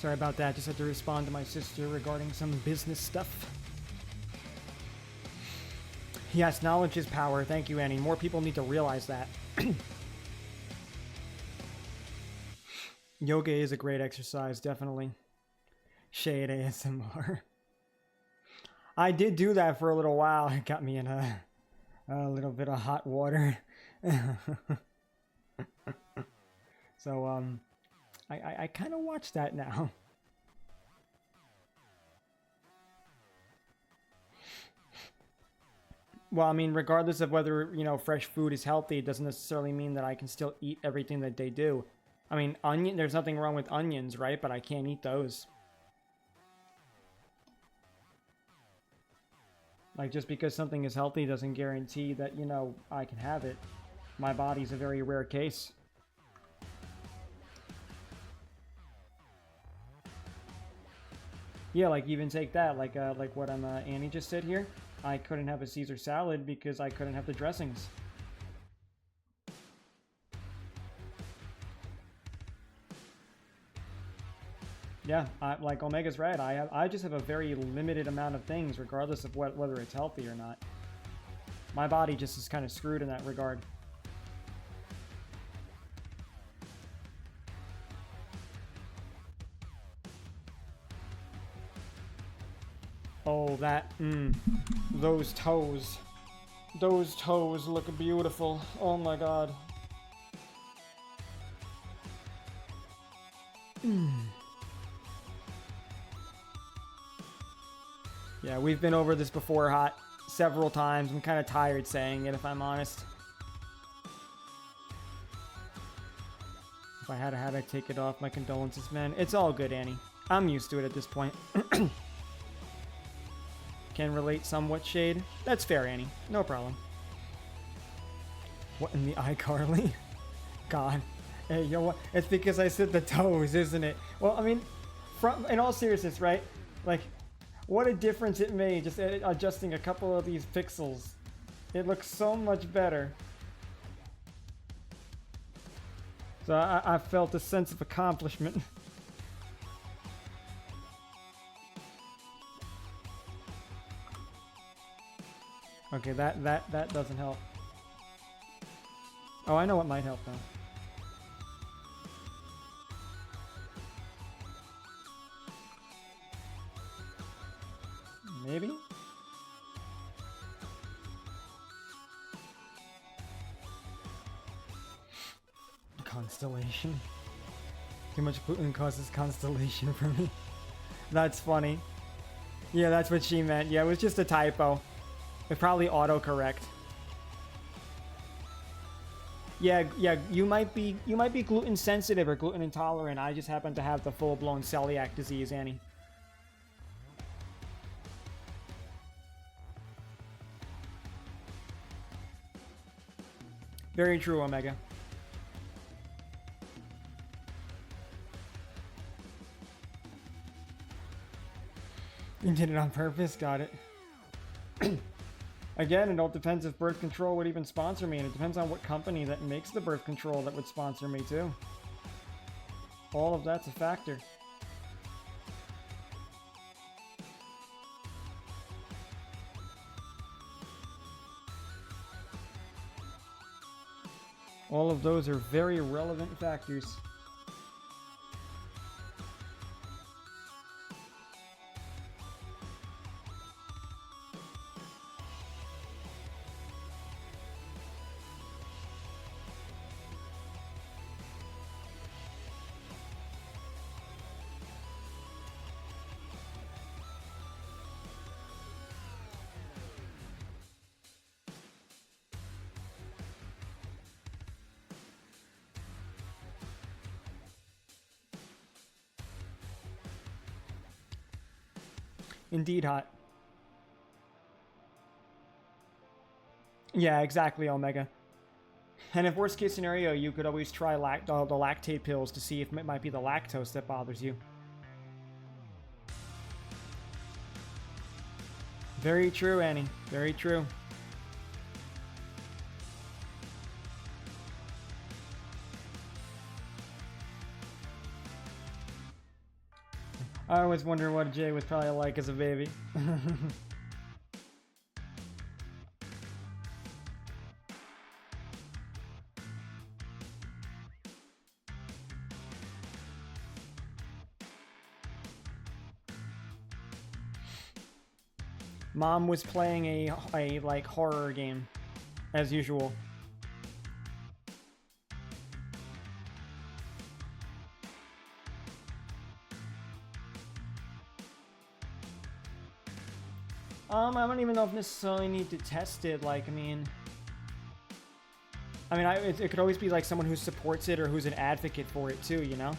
Speaker 1: Sorry about that, just had to respond to my sister regarding some business stuff. Yes, knowledge is power. Thank you, Annie. More people need to realize that. Yoga is a great exercise, definitely. Shade ASMR. I did do that for a little while. It got me in a little bit of hot water. So, I kind of watch that now. Well, I mean, regardless of whether, you know, fresh food is healthy, it doesn't necessarily mean that I can still eat everything that they do. I mean, there's nothing wrong with onions, right? But I can't eat those. Like, just because something is healthy doesn't guarantee that, you know, I can have it. My body's a very rare case. Yeah, like, even take that, like what Annie just said here. I couldn't have a Caesar salad because I couldn't have the dressings. Yeah, like Omega's right. I just have a very limited amount of things, regardless of whether it's healthy or not. My body just is kind of screwed in that regard. Oh, those toes. Those toes look beautiful. Oh my god. Yeah, we've been over this before, Hot, several times. I'm kind of tired saying it, if I'm honest. If I had a habit, I'd take it off. My condolences, man. It's all good, Annie. I'm used to it at this point. Can relate somewhat, Shade. That's fair, Annie. No problem. What in the iCarly? God. Hey, you know what? It's because I said the toes, isn't it? Well, I mean, in all seriousness, right? Like, what a difference it made just adjusting a couple of these pixels. It looks so much better. So I felt a sense of accomplishment. Okay, that doesn't help. Oh, I know what might help though. Maybe? Constellation. Too much gluten causes constellation for me. That's funny. Yeah, that's what she meant. Yeah, it was just a typo. It's probably autocorrect. Yeah, you might be gluten sensitive or gluten intolerant. I just happen to have the full-blown celiac disease, Annie. Very true, Omega. You did it on purpose? Got it. Again, it all depends if birth control would even sponsor me, and it depends on what company that makes the birth control that would sponsor me, too. All of that's a factor. All of those are very relevant factors. Indeed, Hot. Yeah, exactly, Omega. And if worst case scenario, you could always try the lactate pills to see if it might be the lactose that bothers you. Very true, Annie. Very true. I always wonder what Jay was probably like as a baby. Mom was playing a like horror game, as usual. I don't even know if necessarily need to test it. Like, I mean, it could always be like someone who supports it or who's an advocate for it too, you know?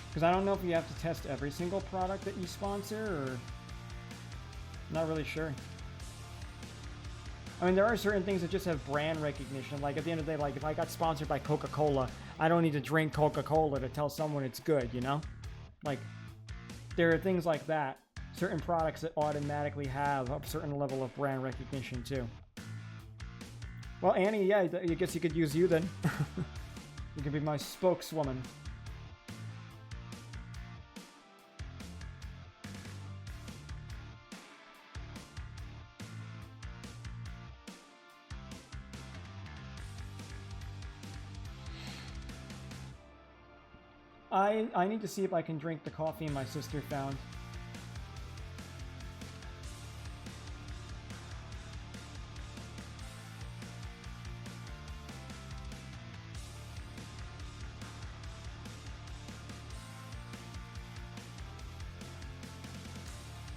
Speaker 1: Because I don't know if you have to test every single product that you sponsor, or... I'm not really sure. I mean, there are certain things that just have brand recognition. Like, at the end of the day, like, if I got sponsored by Coca-Cola, I don't need to drink Coca-Cola to tell someone it's good, you know? Like, there are things like that. Certain products that automatically have a certain level of brand recognition, too. Well, Annie, yeah, I guess you could use you, then. You could be my spokeswoman. I need to see if I can drink the coffee my sister found.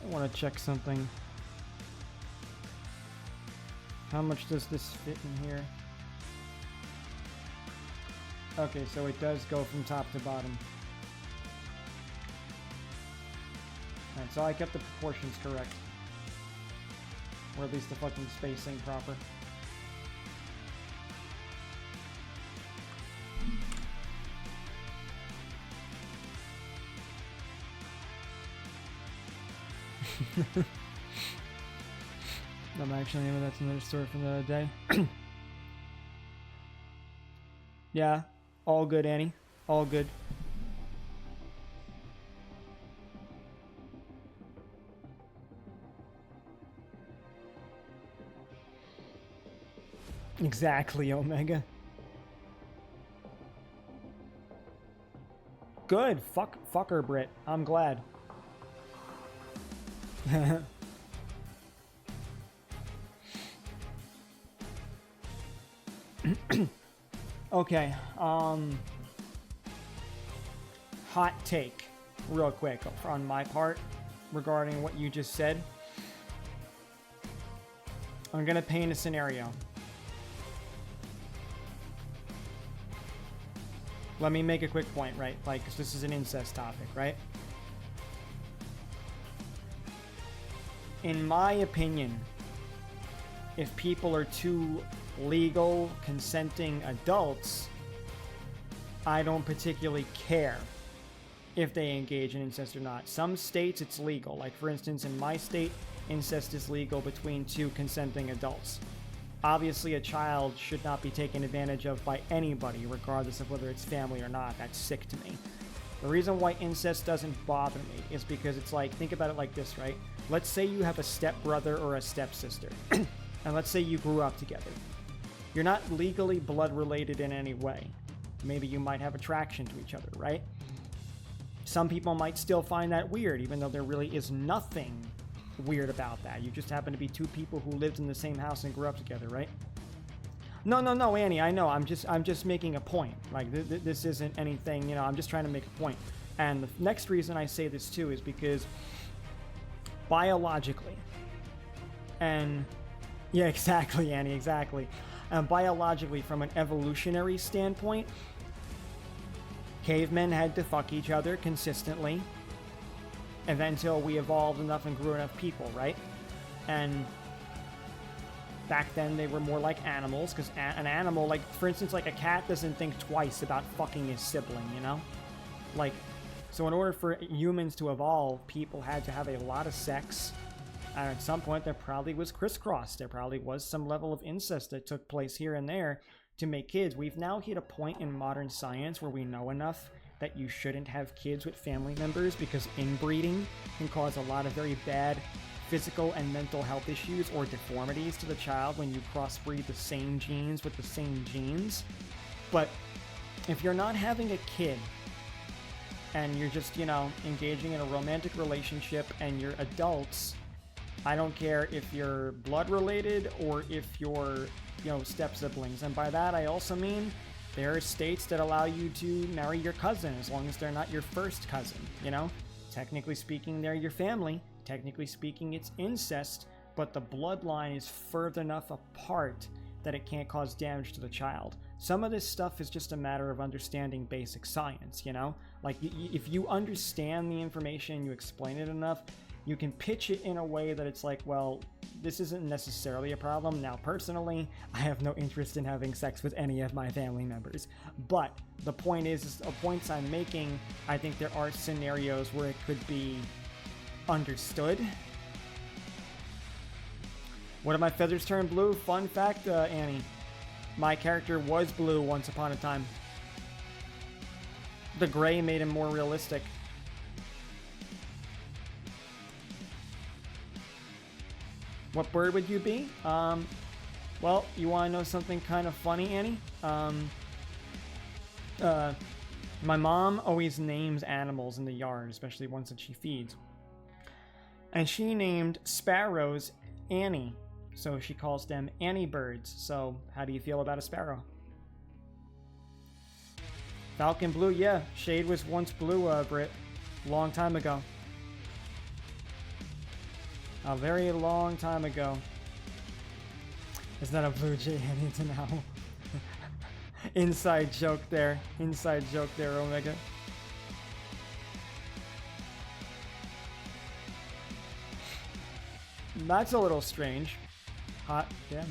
Speaker 1: I want to check something. How much does this fit in here? Okay, so it does go from top to bottom. Alright, so I kept the proportions correct. Or at least the fucking spacing proper. I'm actually, that's another story from the other day. Yeah, all good, Annie. All good. Exactly, Omega. Good. Fuck her, Brit. I'm glad. Okay, hot take, real quick, on my part, regarding what you just said. I'm gonna paint a scenario. Let me make a quick point, right? Like, 'cause this is an incest topic, right? In my opinion, if people are two legal, consenting adults, I don't particularly care if they engage in incest or not. Some states it's legal. Like, for instance, in my state, incest is legal between two consenting adults. Obviously, a child should not be taken advantage of by anybody, regardless of whether it's family or not. That's sick to me. The reason why incest doesn't bother me is because it's like, think about it like this, right? Let's say you have a stepbrother or a stepsister, and let's say you grew up together. You're not legally blood related in any way. Maybe you might have attraction to each other, right? Some people might still find that weird, even though there really is nothing weird about that. You just happen to be two people who lived in the same house and grew up together, right? No, Annie, I know. I'm just making a point. Like, this isn't anything, you know, I'm just trying to make a point. And the next reason I say this, too, is because biologically, and... yeah, exactly, Annie, exactly. Biologically, from an evolutionary standpoint, cavemen had to fuck each other consistently, and then until we evolved enough and grew enough people, right? And back then they were more like animals, because an animal, like, for instance, like a cat doesn't think twice about fucking his sibling, you know? Like, so in order for humans to evolve, people had to have a lot of sex. And at some point, there probably was crisscross. There probably was some level of incest that took place here and there to make kids. We've now hit a point in modern science where we know enough that you shouldn't have kids with family members because inbreeding can cause a lot of very bad physical and mental health issues or deformities to the child when you crossbreed the same genes with the same genes. But if you're not having a kid and you're just, engaging in a romantic relationship and you're adults, I don't care if you're blood related or if you're, step siblings. And by that, I also mean there are states that allow you to marry your cousin as long as they're not your first cousin, Technically speaking, they're your family. Technically speaking, it's incest, but the bloodline is further enough apart that it can't cause damage to the child. Some of this stuff is just a matter of understanding basic science, Like, if you understand the information and you explain it enough, you can pitch it in a way that it's like, well, this isn't necessarily a problem. Now, personally, I have no interest in having sex with any of my family members. But the point is the points I'm making, I think there are scenarios where it could be understood. One of my feathers turned blue. Fun fact, Annie. My character was blue once upon a time. The gray made him more realistic. What bird would you be? Well, you want to know something kind of funny, Annie? My mom always names animals in the yard, especially ones that she feeds. And she named sparrows Annie. So she calls them Annie birds. So how do you feel about a sparrow? Falcon blue, yeah. Shade was once blue, Britt. Long time ago. A very long time ago. Is that a blue jay heading to now? Inside joke there. Inside joke there, Omega. That's a little strange. Hot damn.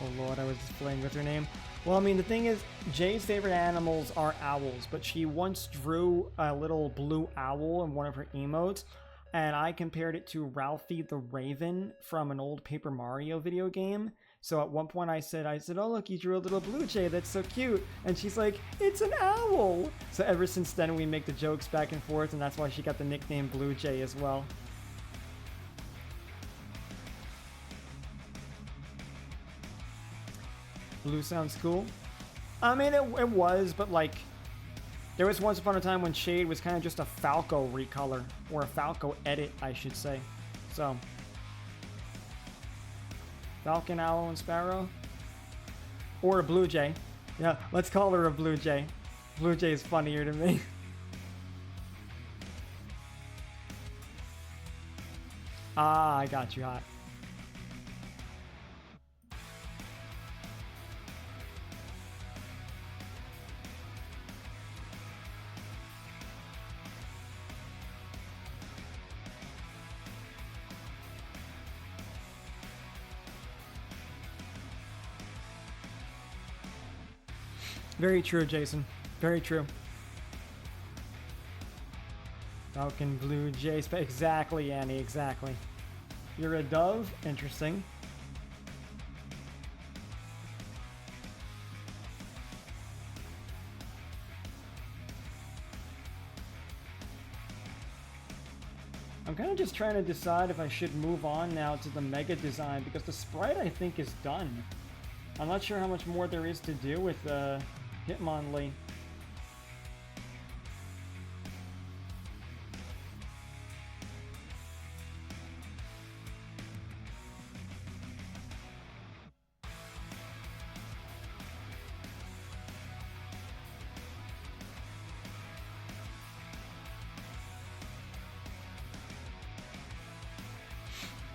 Speaker 1: Oh lord, I was just playing with her name. Well, I mean, the thing is, Jay's favorite animals are owls, but she once drew a little blue owl in one of her emotes, and I compared it to Ralphie the Raven from an old Paper Mario video game. So at one point I said, oh look, you drew a little blue jay, that's so cute. And she's like, it's an owl! So ever since then we make the jokes back and forth, and that's why she got the nickname Blue Jay as well. Blue sounds cool. I mean, it was, but like, there was once upon a time when Shade was kind of just a Falco recolor, or a Falco edit, I should say. So, Falcon, Owl, and Sparrow? Or a Blue Jay. Yeah, let's call her a Blue Jay. Blue Jay is funnier to me. Ah, I got you hot. Very true, Jason. Very true. Falcon, Blue Jay, exactly, Annie, exactly. You're a dove? Interesting. I'm kind of just trying to decide if I should move on now to the Mega design, because the sprite, I think, is done. I'm not sure how much more there is to do with Hitmonlee.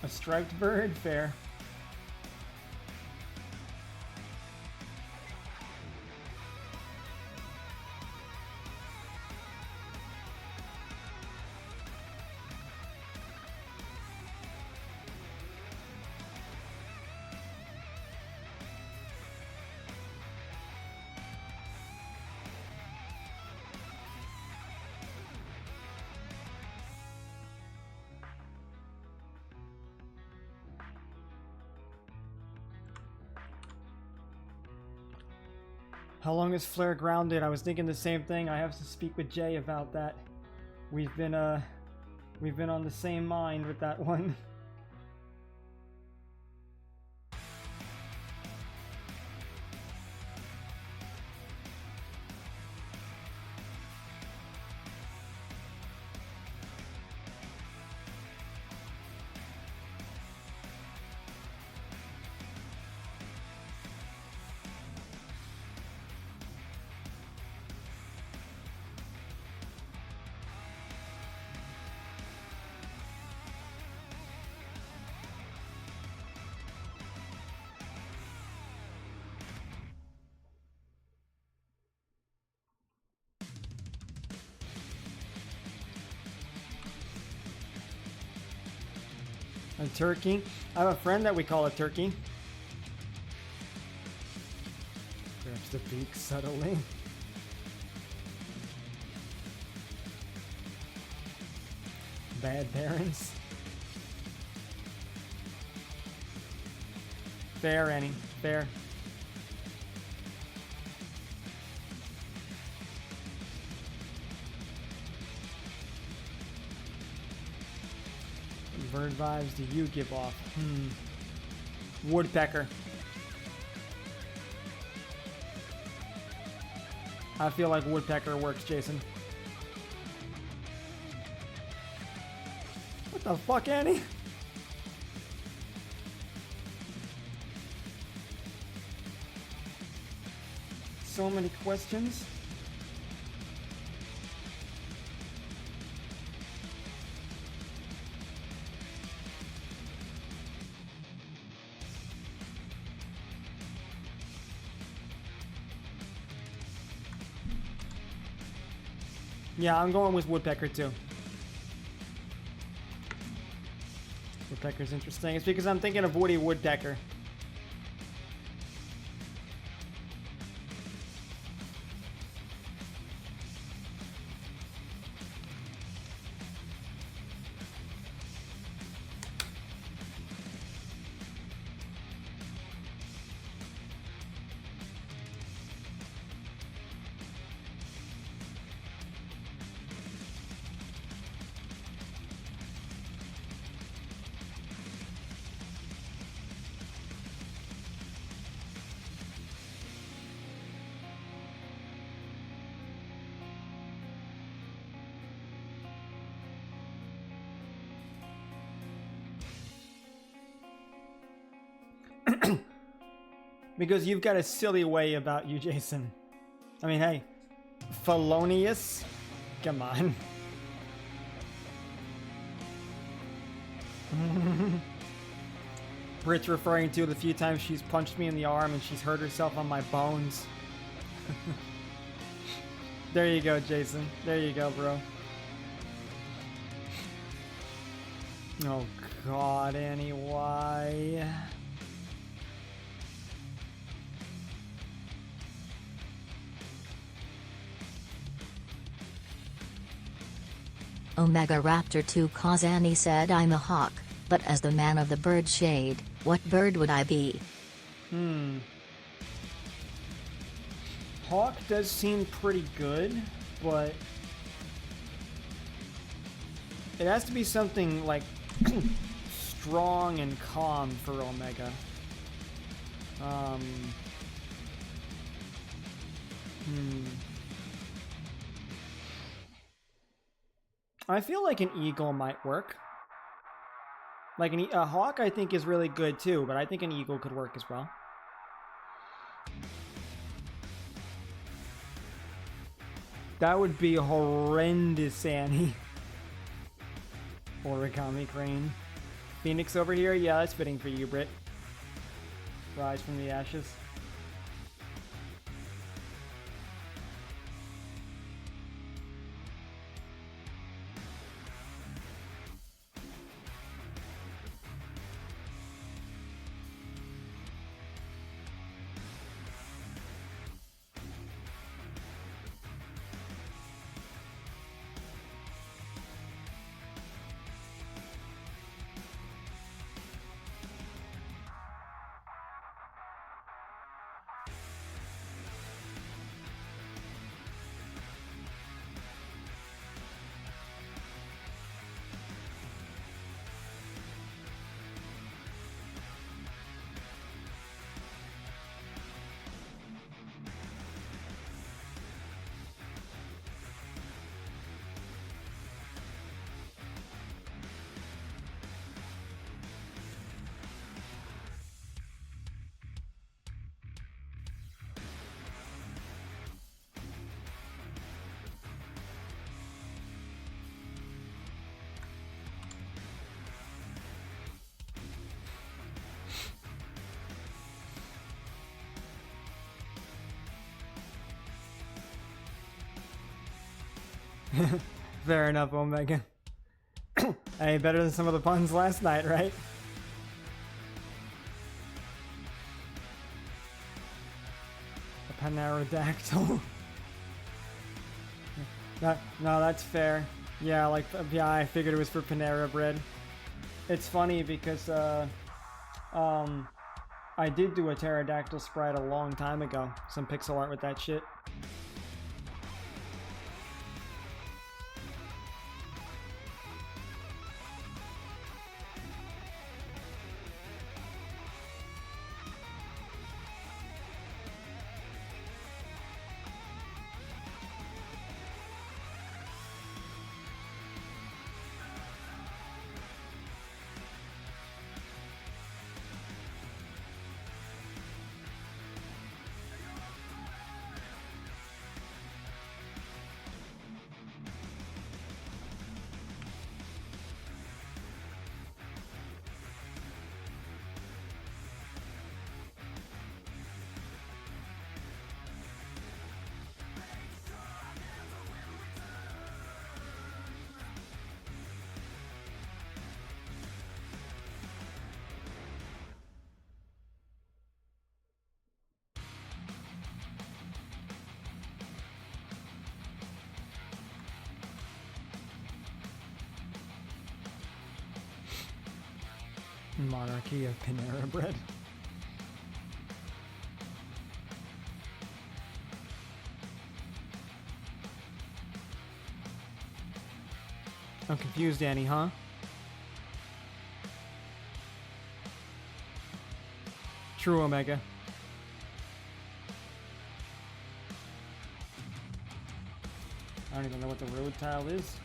Speaker 1: A striped bird? Fair. How long is Flare grounded? I was thinking the same thing. I have to speak with Jay about that. We've been We've been on the same mind with that one. A turkey. I have a friend that we call a turkey. Grabs the beak subtly. Bad parents. Fair, Annie. Fair. Bird vibes do you give off? Woodpecker. I feel like woodpecker works, Jason. What the fuck, Annie? So many questions. Yeah, I'm going with woodpecker too. Woodpecker's interesting. It's because I'm thinking of Woody Woodpecker. Because you've got a silly way about you, Jason. I mean, hey, felonious? Come on. Brit's referring to the few times she's punched me in the arm and she's hurt herself on my bones. There you go, Jason. There you go, bro. Oh, God, Annie, why?
Speaker 3: Omega Raptor 2 cause Annie said I'm a hawk, but as the man of the bird shade, what bird would I be?
Speaker 1: Hawk does seem pretty good, but it has to be something like strong and calm for Omega. I feel like an eagle might work. Like a hawk I think is really good too, but I think an eagle could work as well. That would be horrendous, Annie. Origami crane. Phoenix over here? Yeah, that's fitting for you, Brit. Rise from the ashes. Fair enough, Omega. Hey, better than some of the puns last night, right? A Pterodactyl. No, that's fair. Yeah, I figured it was for Panera Bread. It's funny because, I did do a pterodactyl sprite a long time ago. Some pixel art with that shit. Monarchy of Panera Bread. I'm confused, Annie, huh? True, Omega. I don't even know what the road tile is.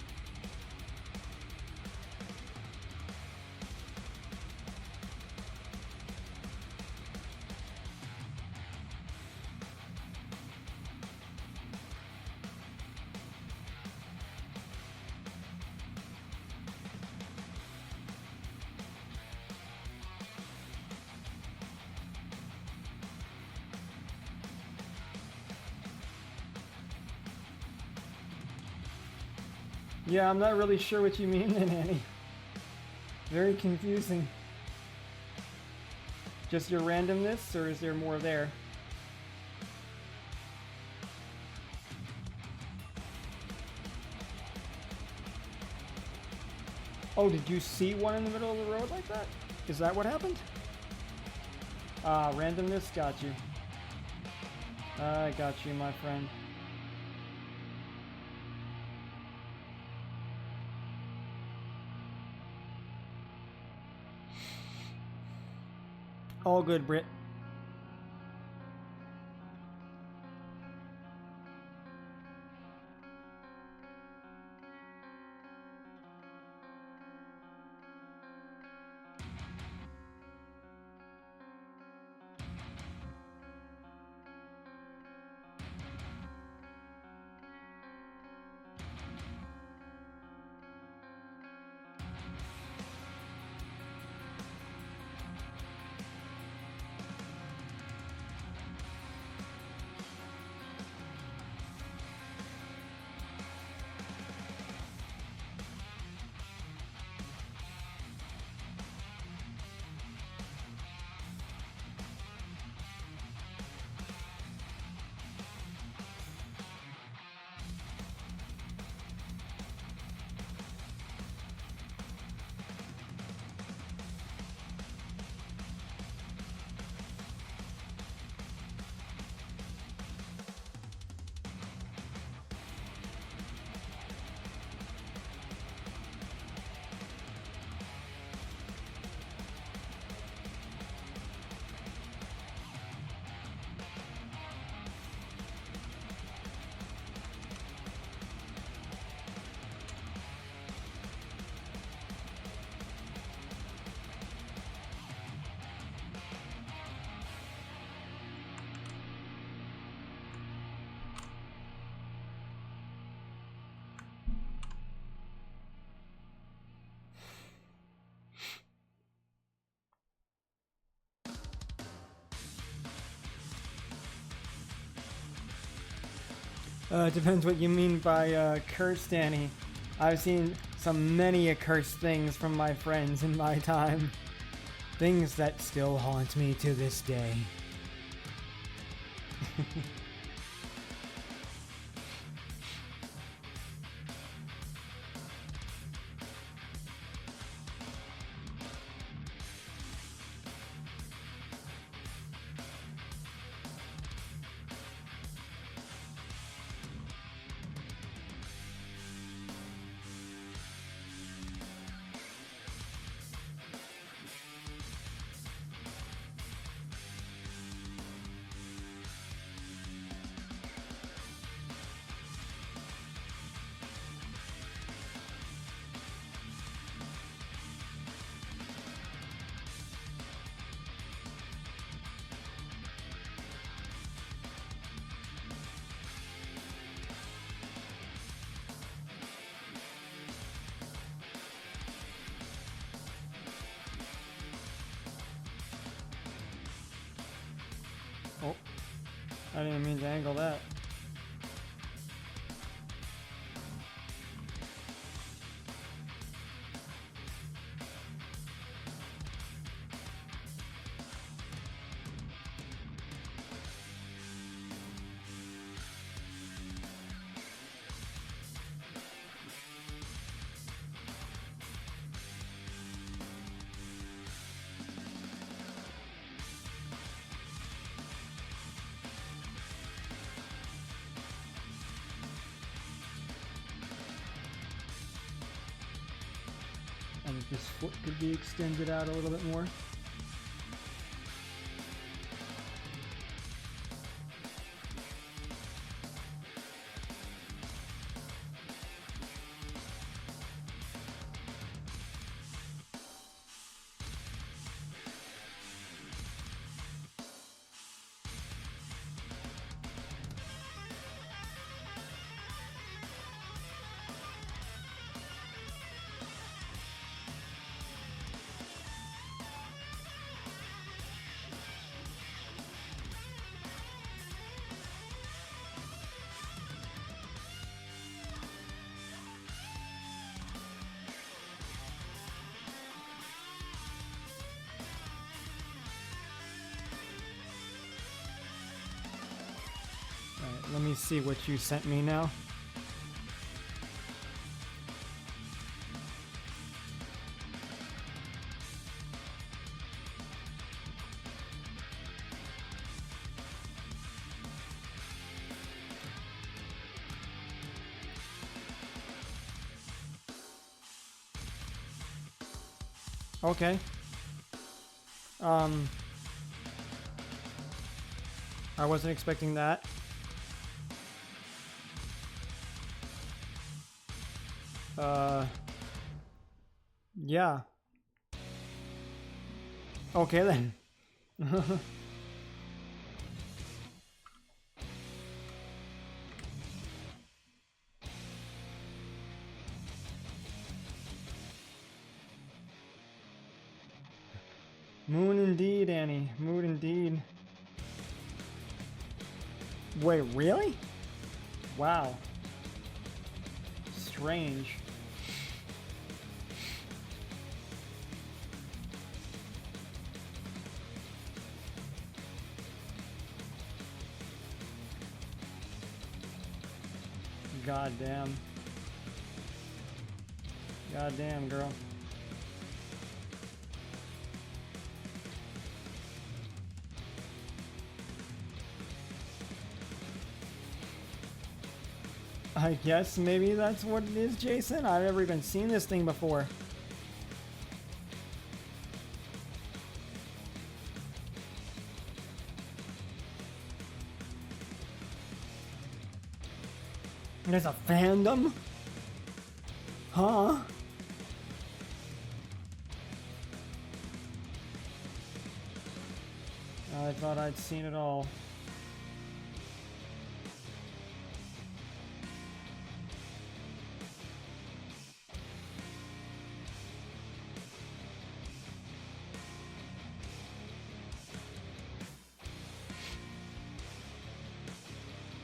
Speaker 1: Yeah, I'm not really sure what you mean then, Annie. Very confusing. Just your randomness, or is there more there? Oh, did you see one in the middle of the road like that? Is that what happened? Ah, randomness got you. I got you, my friend. All good, Brit. Depends what you mean by cursed, Danny. I've seen many accursed things from my friends in my time. Things that still haunt me to this day. Oh, I didn't mean to angle that. I think this foot could be extended out a little bit more. Alright, let me see what you sent me now. Okay. I wasn't expecting that. Yeah. Okay then. Moon indeed, Annie. Moon indeed. Wait, really? Wow. Strange. Goddamn. Goddamn, girl. I guess maybe that's what it is, Jason. I've never even seen this thing before. There's a fandom? Huh? I thought I'd seen it all.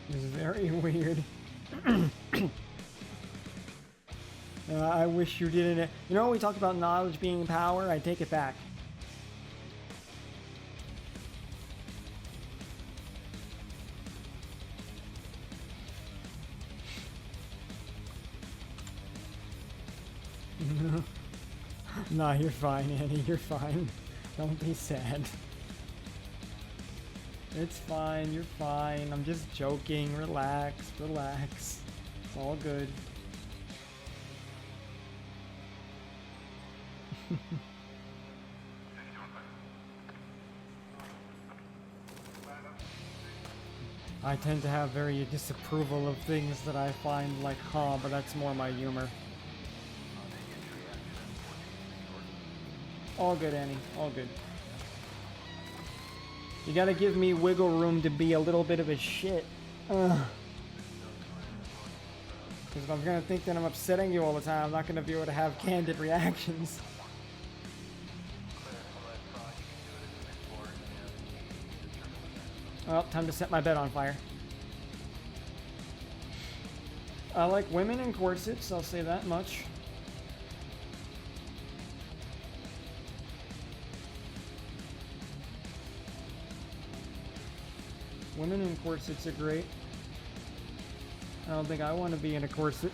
Speaker 1: It's very weird. I wish you didn't. You know, we talked about knowledge being power. I take it back. Nah, you're fine, Annie. You're fine. Don't be sad. It's fine. You're fine. I'm just joking. Relax. Relax. It's all good. I tend to have very disapproval of things that I find like, huh, but that's more my humor. All good, Annie. All good. You gotta give me wiggle room to be a little bit of a shit. Because if I'm gonna think that I'm upsetting you all the time, I'm not gonna be able to have candid reactions. Well, time to set my bed on fire. I like women in corsets, I'll say that much. Women in corsets are great. I don't think I want to be in a corset.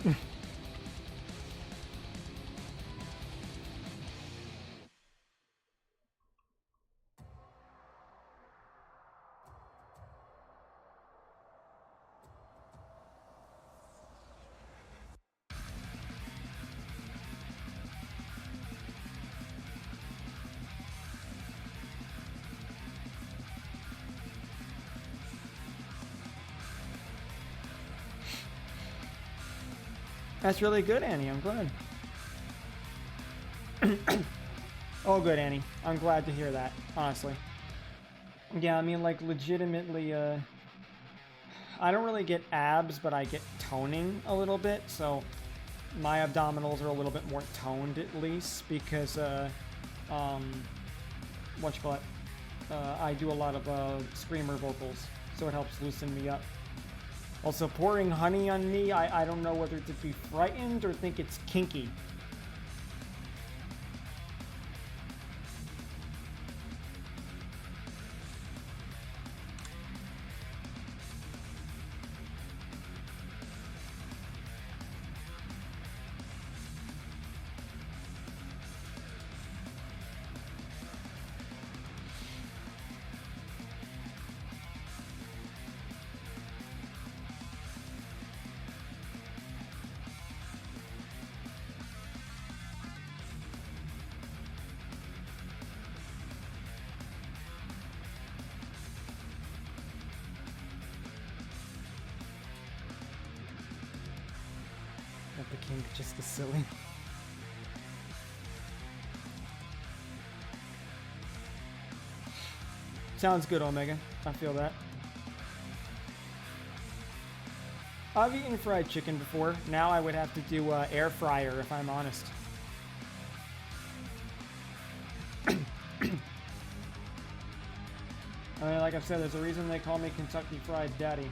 Speaker 1: That's really good, Annie. I'm glad. Oh, good, Annie. I'm glad to hear that, honestly. Yeah, I mean, like, legitimately, I don't really get abs, but I get toning a little bit, so my abdominals are a little bit more toned, at least, because, whatchamacallit, I do a lot of, screamer vocals, so it helps loosen me up. Also, pouring honey on me, I don't know whether to be frightened or think it's kinky. That became just as silly. Sounds good, Omega. I feel that. I've eaten fried chicken before. Now I would have to do air fryer if I'm honest. I mean, like I've said, there's a reason they call me Kentucky Fried Daddy.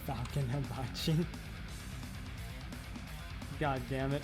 Speaker 1: Falcon Hibachi. God damn it.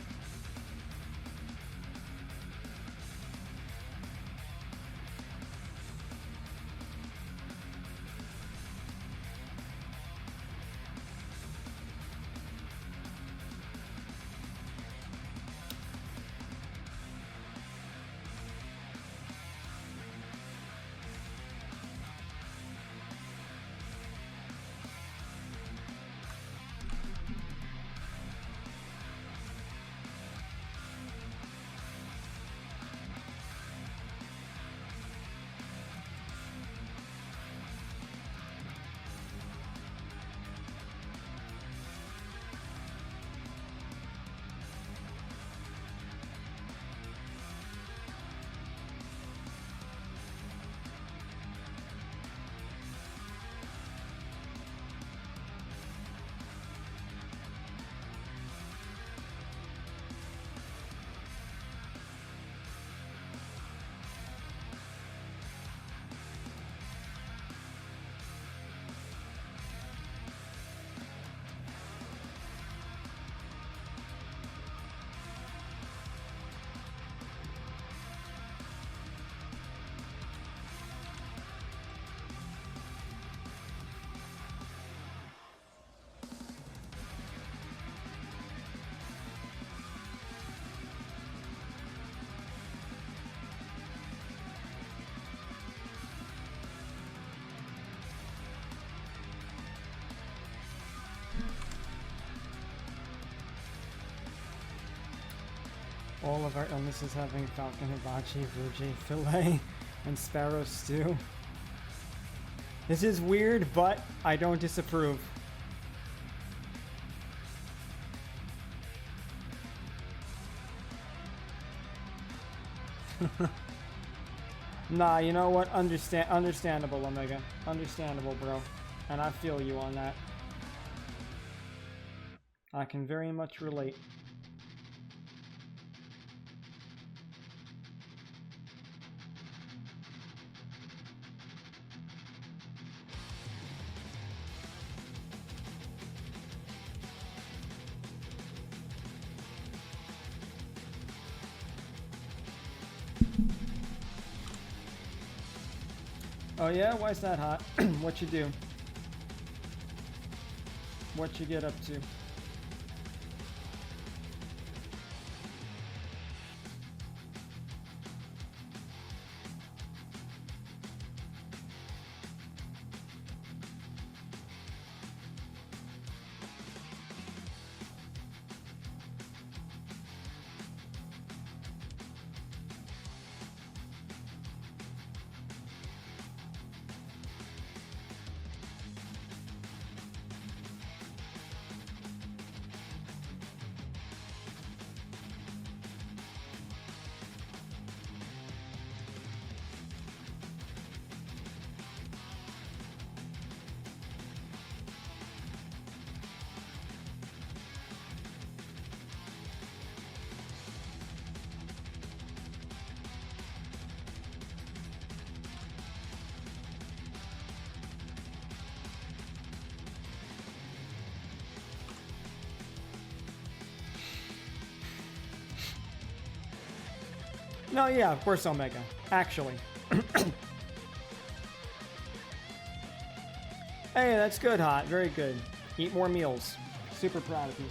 Speaker 1: All of our illnesses having falcon hibachi, blue fillet, and sparrow stew. This is weird, but I don't disapprove. Nah, you know what? Understandable, Omega. Understandable, bro. And I feel you on that. I can very much relate. Oh yeah? Why's that hot? What you do? What you get up to? No, yeah, of course, Omega. Actually. Hey, that's good, Hot. Very good. Eat more meals. Super proud of you.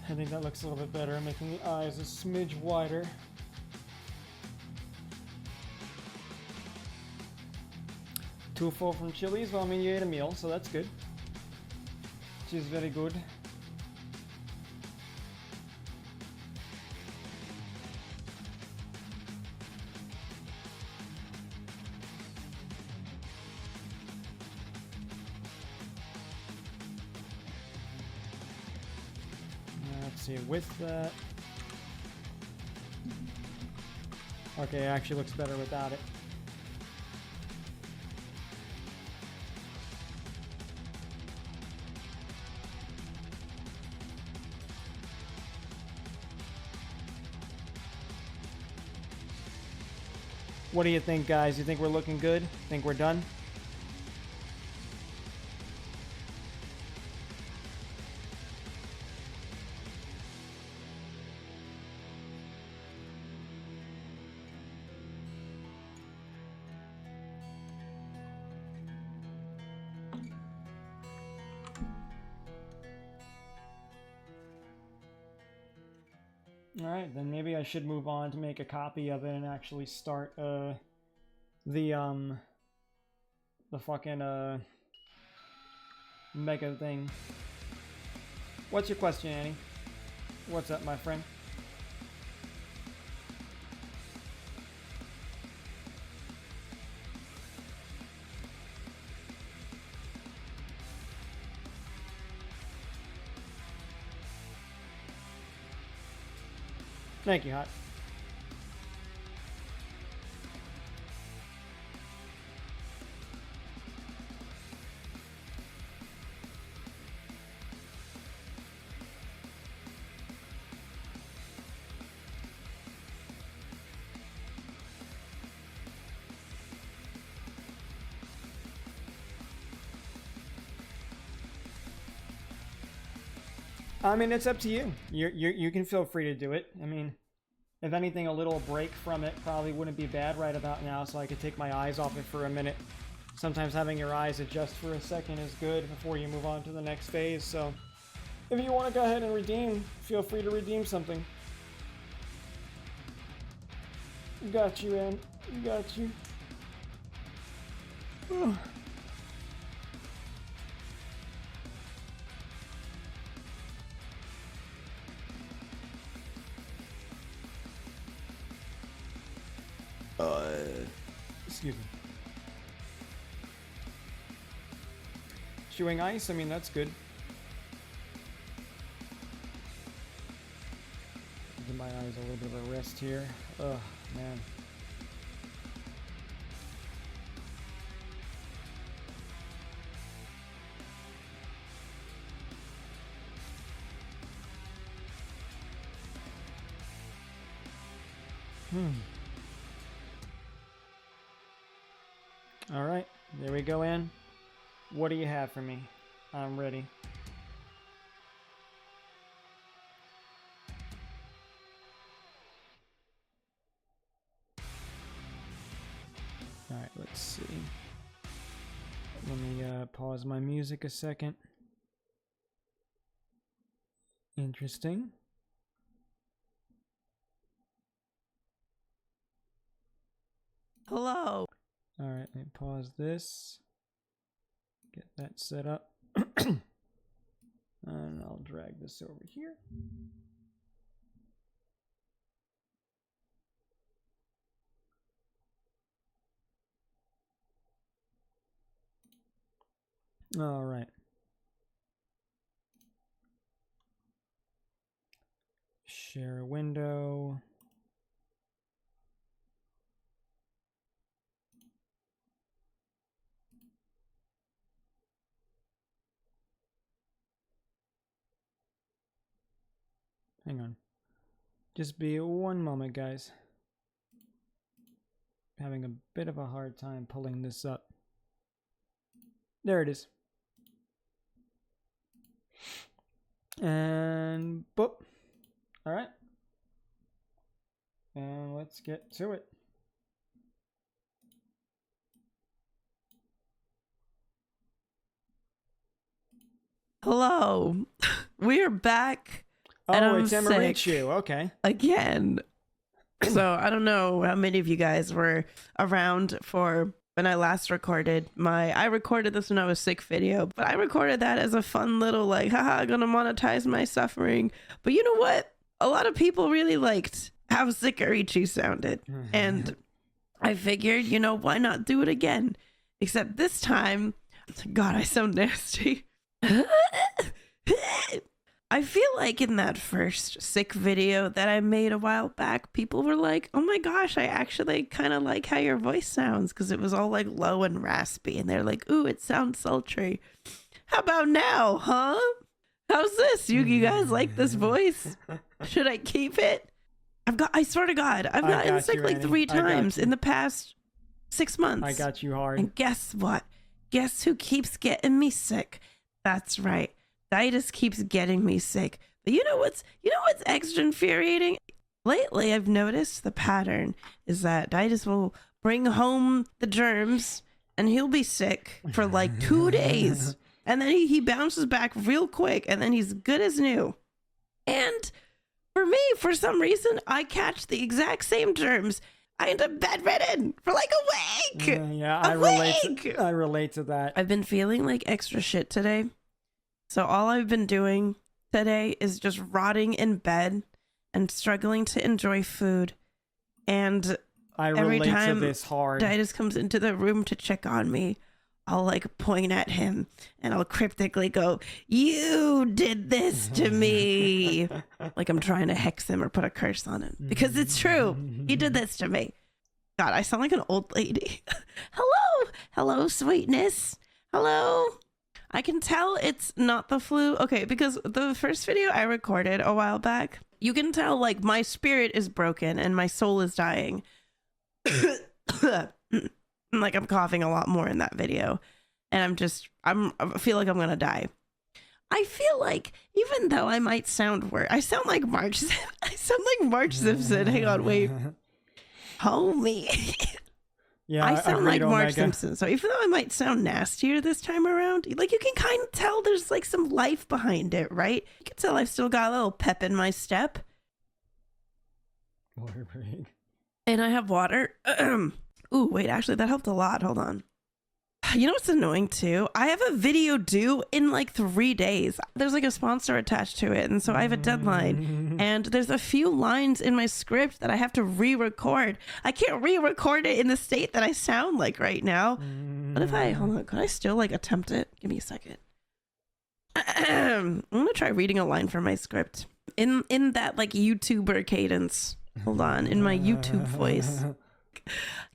Speaker 1: I think that looks a little bit better, making the eyes a smidge wider. Too full from Chili's? Well, I mean, you ate a meal, so that's good. Which is very good. Let's see, with that. Okay, it actually looks better without it. What do you think, guys? You think we're looking good? Think we're done? Alright, then maybe I should move on to make a copy of it and actually start, the fucking, mega thing. What's your question, Annie? What's up, my friend? Thank you, Hot. I mean, it's up to you. You can feel free to do it. I mean, if anything, a little break from it probably wouldn't be bad right about now, so I could take my eyes off it for a minute. Sometimes having your eyes adjust for a second is good before you move on to the next phase, so if you want to go ahead and redeem, feel free to redeem something. Got you, Ann. Got you. Ugh. Excuse me. Chewing ice, I mean, that's good. Give my eyes a little bit of a rest here. Ugh, man. All right, there we go, Ann. What do you have for me? I'm ready. All right, let's see. Let me pause my music a second. Interesting.
Speaker 4: Hello.
Speaker 1: All right, let me pause this. Get that set up. And I'll drag this over here. All right. Share a window. Hang on. Just be one moment, guys. Having a bit of a hard time pulling this up. There it is. And boop. All right. And let's get to it.
Speaker 4: Hello. We're back.
Speaker 1: Oh,
Speaker 4: and I'm
Speaker 1: it's Emerichu. Okay.
Speaker 4: Again. So I don't know how many of you guys were around for when I last recorded I recorded this when I was sick video, but I recorded that as a fun little like, haha, gonna monetize my suffering. But you know what? A lot of people really liked how sick Erichi sounded. And I figured, you know, why not do it again? Except this time, God, I sound nasty. I feel like in that first sick video that I made a while back, people were like, oh my gosh, I actually kind of like how your voice sounds, because it was all like low and raspy. And they're like, ooh, it sounds sultry. How about now, huh? How's this? You guys like this voice? Should I keep it? I swear to God, I've gotten sick like 3 times in the past 6 months.
Speaker 1: I got you hard.
Speaker 4: And guess what? Guess who keeps getting me sick? That's right. Ditus keeps getting me sick. But you know what's extra infuriating? Lately, I've noticed the pattern is that Ditus will bring home the germs and he'll be sick for like 2 days. And then he bounces back real quick and then he's good as new. And for me, for some reason, I catch the exact same germs. I end up bedridden for like a week.
Speaker 1: Yeah, I relate to that.
Speaker 4: I've been feeling like extra shit today. So all I've been doing today is just rotting in bed and struggling to enjoy food. And every time
Speaker 1: to this hard.
Speaker 4: Ditus comes into the room to check on me, I'll like point at him and I'll cryptically go, you did this to me. Like I'm trying to hex him or put a curse on him. Because it's true. He did this to me. God, I sound like an old lady. Hello. Hello, sweetness. Hello. I can tell it's not the flu. Okay, because the first video I recorded a while back, you can tell like my spirit is broken and my soul is dying. Like I'm coughing a lot more in that video. And I feel like I'm going to die. I feel like even though I might sound weird, I sound like Marge. I sound like Marge Simpson. Hang on, wait, homie.
Speaker 1: Yeah,
Speaker 4: I sound like
Speaker 1: agreed,
Speaker 4: Marge
Speaker 1: Omega.
Speaker 4: Simpson. So even though I might sound nastier this time around, like you can kind of tell there's like some life behind it, right? You can tell I've still got a little pep in my step.
Speaker 1: Water break.
Speaker 4: And I have water. Ooh, wait, actually, that helped a lot. Hold on. You know what's annoying too? I have a video due in like 3 days. There's like a sponsor attached to it. And so I have a deadline. And there's a few lines in my script that I have to re-record. I can't re-record it in the state that I sound like right now. What if hold on, could I still like attempt it? Give me a second. I'm gonna try reading a line from my script in that like YouTuber cadence. Hold on, in my YouTube voice.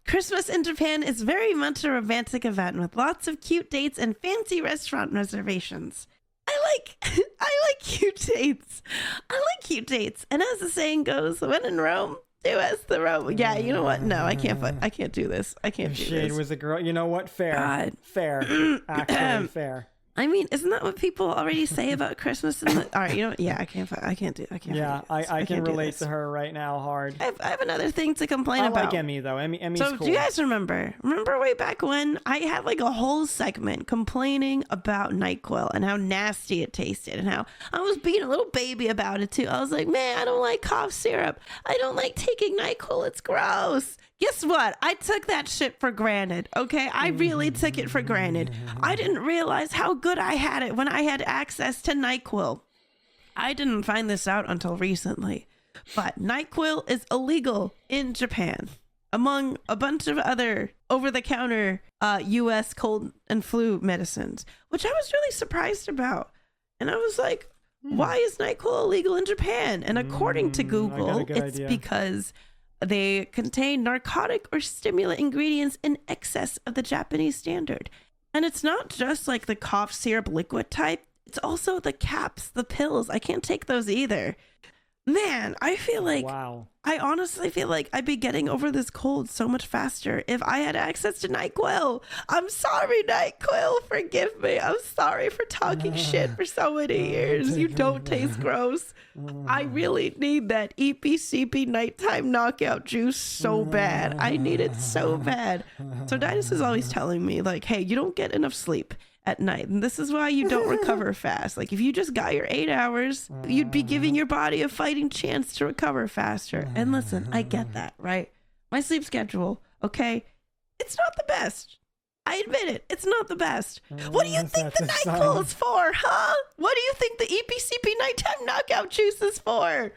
Speaker 4: Christmas in Japan is very much a romantic event with lots of cute dates and fancy restaurant reservations. I like cute dates. I like cute dates. And as the saying goes, when in Rome, do as the Rome. Yeah, you know what? No, I can't do this. I can't do
Speaker 1: Shade
Speaker 4: this.
Speaker 1: was a girl. You know what? Fair.
Speaker 4: God.
Speaker 1: Fair. Actually, fair.
Speaker 4: I mean, isn't that what people already say about Christmas? All right, you know what? Yeah, I can't do
Speaker 1: Yeah, I can
Speaker 4: can't do
Speaker 1: relate
Speaker 4: this.
Speaker 1: to her right now hard.
Speaker 4: I have another thing to complain
Speaker 1: I
Speaker 4: about.
Speaker 1: like Emmy, though. Emmy's
Speaker 4: So
Speaker 1: cool.
Speaker 4: do you guys remember way back when I had like a whole segment complaining about NyQuil and how nasty it tasted and how I was being a little baby about it too. I was like, man, I don't like cough syrup. I don't like taking NyQuil. It's gross. Guess what? I took that shit for granted, okay? I really took it for granted. I didn't realize how good I had it when I had access to NyQuil. I didn't find this out until recently, but NyQuil is illegal in Japan, among a bunch of other over-the-counter U.S. cold and flu medicines, which I was really surprised about. And I was like, why is NyQuil illegal in Japan? And according to Google, it's because they contain narcotic or stimulant ingredients in excess of the Japanese standard. And it's not just like the cough syrup liquid type. It's also the caps, the pills. I can't take those either. Man, I feel like,
Speaker 1: wow.
Speaker 4: I honestly feel like I'd be getting over this cold so much faster if I had access to NyQuil. I'm sorry, NyQuil. Forgive me. I'm sorry for talking shit for so many years. You don't taste gross. I really need that EPCP nighttime knockout juice so bad. I need it so bad. So Didas is always telling me, like, hey, you don't get enough sleep at night, and this is why you don't recover fast. Like if you just got your 8 hours, you'd be giving your body a fighting chance to recover faster. And listen, I get that, right? My sleep schedule, okay, it's not the best. I admit it, it's not the best. What do you think the NyQuil is for, huh? What do you think the EPCP nighttime knockout juice is for?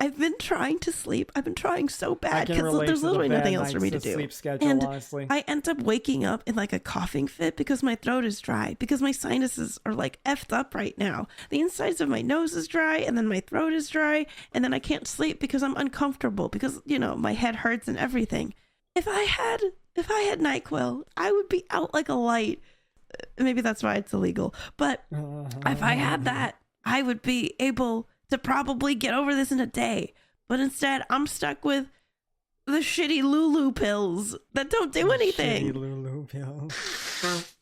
Speaker 4: I've been trying to sleep. I've been trying so bad because there's literally nothing else for me to do.
Speaker 1: Sleep schedule,
Speaker 4: and
Speaker 1: honestly.
Speaker 4: I end up waking up in like a coughing fit because my throat is dry, because my sinuses are like effed up right now. The insides of my nose is dry, and then my throat is dry, and then I can't sleep because I'm uncomfortable because, you know, my head hurts and everything. If I had NyQuil, I would be out like a light. Maybe that's why it's illegal. But if I had that, I would be able to probably get over this in a day. But instead, I'm stuck with the shitty Lulu pills that don't do anything.
Speaker 1: Shitty Lulu pills.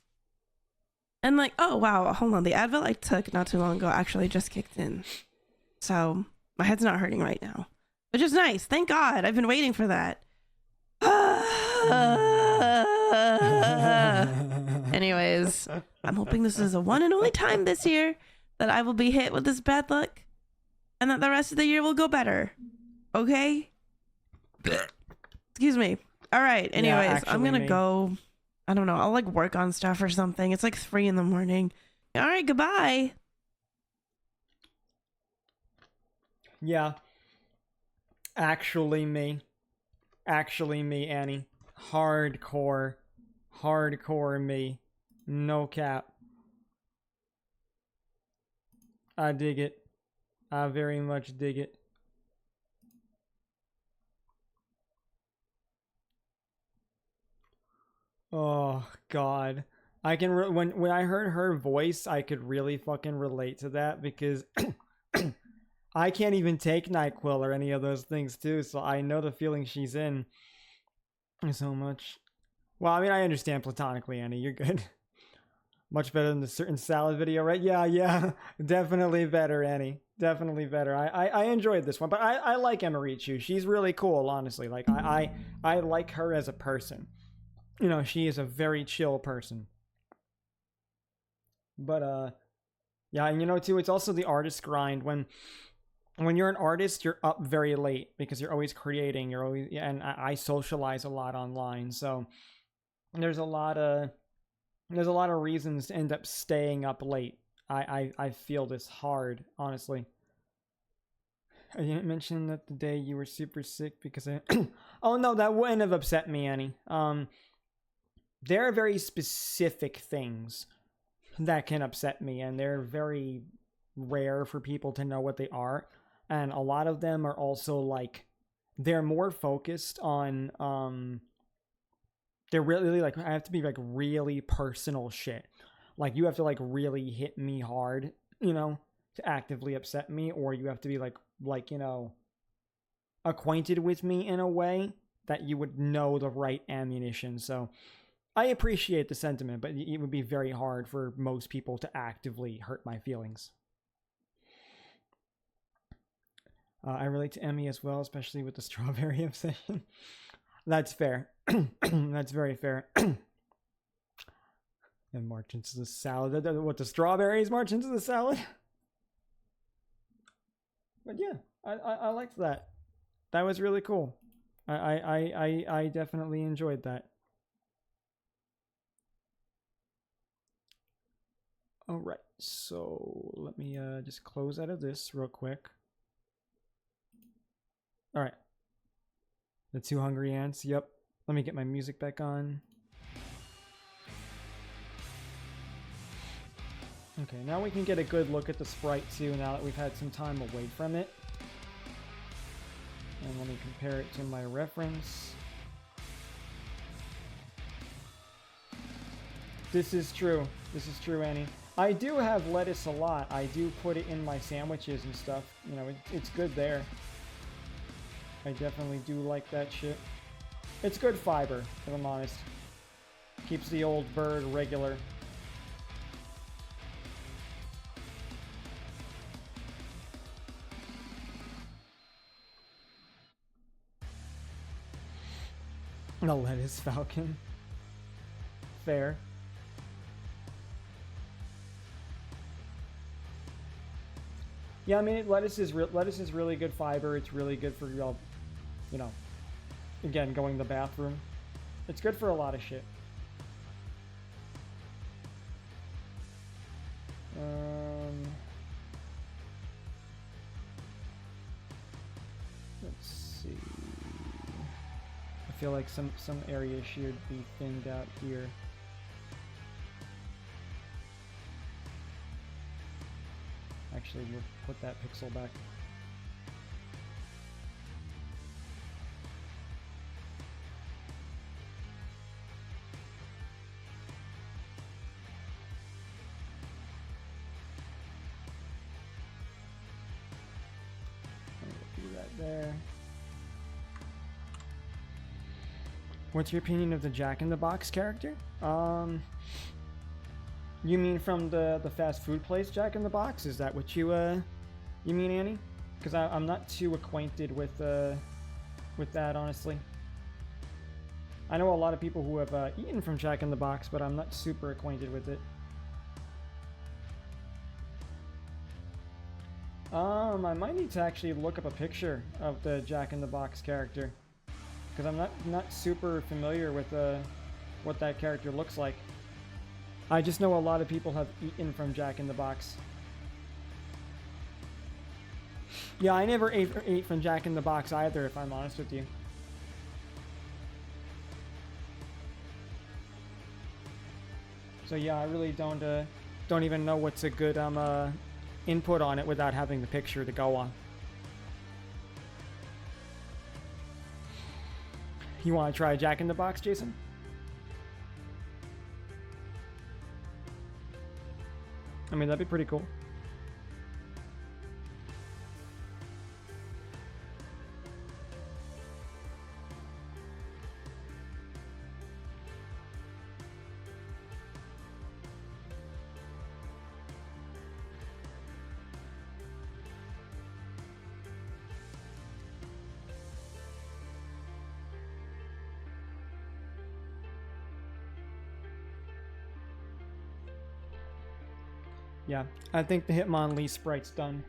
Speaker 4: And like, oh wow, hold on. The Advil I took not too long ago actually just kicked in. So my head's not hurting right now, which is nice. Thank God. I've been waiting for that. Anyways, I'm hoping this is a one and only time this year that I will be hit with this bad luck, and that the rest of the year will go better. Okay? Excuse me. All right. Anyways, I'm going to go. I don't know. I'll like work on stuff or something. It's like 3 a.m. All right. Goodbye.
Speaker 1: Yeah. Actually me, Annie. Hardcore me. No cap. I dig it. I very much dig it. Oh God, I can when I heard her voice, I could really fucking relate to that because I can't even take NyQuil or any of those things too, so I know the feeling she's in so much. Well, I mean, I understand platonically, Annie. You're good. Much better than the certain salad video, right? Yeah. Definitely better, Annie. Definitely better. I enjoyed this one, but I like Emirichu. She's really cool, honestly. Like I like her as a person. You know, she is a very chill person. But yeah, and you know too, it's also the artist grind. When you're an artist, you're up very late because you're always creating. You're always, and I socialize a lot online, so there's a lot of reasons to end up staying up late. I feel this hard, honestly. I didn't mention that the day you were super sick because I oh no, that wouldn't have upset me any. There are very specific things that can upset me, and they're very rare for people to know what they are. And a lot of them are also like, they're more focused on they're really like, I have to be like really personal shit. Like you have to like really hit me hard, you know, to actively upset me, or you have to be like, you know, acquainted with me in a way that you would know the right ammunition. So I appreciate the sentiment, but it would be very hard for most people to actively hurt my feelings. I relate to Emmy as well, especially with the strawberry obsession. That's fair. That's very fair. And march into the salad. What, the strawberries march into the salad? But yeah, I liked that. That was really cool. I definitely enjoyed that. All right, so let me just close out of this real quick. All right. The two hungry ants. Yep. Let me get my music back on. Okay, now we can get a good look at the sprite too, now that we've had some time away from it. And let me compare it to my reference. This is true. This is true, Annie. I do have lettuce a lot. I do put it in my sandwiches and stuff. You know, it's good there. I definitely do like that shit. It's good fiber, if I'm honest. Keeps the old bird regular. The lettuce falcon. Fair. Yeah, I mean, lettuce is really good fiber. It's really good for, you know, again, going to the bathroom. It's good for a lot of shit. Let's see. I feel like some areas should be thinned out here. Actually, we'll put that pixel back. Do that there. What's your opinion of the Jack in the Box character? You mean from the fast food place Jack in the Box? Is that what you mean, Annie? Because I'm not too acquainted with that, honestly. I know a lot of people who have eaten from Jack in the Box, but I'm not super acquainted with it. I might need to actually look up a picture of the Jack in the Box character, because I'm not super familiar with what that character looks like. I just know a lot of people have eaten from Jack in the Box. Yeah, I never ate from Jack in the Box either, if I'm honest with you. So yeah, I really don't even know what's a good input on it without having the picture to go on. You want to try Jack in the Box, Jason? I mean, that'd be pretty cool. Yeah, I think the Hitmonlee sprite's done.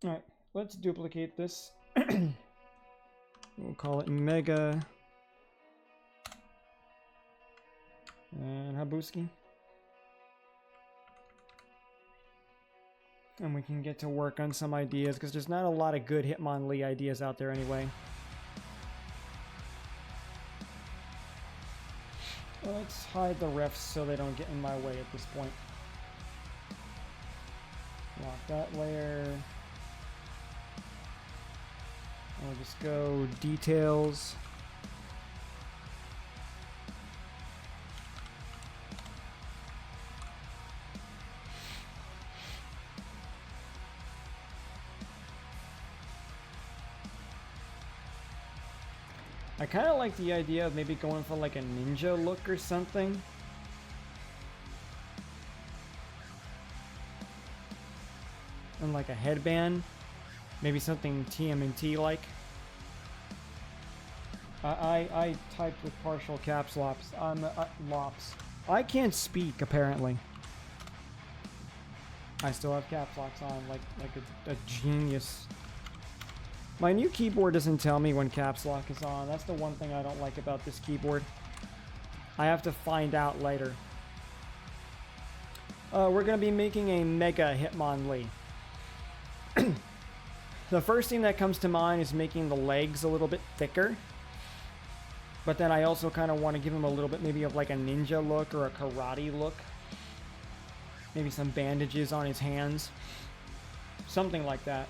Speaker 1: Alright, let's duplicate this. We'll call it Mega. And Habuski. And we can get to work on some ideas, because there's not a lot of good Hitmonlee ideas out there anyway. Let's hide the refs so they don't get in my way at this point. Lock that layer. I'll just go details. I kind of like the idea of maybe going for like a ninja look or something. And like a headband. Maybe something TMNT like. I typed with partial caps locks. Locks. I can't speak apparently. I still have caps locks on like a genius. My new keyboard doesn't tell me when caps lock is on. That's the one thing I don't like about this keyboard. I have to find out later. We're going to be making a Mega Hitmonlee. The first thing that comes to mind is making the legs a little bit thicker. But then I also kind of want to give him a little bit maybe of like a ninja look or a karate look. Maybe some bandages on his hands. Something like that.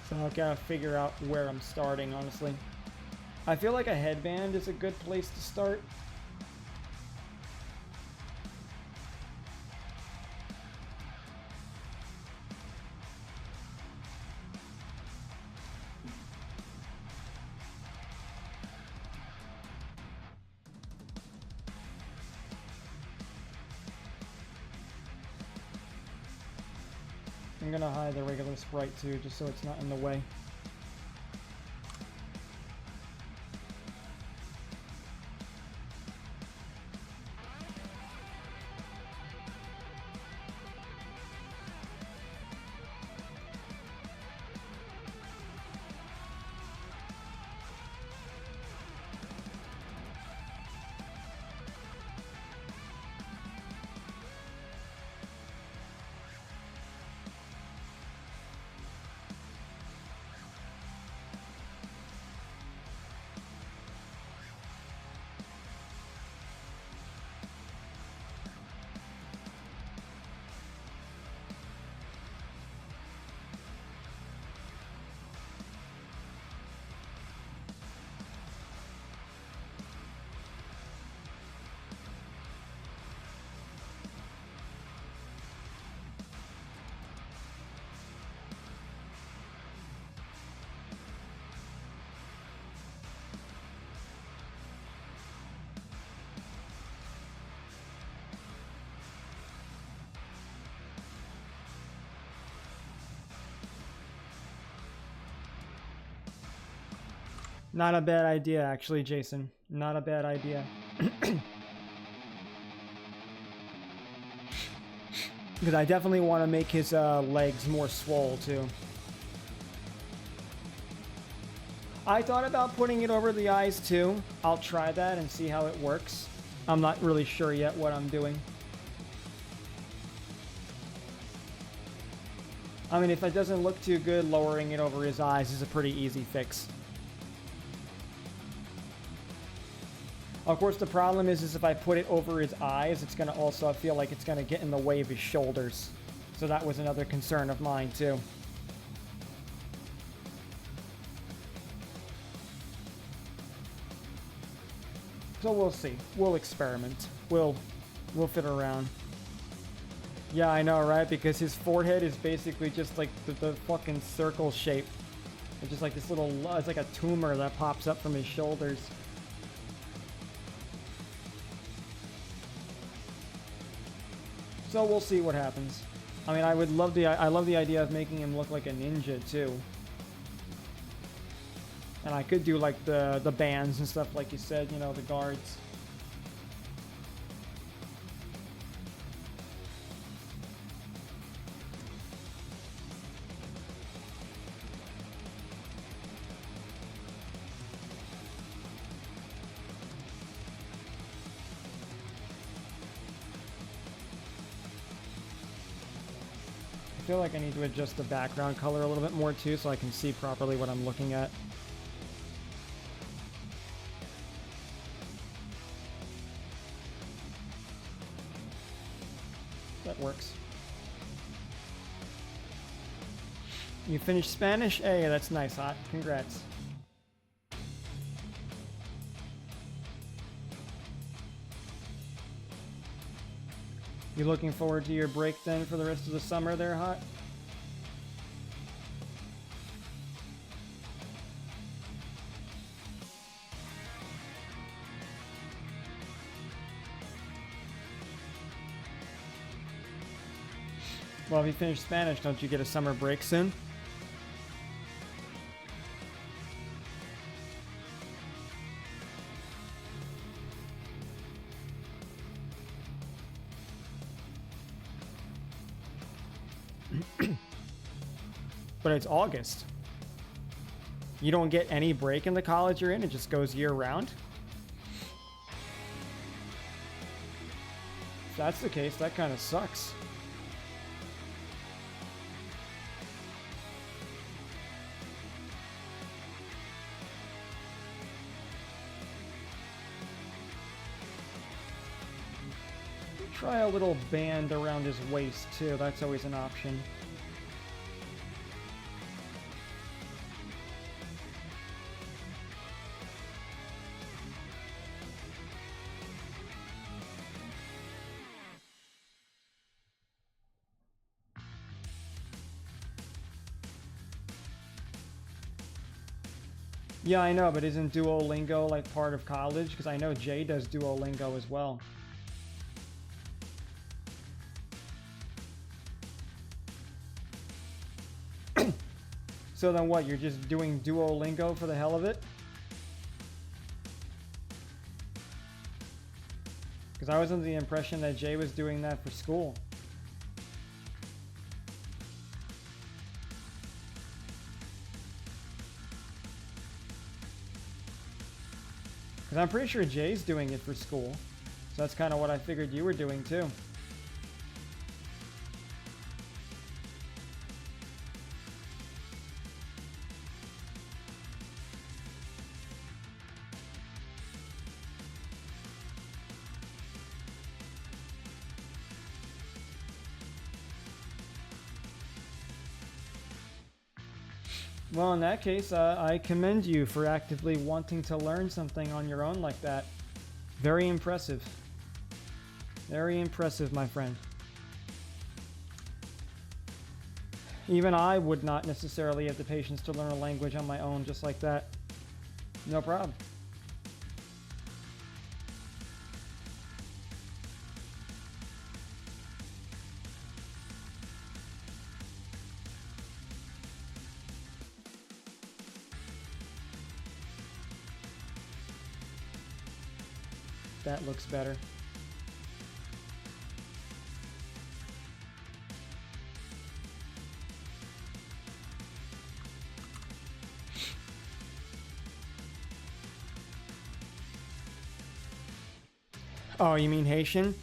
Speaker 1: So I've got to figure out where I'm starting, honestly. I feel like a headband is a good place to start. I'm gonna hide the regular sprite too, just so it's not in the way. Not a bad idea, actually, Jason. Not a bad idea. Because I definitely want to make his legs more swole, too. I thought about putting it over the eyes, too. I'll try that and see how it works. I'm not really sure yet what I'm doing. I mean, if it doesn't look too good, lowering it over his eyes is a pretty easy fix. Of course, the problem is if I put it over his eyes, it's going to also feel like it's going to get in the way of his shoulders. So that was another concern of mine, too. So we'll see. We'll experiment. We'll fit around. Yeah, I know, right? Because his forehead is basically just like the fucking circle shape. It's just like this little, it's like a tumor that pops up from his shoulders. So we'll see what happens. I mean, I love the idea of making him look like a ninja too. And I could do like the bands and stuff, like you said, you know, the guards. I feel like I need to adjust the background color a little bit more too, so I can see properly what I'm looking at. That works. You finished Spanish? Hey, that's nice, Hot. Congrats. You looking forward to your break then for the rest of the summer there, Hot? Well, if you finish Spanish, don't you get a summer break soon? But it's August. You don't get any break in the college you're in, it just goes year round? If that's the case, that kind of sucks. Try a little band around his waist too, that's always an option. Yeah, I know, but isn't Duolingo like part of college? Because I know Jay does Duolingo as well. So then what, you're just doing Duolingo for the hell of it? Because I was under the impression that Jay was doing that for school. Because I'm pretty sure Jay's doing it for school. So that's kind of what I figured you were doing too. Well, in that case, I commend you for actively wanting to learn something on your own like that. Very impressive. Very impressive, my friend. Even I would not necessarily have the patience to learn a language on my own just like that. No problem. That looks better. Oh, you mean Haitian?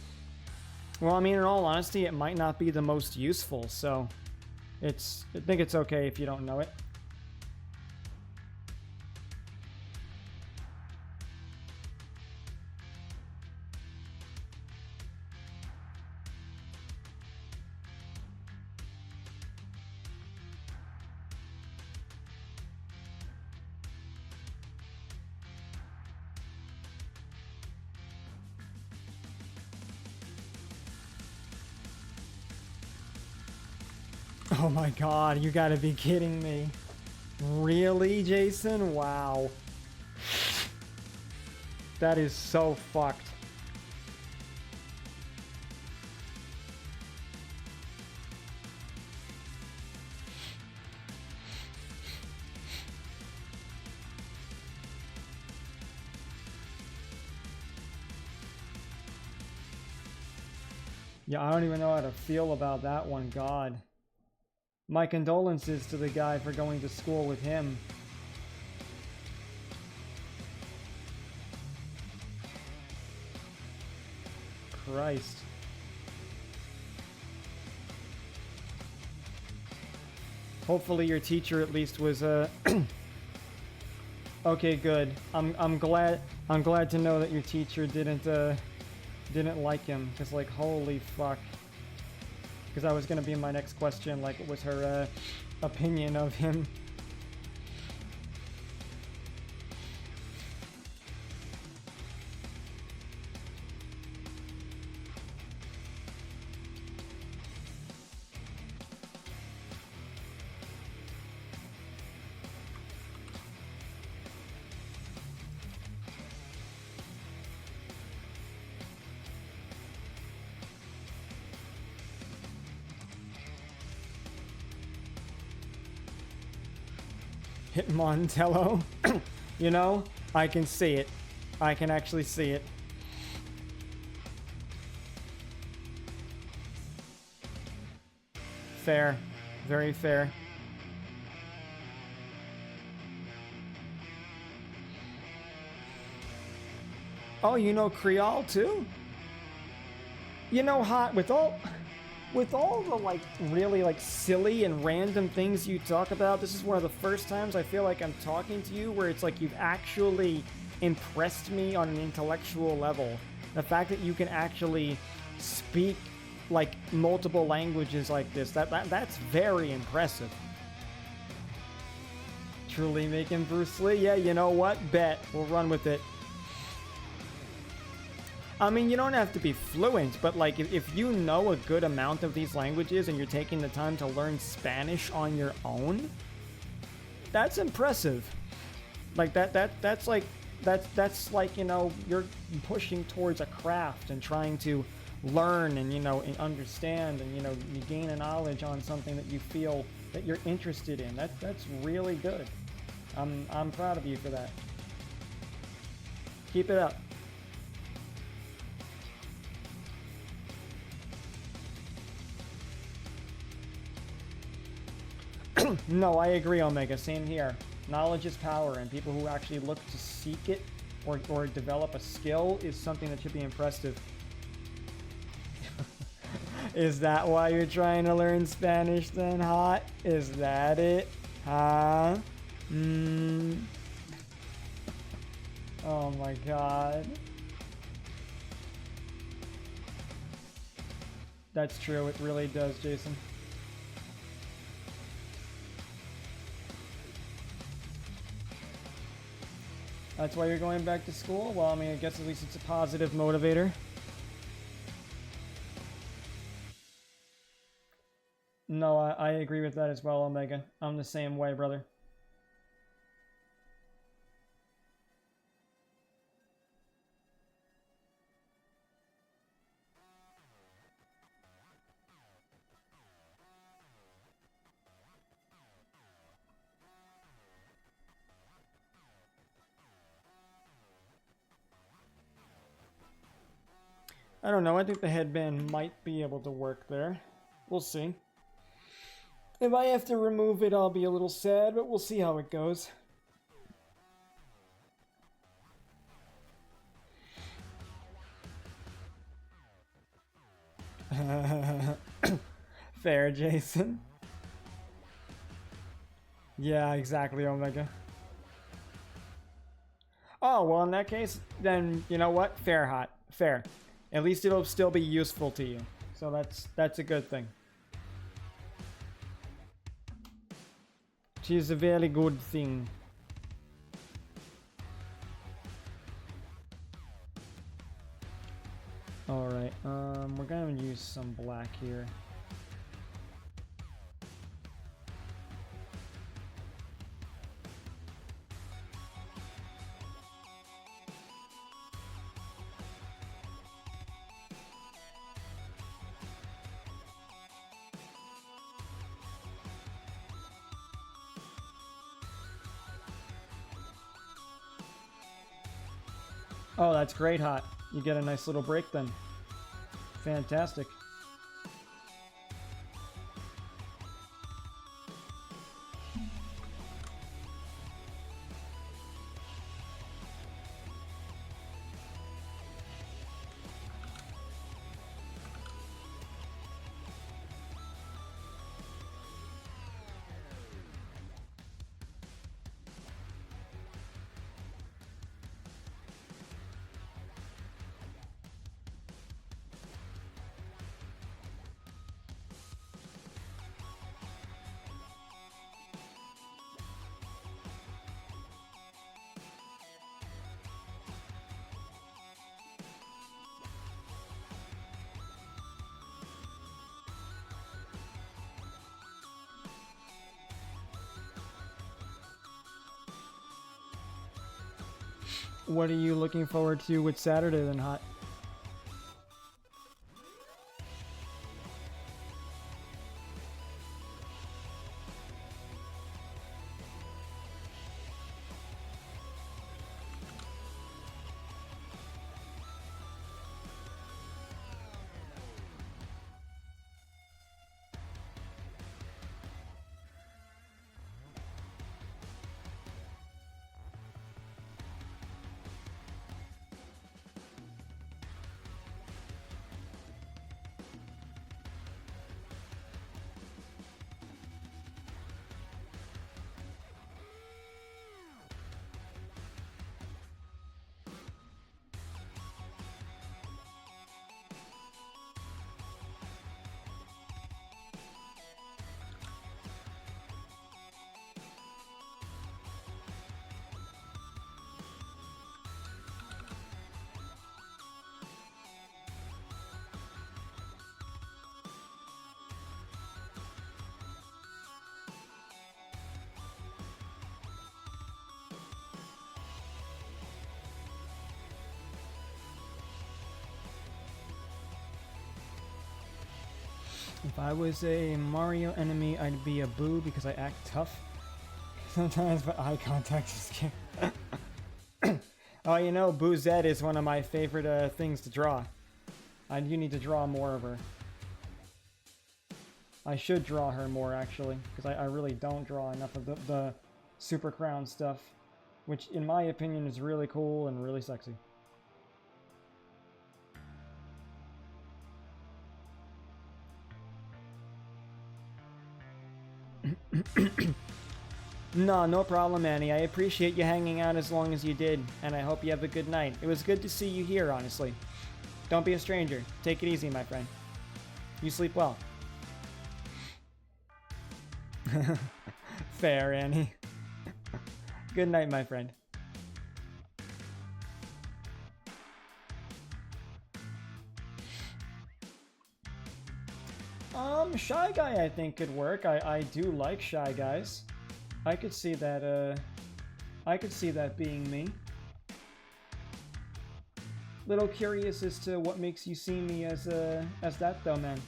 Speaker 1: Well, I mean, in all honesty, it might not be the most useful, so I think it's okay if you don't know it. Oh my god, you gotta be kidding me. Really, Jason? Wow. That is so fucked. Yeah, I don't even know how to feel about that one, God. My condolences to the guy for going to school with him. Christ. Hopefully your teacher at least was okay, good. I'm glad to know that your teacher didn't like him, cuz like holy fuck. Cuz that was going to be my next question, like what was her opinion of him? Hitmonlee. You know, I can see it. I can actually see it. Fair. Very fair. Oh, you know Creole too? You know, hot with all the like really like silly and random things you talk about, this is one of the first times I feel like I'm talking to you where it's like you've actually impressed me on an intellectual level. The fact that you can actually speak like multiple languages like this, that's very impressive. Truly making Bruce Lee? Yeah, you know what? Bet. We'll run with it. I mean, you don't have to be fluent, but like if you know a good amount of these languages and you're taking the time to learn Spanish on your own, that's impressive. Like that's like, you know, you're pushing towards a craft and trying to learn and, you know, and understand and, you know, you gain a knowledge on something that you feel that you're interested in. That's really good. I'm proud of you for that. Keep it up. No, I agree, Omega. Same here. Knowledge is power, and people who actually look to seek it or develop a skill is something that should be impressive. Is that why you're trying to learn Spanish then, hot? Is that it? Huh? Oh my god. That's true, it really does, Jason. That's why you're going back to school? Well, I mean, I guess at least it's a positive motivator. No, I agree with that as well, Omega. I'm the same way, brother. I don't know, I think the headband might be able to work there. We'll see. If I have to remove it, I'll be a little sad, but we'll see how it goes. Fair, Jason. Yeah, exactly, Omega. Oh, well, in that case, then, you know what? Fair, hot. Fair. At least it'll still be useful to you. So that's a good thing. She's a very good thing. Alright, we're gonna use some black here. Oh, that's great, hot. You get a nice little break then. Fantastic. What are you looking forward to with Saturday then, Hot? If I was a Mario enemy, I'd be a Boo because I act tough. Sometimes, but eye contact is scary. Oh, you know, Boo Z is one of my favorite things to draw. I do need to draw more of her. I should draw her more, actually, because I really don't draw enough of the Super Crown stuff, which, in my opinion, is really cool and really sexy. No problem, Annie. I appreciate you hanging out as long as you did, and I hope you have a good night. It was good to see you here, honestly. Don't be a stranger. Take it easy, my friend. You sleep well. Fair, Annie. Good night, my friend. Shy Guy I think could work. I do like Shy Guys. I could see that, being me. Little curious as to what makes you see me as that though, man.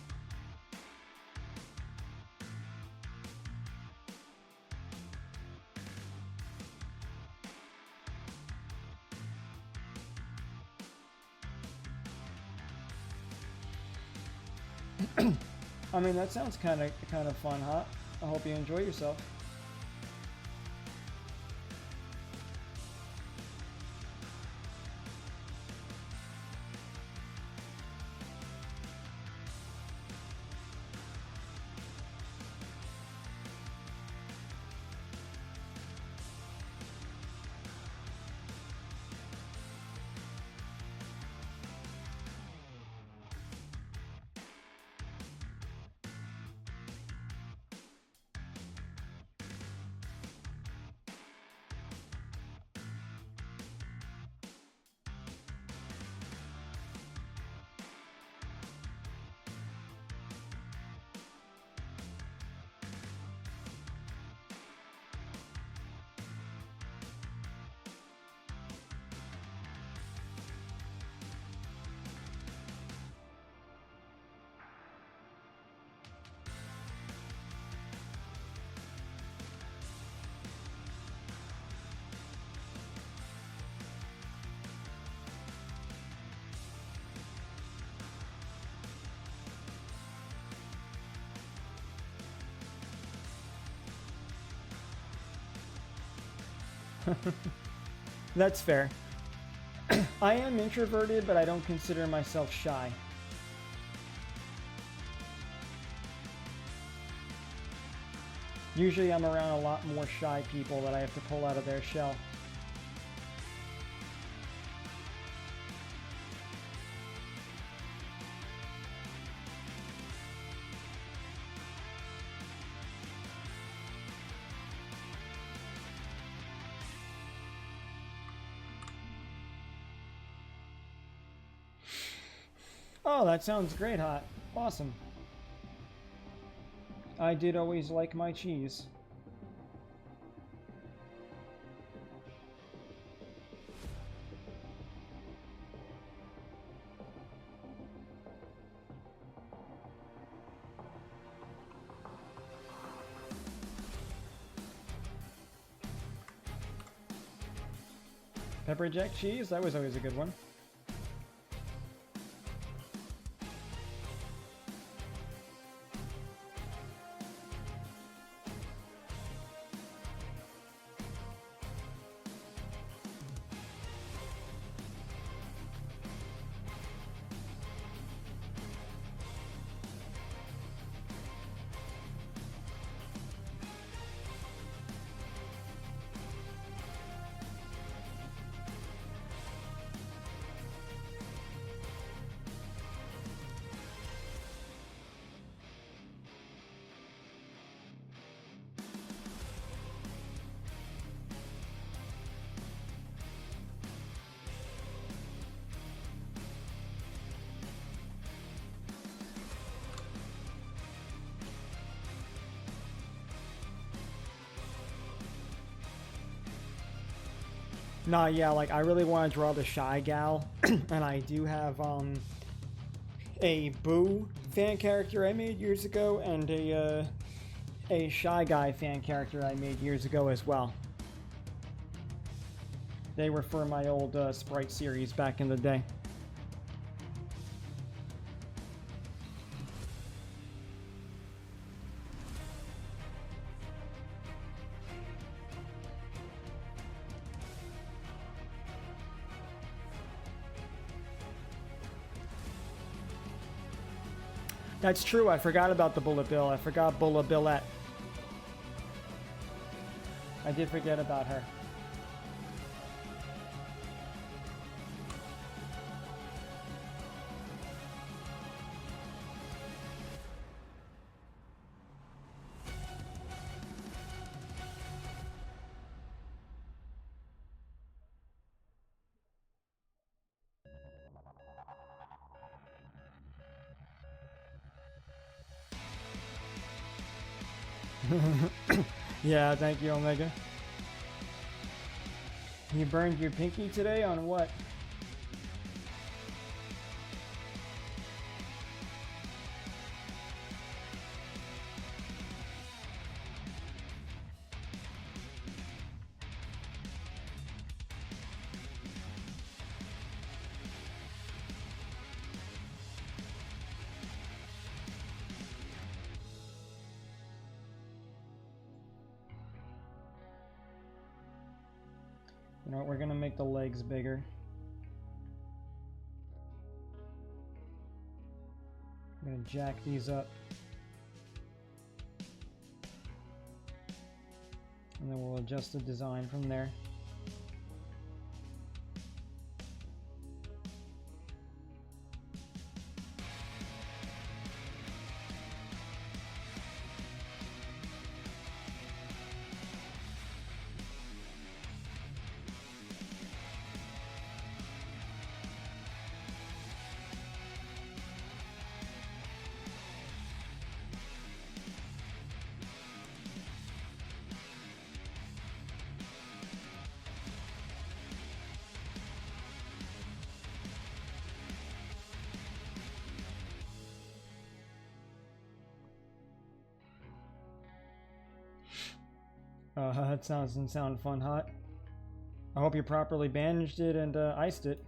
Speaker 1: I mean, that sounds kind of fun, huh? I hope you enjoy yourself. That's fair. I am introverted, but I don't consider myself shy. Usually I'm around a lot more shy people that I have to pull out of their shell. Oh, that sounds great, Hot. Awesome. I did always like my cheese. Pepper jack cheese, that was always a good one. Nah, yeah, like I really want to draw the Shy Gal, and I do have a Boo fan character I made years ago, and a Shy Guy fan character I made years ago as well. They were for my old Sprite series back in the day. That's true, I forgot about the Bullet Bill. I forgot Bullet Billette. I did forget about her. Yeah, thank you, Omega. You burned your pinky today on what? You know what, we're gonna make the legs bigger. I'm gonna jack these up. And then we'll adjust the design from there. That doesn't sound fun, hot. I hope you properly bandaged it and iced it.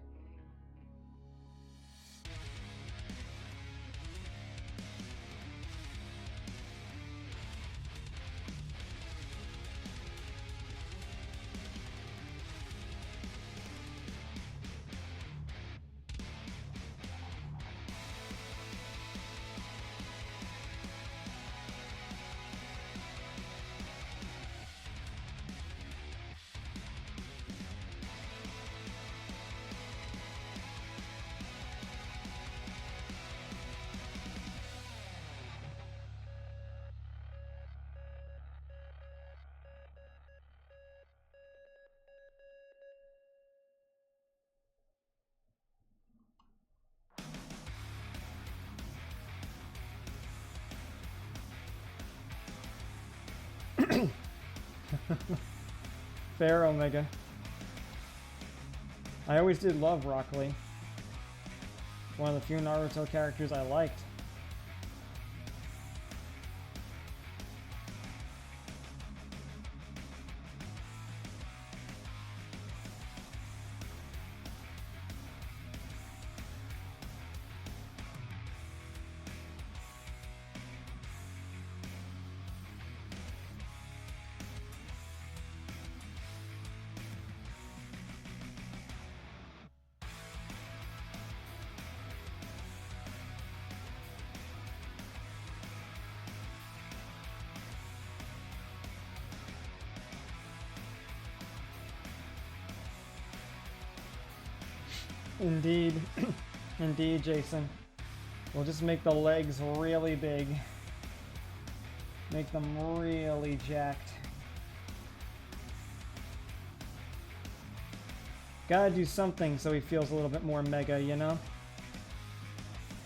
Speaker 1: Fair, Omega. I always did love Rock Lee. One of the few Naruto characters I liked. Indeed. Indeed, Jason. We'll just make the legs really big. Make them really jacked. Gotta do something so he feels a little bit more mega, you know?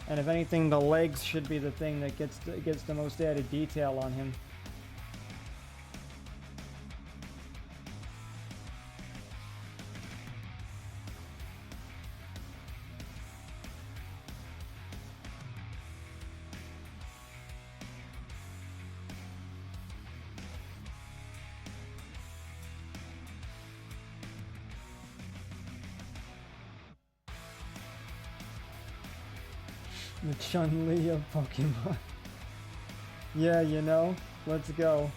Speaker 1: And if anything, the legs should be the thing that gets the most added detail on him. The Chun-Li of Pokemon. Yeah, you know, let's go.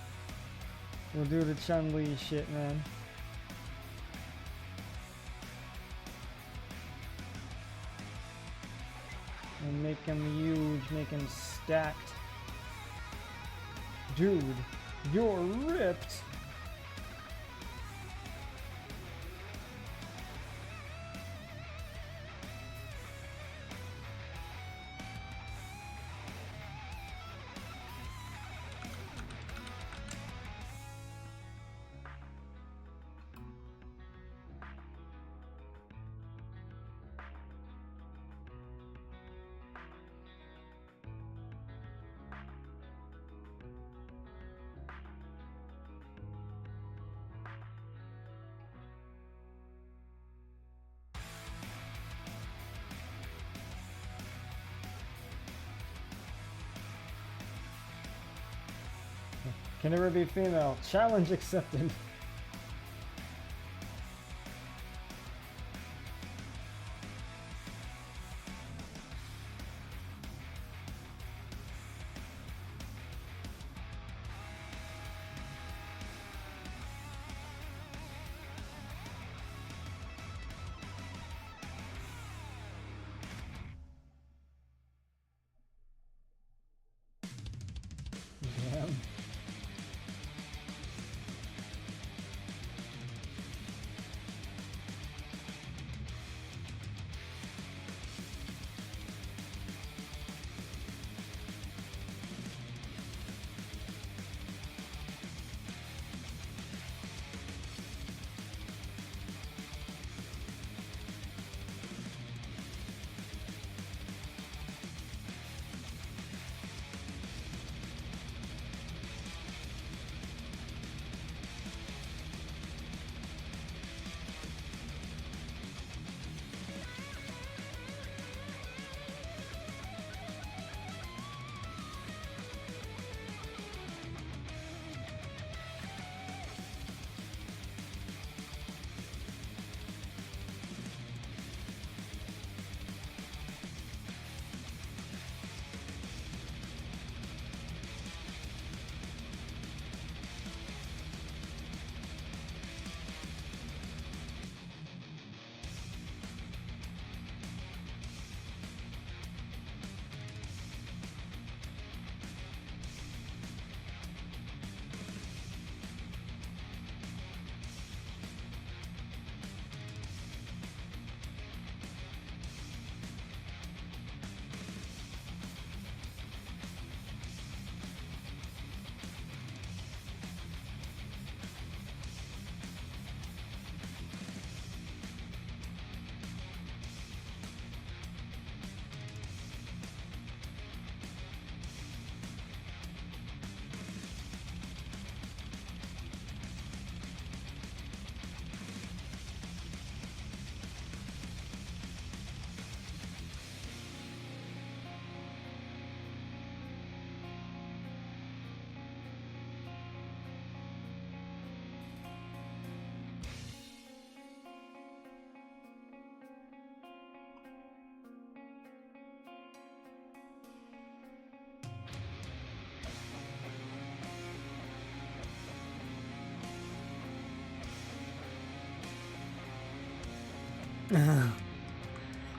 Speaker 1: We'll do the Chun-Li shit, man. And make him huge, make him stacked. Dude, you're ripped! Can never be female. Challenge accepted. Damn.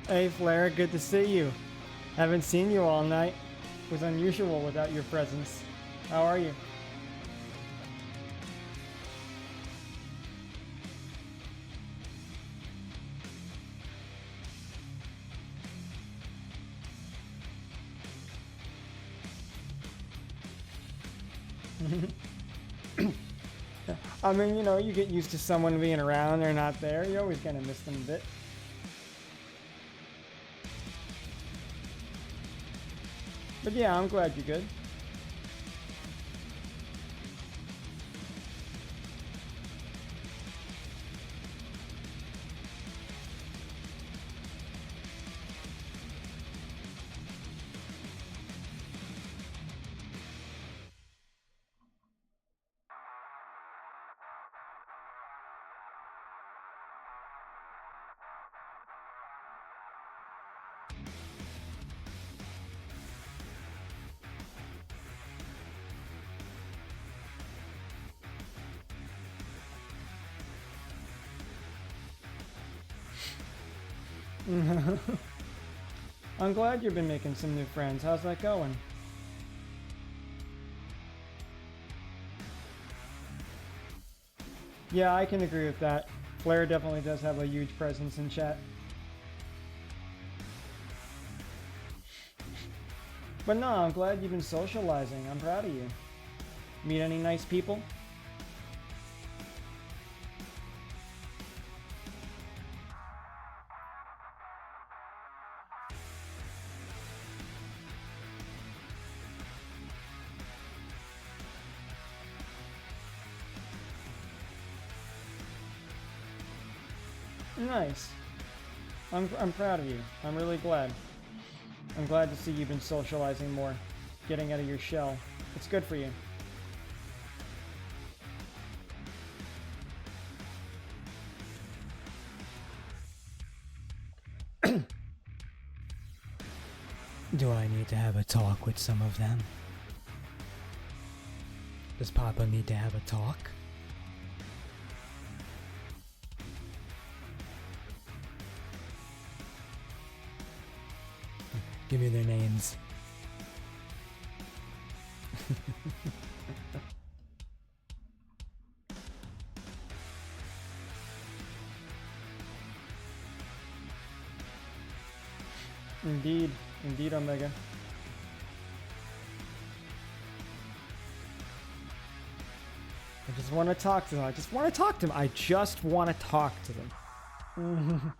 Speaker 1: Hey Flair, good to see you. Haven't seen you all night. Was unusual without your presence. How are you? I mean, you know, you get used to someone being around, they're not there. You always kind of miss them a bit. But yeah, I'm glad you're good. I'm glad you've been making some new friends. How's that going? Yeah, I can agree with that. Flair definitely does have a huge presence in chat. But no, I'm glad you've been socializing. I'm proud of you. Meet any nice people? Nice. I'm proud of you. I'm really glad. I'm glad to see you've been socializing more, getting out of your shell. It's good for you.
Speaker 5: Do I need to have a talk with some of them? Does Papa need to have a talk? Give me their names.
Speaker 1: Indeed. Indeed, Omega. I just want to talk to them. I just want to talk to them. I just want to talk to them.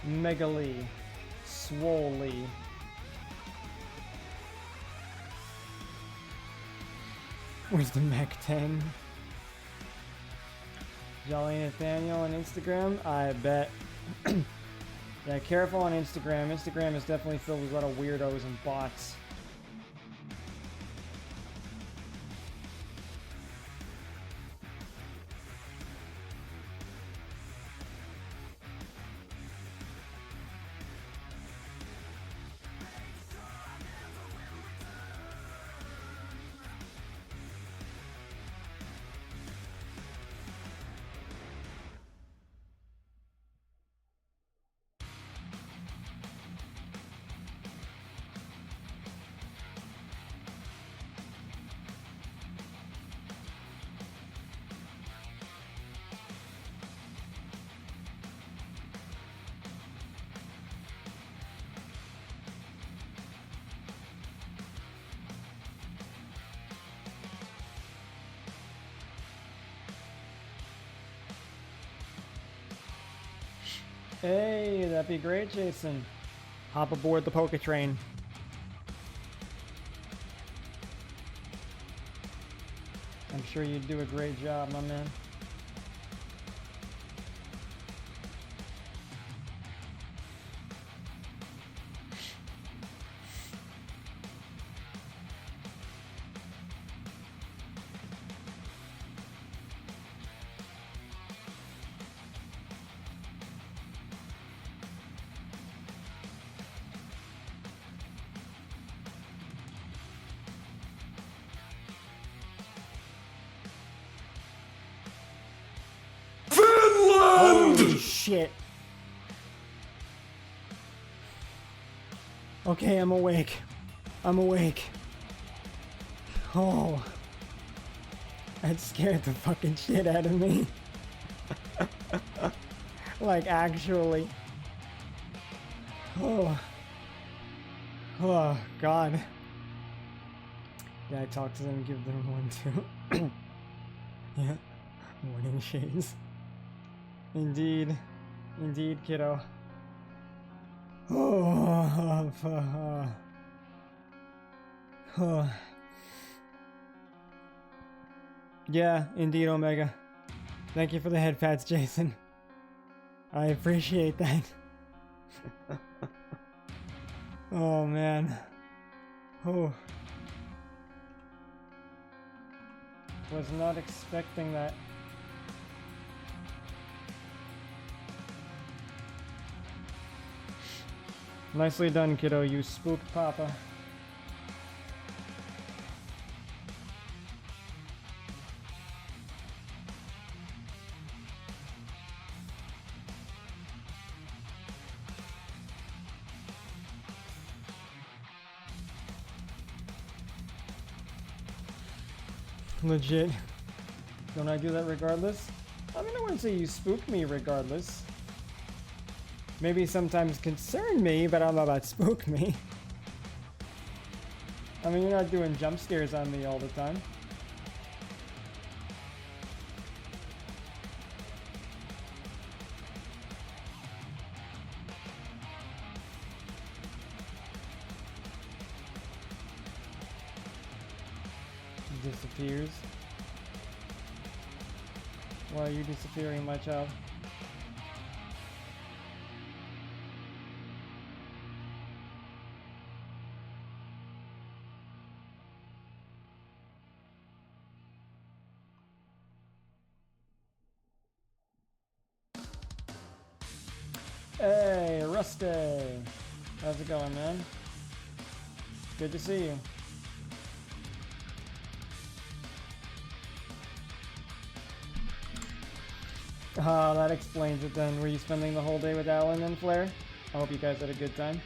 Speaker 1: Megalee. Swolee. Where's the Mech 10? Jolly Nathaniel on Instagram? I bet. Yeah, careful on Instagram. Instagram is definitely filled with a lot of weirdos and bots. Hey, that'd be great, Jason. Hop aboard the Poke Train. I'm sure you'd do a great job, my man. Holy shit. Okay, I'm awake. I'm awake. Oh. That scared the fucking shit out of me. Like, actually. Oh. Oh, God. Yeah, I talk to them, give them one too. Yeah. Morning shades. Indeed. Indeed, kiddo. Oh, oh. Yeah, indeed, Omega. Thank you for the head pats, Jason. I appreciate that. Oh, man. Oh. Was not expecting that. Nicely done, kiddo. You spooked Papa. Legit. Don't I do that regardless? I mean, I wouldn't say you spook me regardless. Maybe sometimes concern me, but I don't know about spook me. I mean, you're not doing jump scares on me all the time. Disappears. Why are you disappearing, my child? Hey, Rusty! How's it going, man? Good to see you. Ah, that explains it then. Were you spending the whole day with Alan and Flair? I hope you guys had a good time.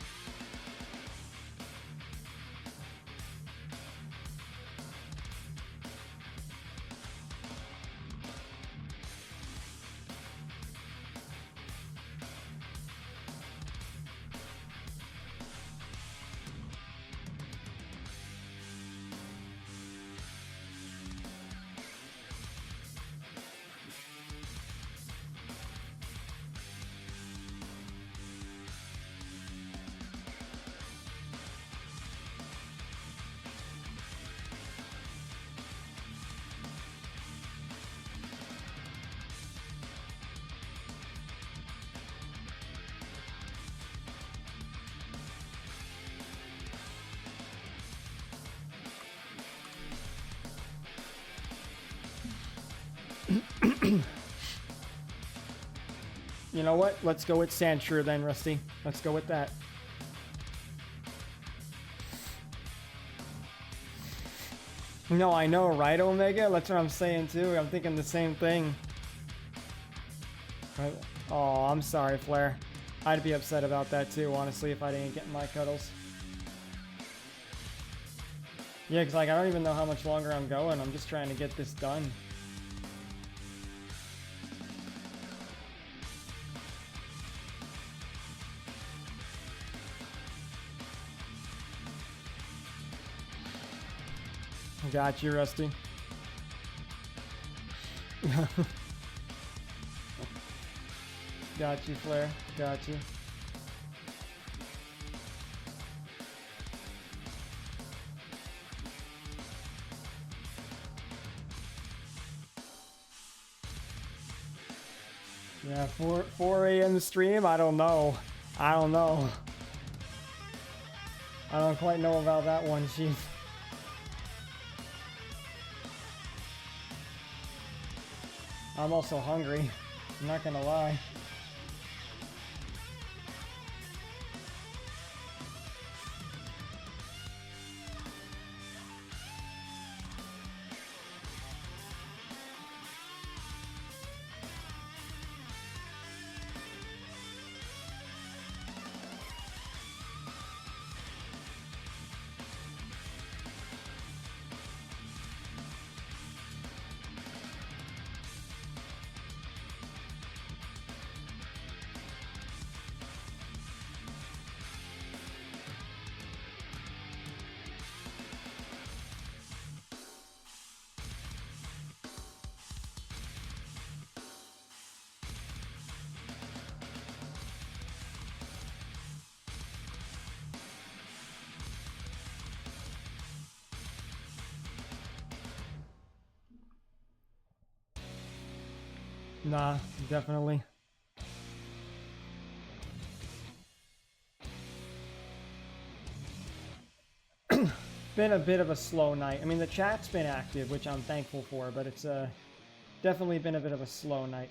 Speaker 1: You know what? Let's go with Sandshrew then, Rusty. Let's go with that. No, I know, right, Omega? That's what I'm saying too. I'm thinking the same thing. Oh, I'm sorry, Flair. I'd be upset about that too, honestly, if I didn't get my cuddles. Yeah, because like, I don't even know how much longer I'm going. I'm just trying to get this done. Got you, Rusty. Got you, Flair. Got you. Yeah, 4 a.m. stream? I don't know. I don't know. I don't quite know about that one, Chief. I'm also hungry. I'm not gonna lie. Nah, definitely. Been a bit of a slow night. I mean, the chat's been active, which I'm thankful for, but it's definitely been a bit of a slow night.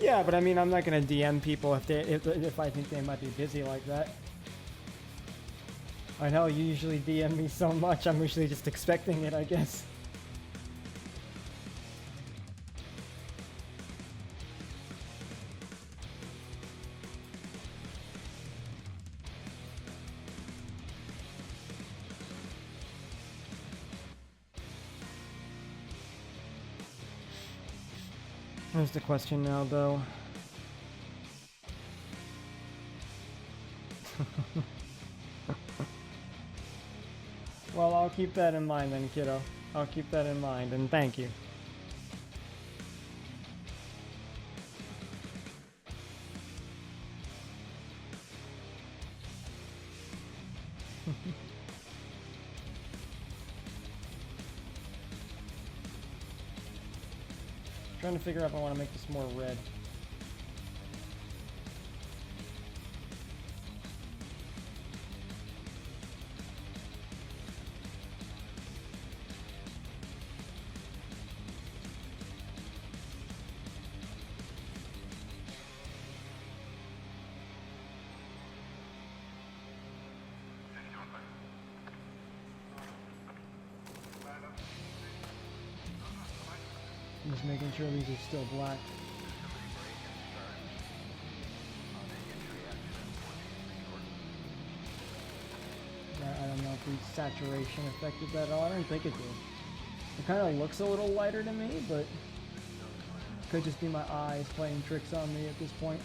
Speaker 1: Yeah, but I mean, I'm not gonna DM people if I think they might be busy like that. I know you usually DM me so much, I'm usually just expecting it, I guess. Here's the question now, though. Well, I'll keep that in mind then, kiddo. I'll keep that in mind, and thank you. Trying to figure out if I want to make this more red. I'm just making sure these are still black. I don't know if the saturation affected that at all. I don't think it did. It kind of looks a little lighter to me, but it could just be my eyes playing tricks on me at this point.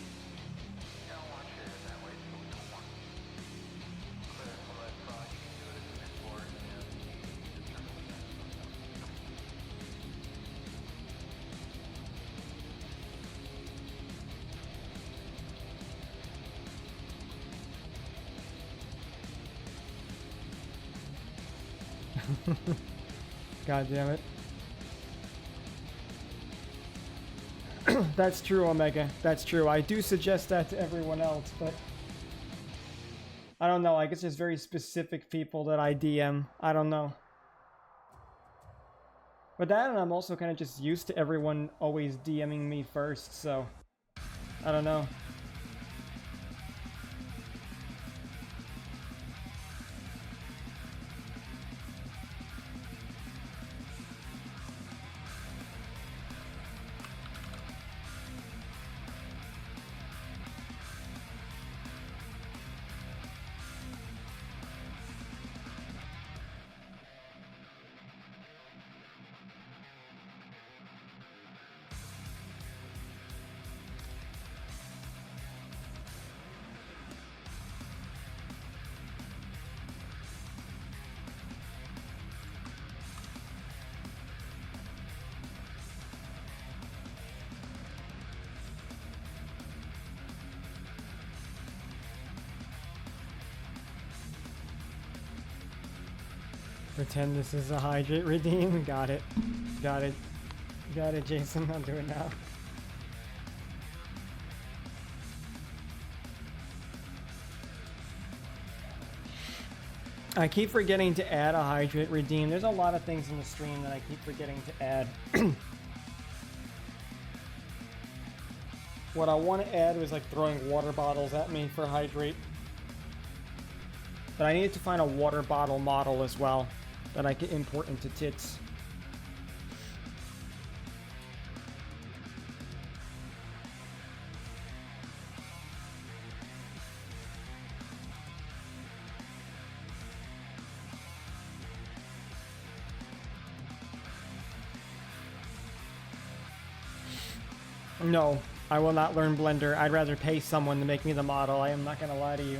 Speaker 1: God damn it. That's true, Omega. That's true. I do suggest that to everyone else, but I don't know. I guess there's very specific people that I DM. I don't know. But that, and I'm also kind of just used to everyone always DMing me first, so I don't know. Pretend this is a hydrate redeem. Got it. Got it. Got it, Jason. I'll do it now. I keep forgetting to add a hydrate redeem. There's a lot of things in the stream that I keep forgetting to add. What I want to add was like throwing water bottles at me for hydrate. But I needed to find a water bottle model as well that I could import into Tits. No, I will not learn Blender. I'd rather pay someone to make me the model. I am not gonna lie to you.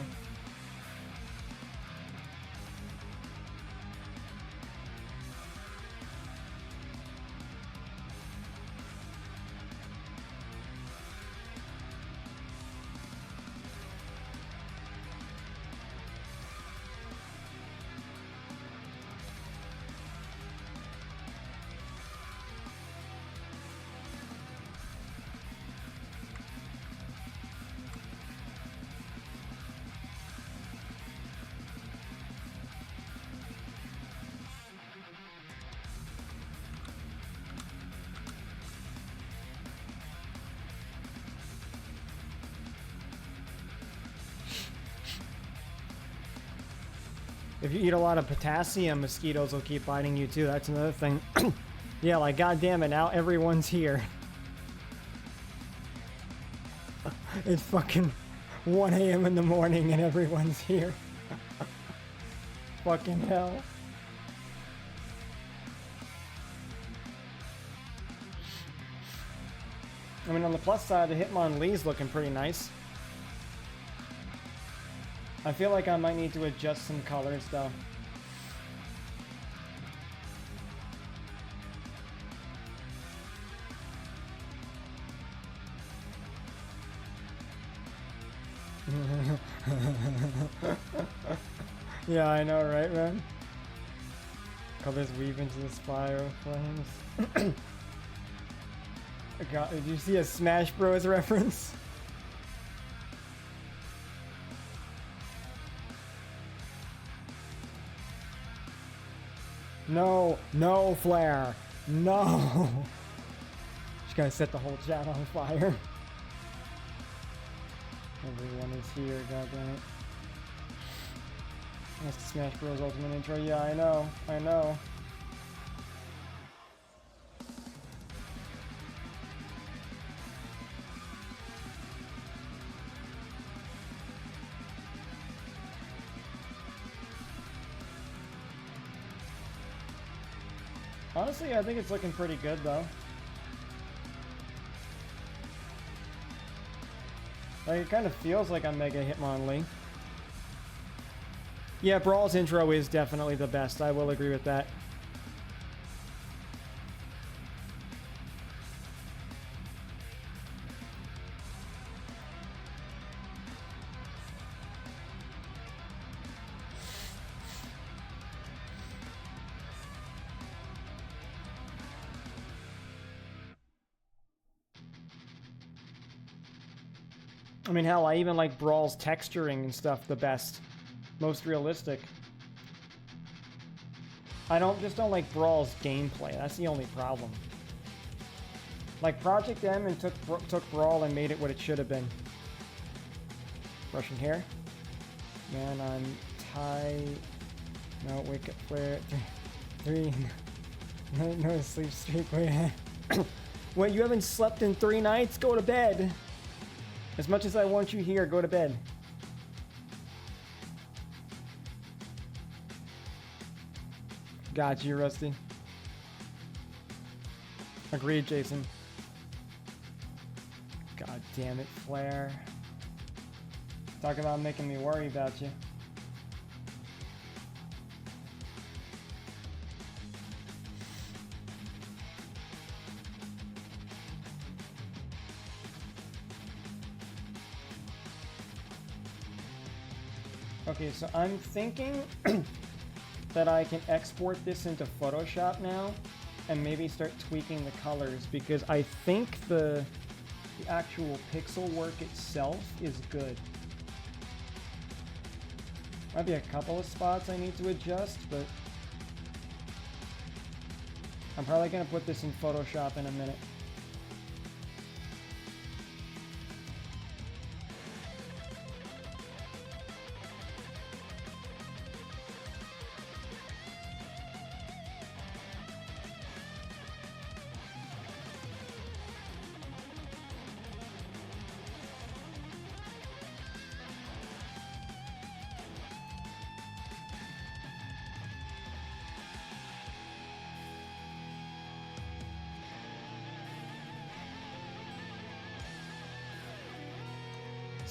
Speaker 1: If you eat a lot of potassium, mosquitoes will keep biting you too. That's another thing. Yeah, like goddamn it, now everyone's here. It's fucking 1 a.m. in the morning and everyone's here. Fucking hell. I mean, on the plus side, the Hitmonlee's looking pretty nice. I feel like I might need to adjust some colors though. Yeah, I know, right, man? Colors weave into the spiral flames. God, did you see a Smash Bros reference? No, no, Flare. No. Just gonna set the whole chat on fire. Everyone is here, goddammit. That's the Smash Bros. Ultimate intro. Yeah, I know, I know. Honestly, I think it's looking pretty good, though. Like, it kind of feels like I'm Mega Hitmonlee. Yeah, Brawl's intro is definitely the best. I will agree with that. I mean, hell, I even like Brawl's texturing and stuff the best. Most realistic. I just don't like Brawl's gameplay. That's the only problem. Like, Project M and took Brawl and made it what it should have been. Brushing hair. Man, I'm tight. No, wake up, flare. 3. No sleep streak. Wait. Wait, you haven't slept in 3 nights? Go to bed. As much as I want you here, go to bed. Got you, Rusty. Agreed, Jason. God damn it, Flare. Talk about making me worry about you. Okay, so I'm thinking that I can export this into Photoshop now and maybe start tweaking the colors, because I think the actual pixel work itself is good. Might be a couple of spots I need to adjust, but I'm probably going to put this in Photoshop in a minute.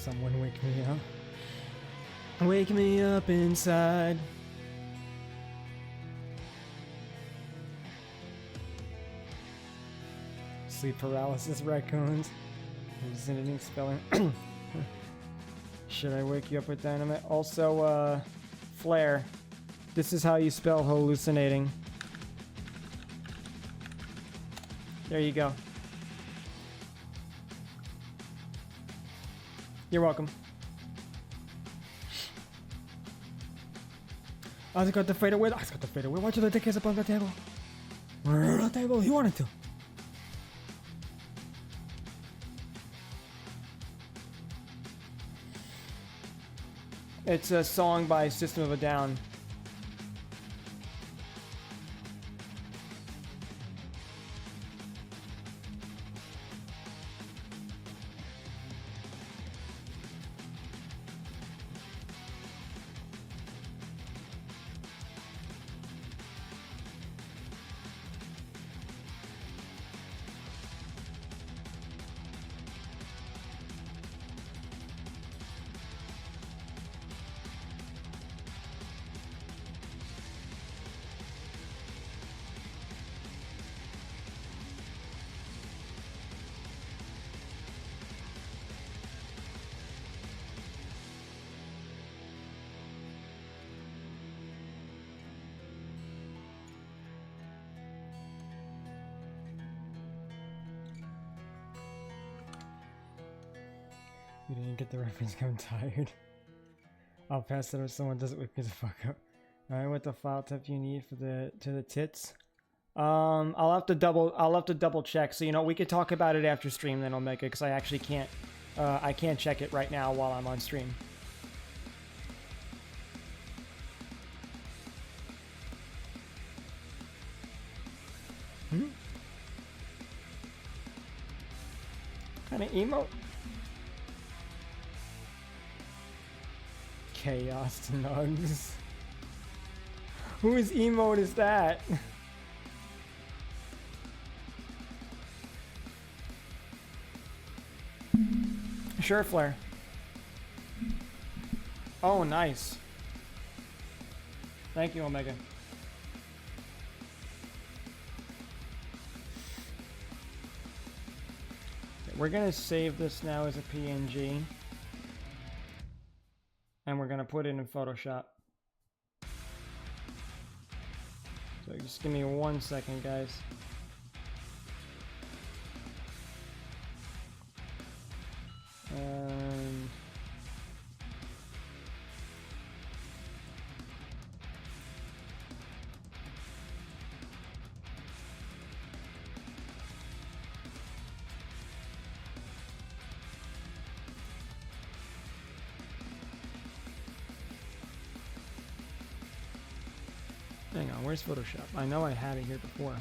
Speaker 1: Someone wake me up. Wake me up inside. Sleep paralysis raccoons. Hallucinating spelling. Should I wake you up with dynamite? Also, flare. This is how you spell hallucinating. There you go. You're welcome. I got the fade away. I got the fade away. Why don't you let the kids up on the table? We're on the table. He wanted to. It's a song by System of a Down. You didn't get the reference, I'm tired. I'll pass it if someone doesn't wake me the fuck up. Alright, what the file type you need for the tits? I'll have to double check. So you know, we could talk about it after stream then, Omega, because I actually can't I can't check it right now while I'm on stream. Kind of emote? Chaos Nugs. Whose emote is that? Sure, Flare. Oh, nice. Thank you, Omega. Okay, we're gonna save this now as a PNG. And we're gonna put it in Photoshop. So just give me 1 second, guys. Hang on, where's Photoshop? I know I had it here before.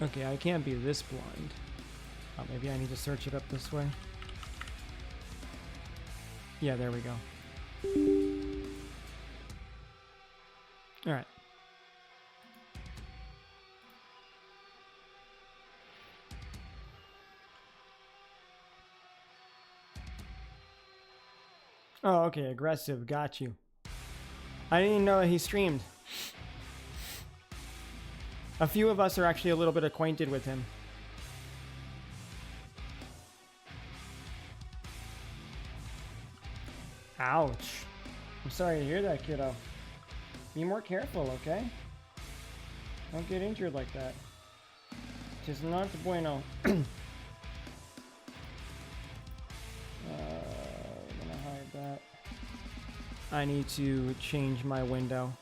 Speaker 1: Okay, I can't be this blind. Oh, maybe I need to search it up this way. Yeah, there we go. Alright. Oh, okay, aggressive, got you. I didn't even know that he streamed. A few of us are actually a little bit acquainted with him. Ouch. I'm sorry to hear that, kiddo. Be more careful, okay? Don't get injured like that. Just not bueno. We're gonna hide that. I need to change my window.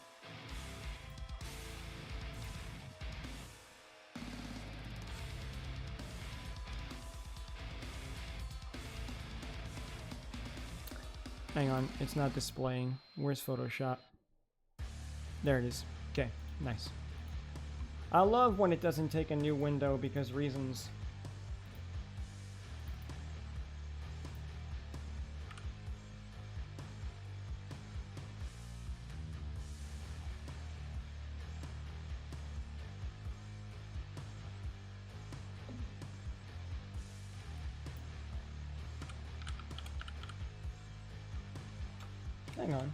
Speaker 1: Hang on, it's not displaying. Where's Photoshop? There it is. Okay, nice. I love when it doesn't take a new window because reasons. Hang on.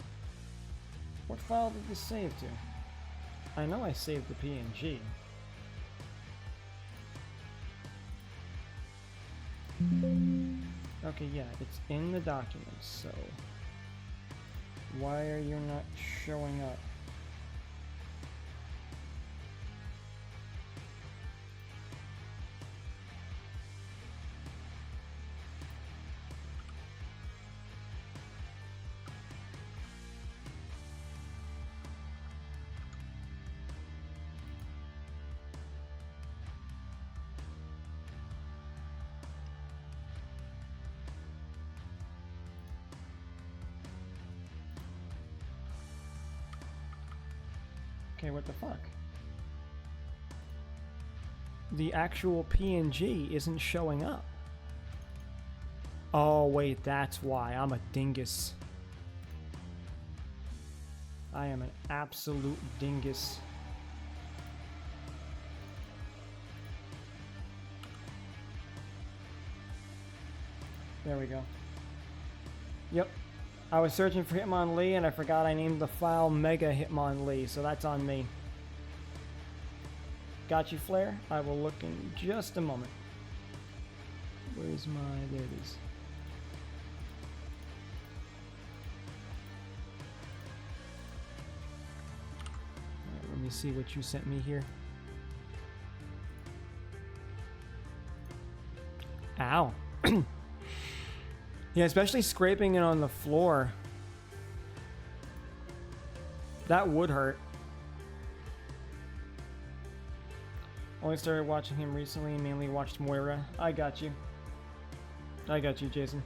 Speaker 1: What file did this save to? I know I saved the PNG. Okay, yeah, it's in the documents, so... Why are you not showing up? Okay, what the fuck? The actual PNG isn't showing up. Oh, wait, that's why. I'm a dingus. I am an absolute dingus. There we go. Yep. I was searching for Hitmonlee and I forgot I named the file Mega Hitmonlee, so that's on me. Got you, Flare? I will look in just a moment. Where's my... there it is. Alright, let me see what you sent me here. Ow. Yeah, especially scraping it on the floor. That would hurt. Only started watching him recently, mainly watched Moira. I got you. I got you, Jason.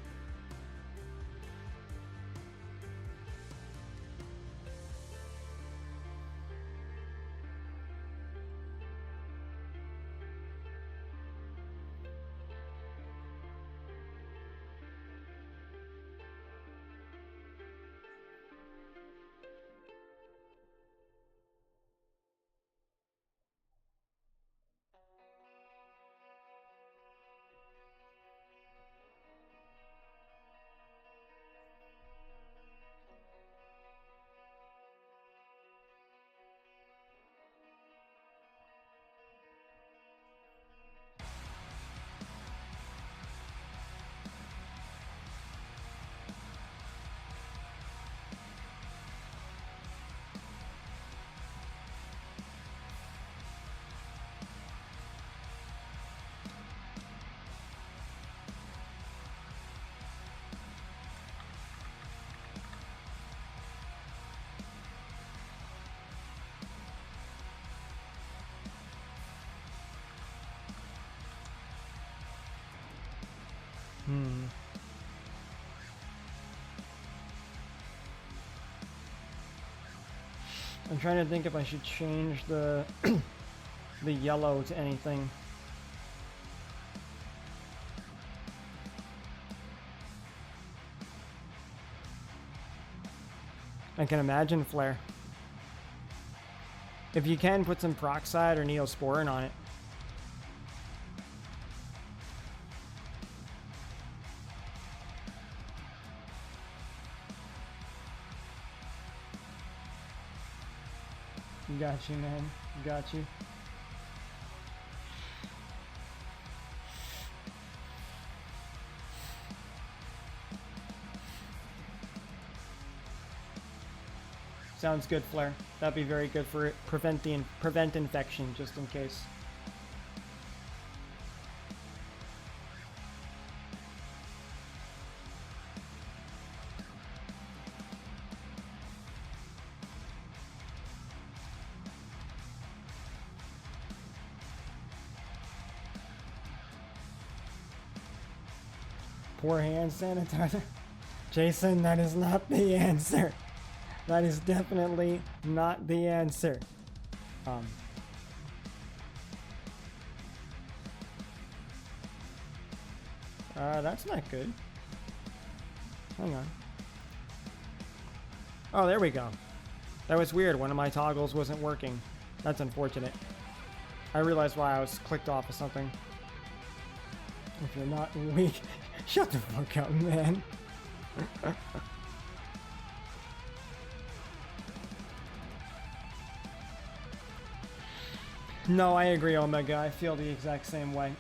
Speaker 1: I'm trying to think if I should change the the yellow to anything. I can imagine Flare. If you can, put some peroxide or neosporin on it. Got you, man. Got you. Sounds good, Flare. That'd be very good for prevent infection, just in case. Poor hand sanitizer. Jason, that is not the answer. That is definitely not the answer. That's not good. Hang on. Oh, there we go. That was weird. One of my toggles wasn't working. That's unfortunate. I realized why I was clicked off of something. If you're not weak, shut the fuck up, man. No, I agree, Omega. I feel the exact same way.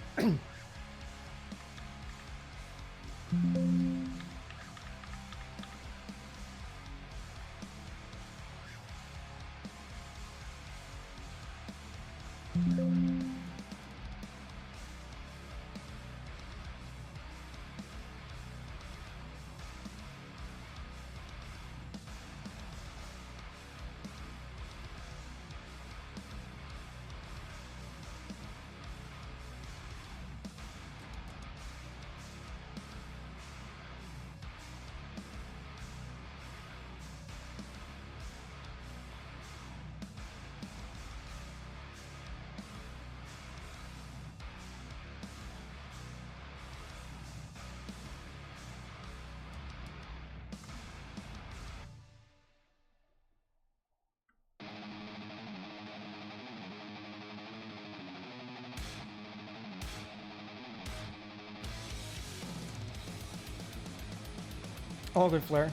Speaker 1: Alder Flare.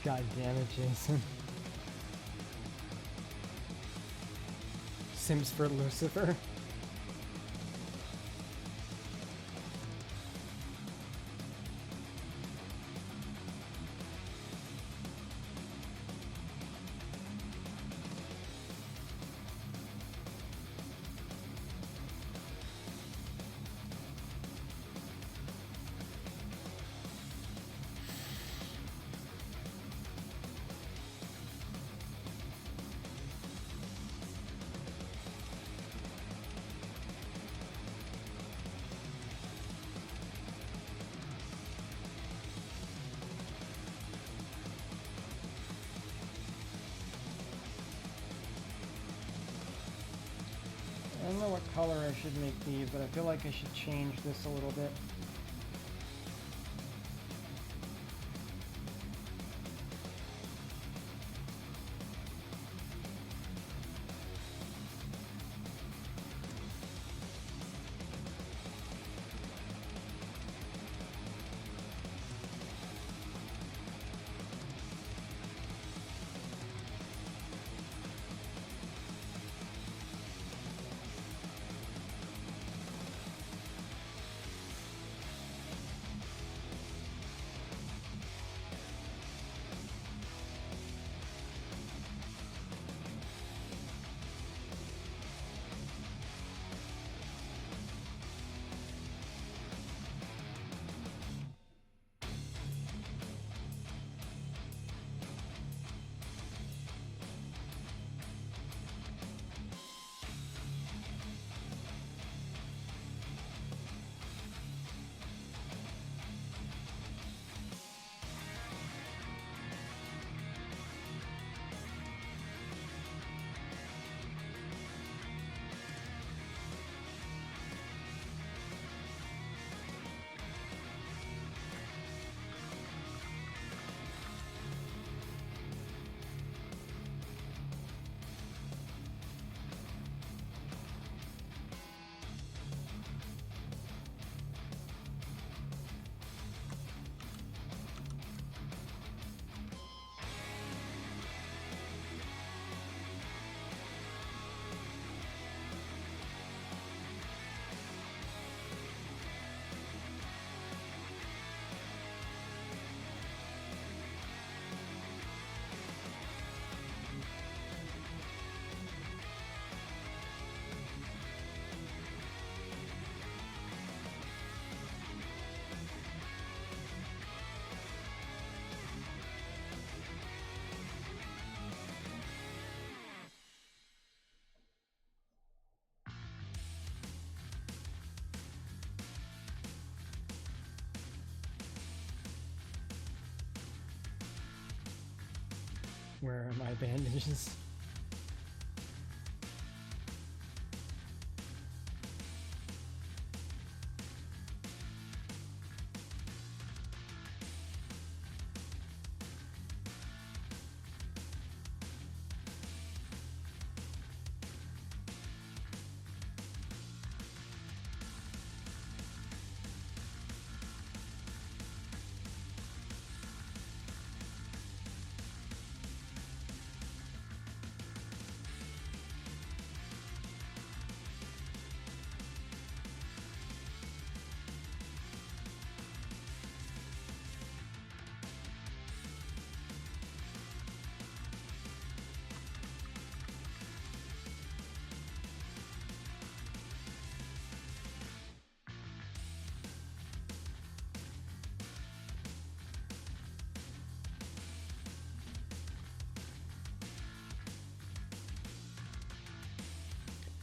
Speaker 1: God damn it, Jason. Sims for Lucifer. I don't know what color I should make these, but I feel like I should change this a little bit. Where are my bandages?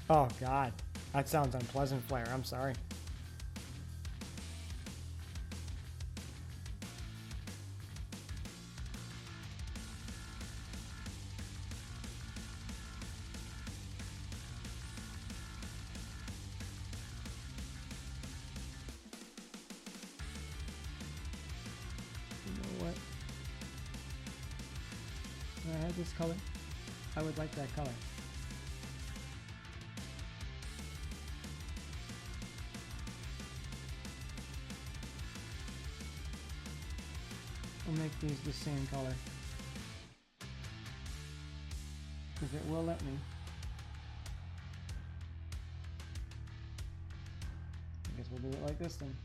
Speaker 1: Oh, God. That sounds unpleasant, Flare. I'm sorry. You know what? Can I have this color? I would like that color. I'll make these the same color. If it will let me. I guess we'll do it like this then.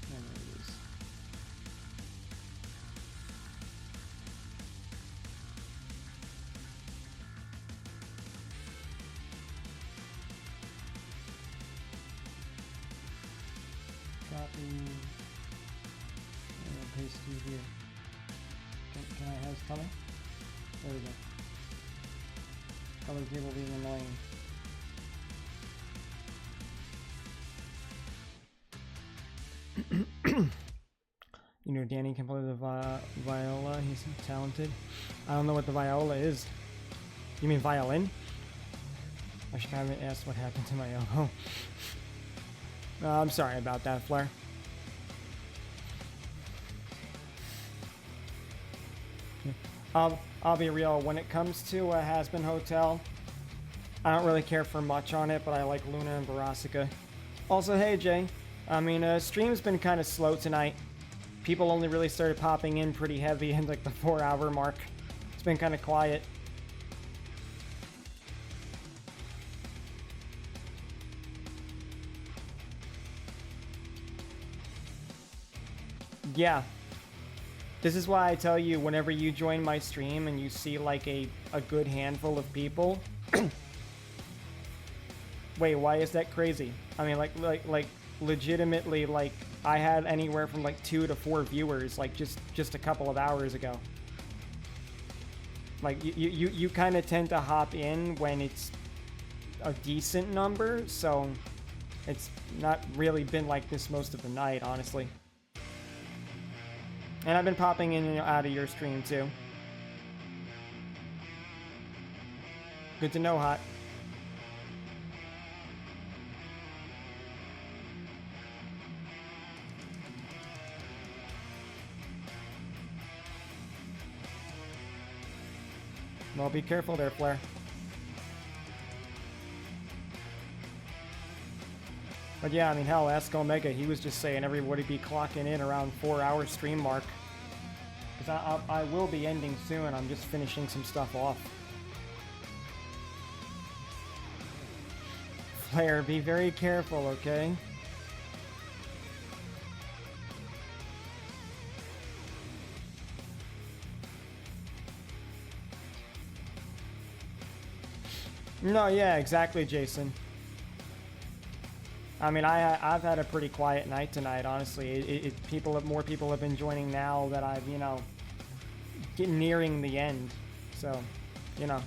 Speaker 1: There it is. Copy and I'll paste you here. Can I have his color? There we go. Color table being annoying. You know, Danny can play the viola. He's talented. I don't know what the viola is. You mean violin? I should have asked what happened to my elbow. I'm sorry about that, Flare. I'll be real. When it comes to Has-Been Hotel, I don't really care for much on it, but I like Luna and Barasica. Also, hey Jay. I mean, stream's been kind of slow tonight. People only really started popping in pretty heavy in like the 4-hour mark. It's been kind of quiet. Yeah. This is why I tell you, whenever you join my stream and you see like a good handful of people. Wait, why is that crazy? I mean, like legitimately, like I had anywhere from like 2 to 4 viewers like just a couple of hours ago. Like you kind of tend to hop in when it's a decent number, so it's not really been like this most of the night, honestly. And I've been popping in and out of your stream too. Good to know, Hot. Well, be careful there, Flare. But yeah, I mean, hell, ask Omega. He was just saying everybody be clocking in around 4-hour stream mark. Because I will be ending soon. I'm just finishing some stuff off. Flare, be very careful, okay? No, yeah, exactly, Jason. I mean, I've had a pretty quiet night tonight, honestly. More people have been joining now that I've, you know, getting nearing the end. So, you know.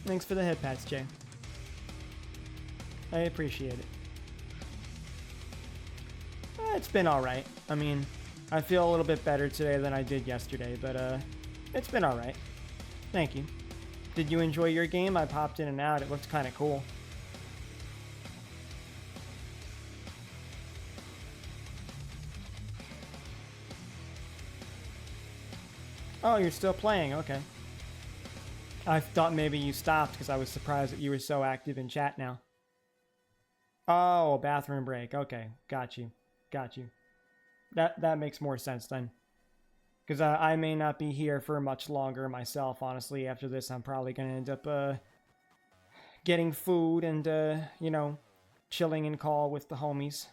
Speaker 1: Thanks for the head pats, Jay. I appreciate it. It's been alright. I mean, I feel a little bit better today than I did yesterday, but it's been alright. Thank you. Did you enjoy your game? I popped in and out. It looked kind of cool. Oh, you're still playing. Okay. I thought maybe you stopped because I was surprised that you were so active in chat now. Oh, bathroom break. Okay, got you. Got you. That makes more sense then. Because I may not be here for much longer myself, honestly. After this, I'm probably going to end up getting food and, you know, chilling in call with the homies.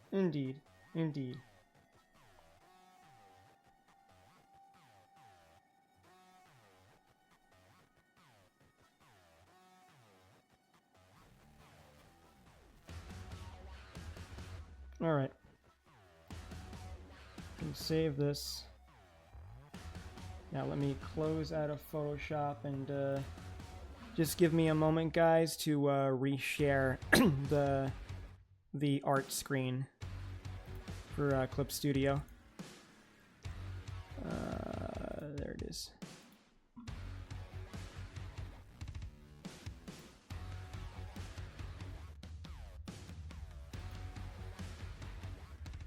Speaker 1: Indeed. Indeed. Alright. Can save this. Now let me close out of Photoshop and just give me a moment, guys, to reshare the art screen for Clip Studio. There it is.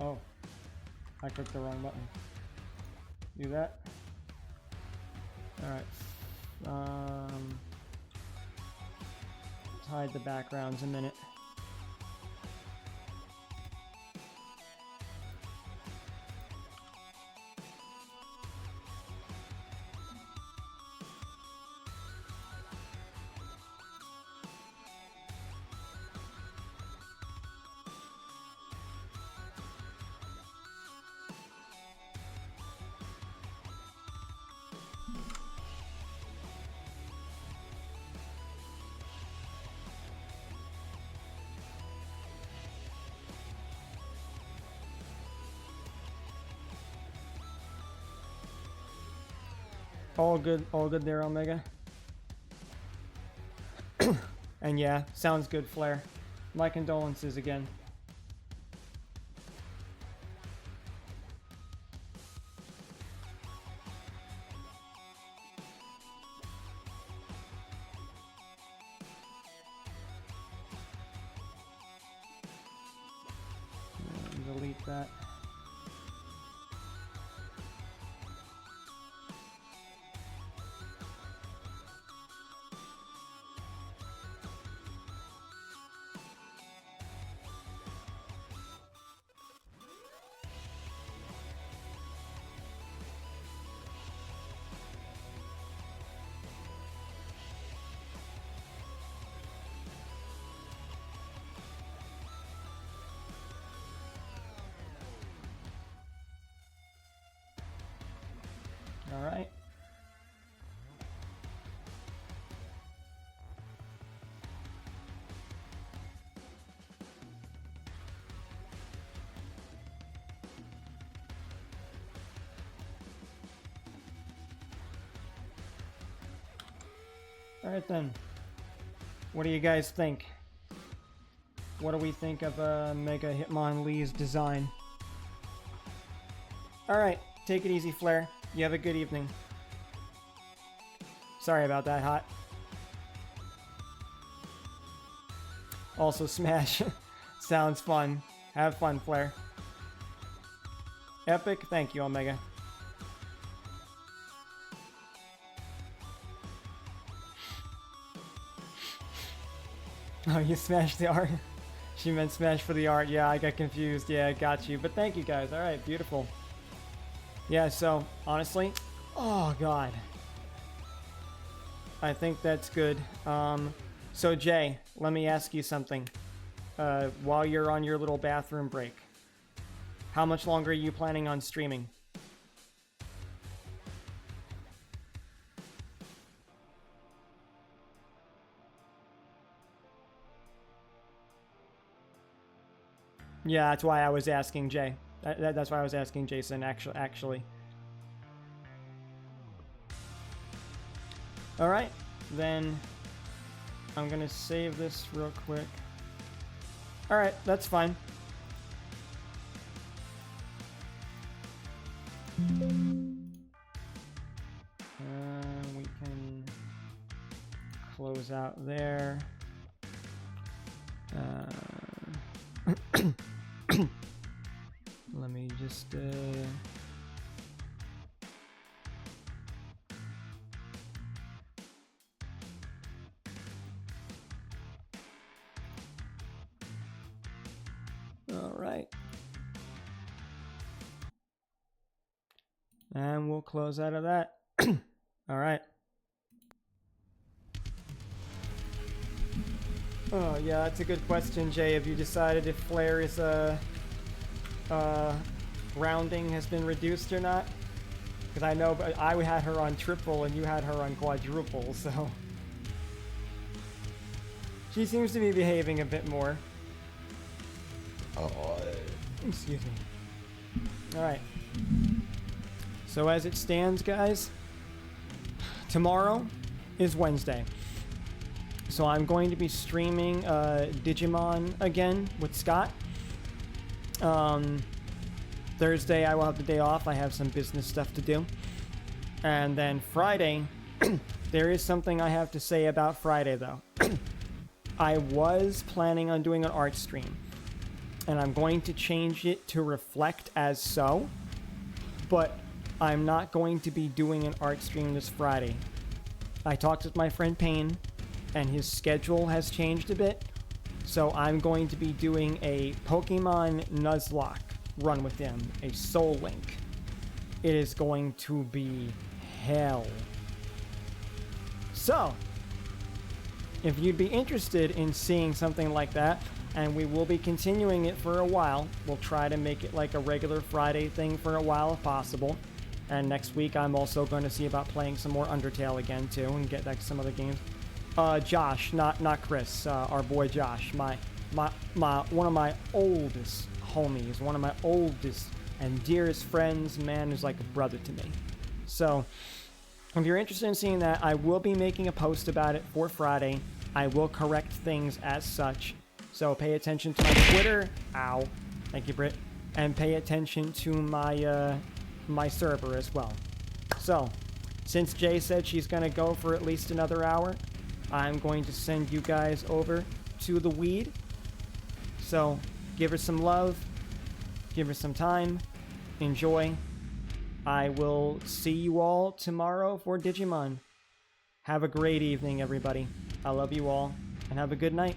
Speaker 1: Oh, I clicked the wrong button. Do that. Alright. Let's hide the backgrounds a minute. All good there, Omega. And yeah, sounds good, Flare. My condolences again. Delete that. All right. All right then. What do you guys think? What do we think of Mega Hitmonlee's design? All right, take it easy, Flare. You have a good evening. Sorry about that, Hot. Also, Smash. Sounds fun. Have fun, Flare. Epic. Thank you, Omega. Oh, you smashed the art? She meant smash for the art. Yeah, I got confused. Yeah, I got you. But thank you, guys. All right, beautiful. Yeah, so, honestly, oh, God. I think that's good. So, Jay, let me ask you something. While you're on your little bathroom break, how much longer are you planning on streaming? Yeah, that's why I was asking Jay. That's why I was asking Jason, actually. Alright, then I'm gonna save this real quick. Alright, that's fine. We can close out there. me just all right. And we'll close out of that. All right. Oh, yeah, that's a good question, Jay. Have you decided if Flair's rounding has been reduced or not? Because I know I had her on triple and you had her on quadruple, so... She seems to be behaving a bit more. Excuse me. Alright. So as it stands, guys, tomorrow is Wednesday. So I'm going to be streaming Digimon again with Scott. Thursday I will have the day off. I have some business stuff to do. And then Friday, there is something I have to say about Friday though. I was planning on doing an art stream. And I'm going to change it to reflect as so. But I'm not going to be doing an art stream this Friday. I talked with my friend Payne, and his schedule has changed a bit. So I'm going to be doing a Pokemon Nuzlocke run with him, a Soul Link. It is going to be hell. So, if you'd be interested in seeing something like that, and we will be continuing it for a while, we'll try to make it like a regular Friday thing for a while if possible. And next week I'm also going to see about playing some more Undertale again too, and get back to some other games. Josh, not Chris, our boy Josh, my one of my oldest homies, one of my oldest and dearest friends, man, who's like a brother to me. So, if you're interested in seeing that, I will be making a post about it for Friday. I will correct things as such. So pay attention to my Twitter. Ow. Thank you, Britt. And pay attention to my my server as well. So, since Jay said she's going to go for at least another hour, I'm going to send you guys over to the weed. So, give her some love. Give her some time. Enjoy. I will see you all tomorrow for Digimon. Have a great evening, everybody. I love you all, and have a good night.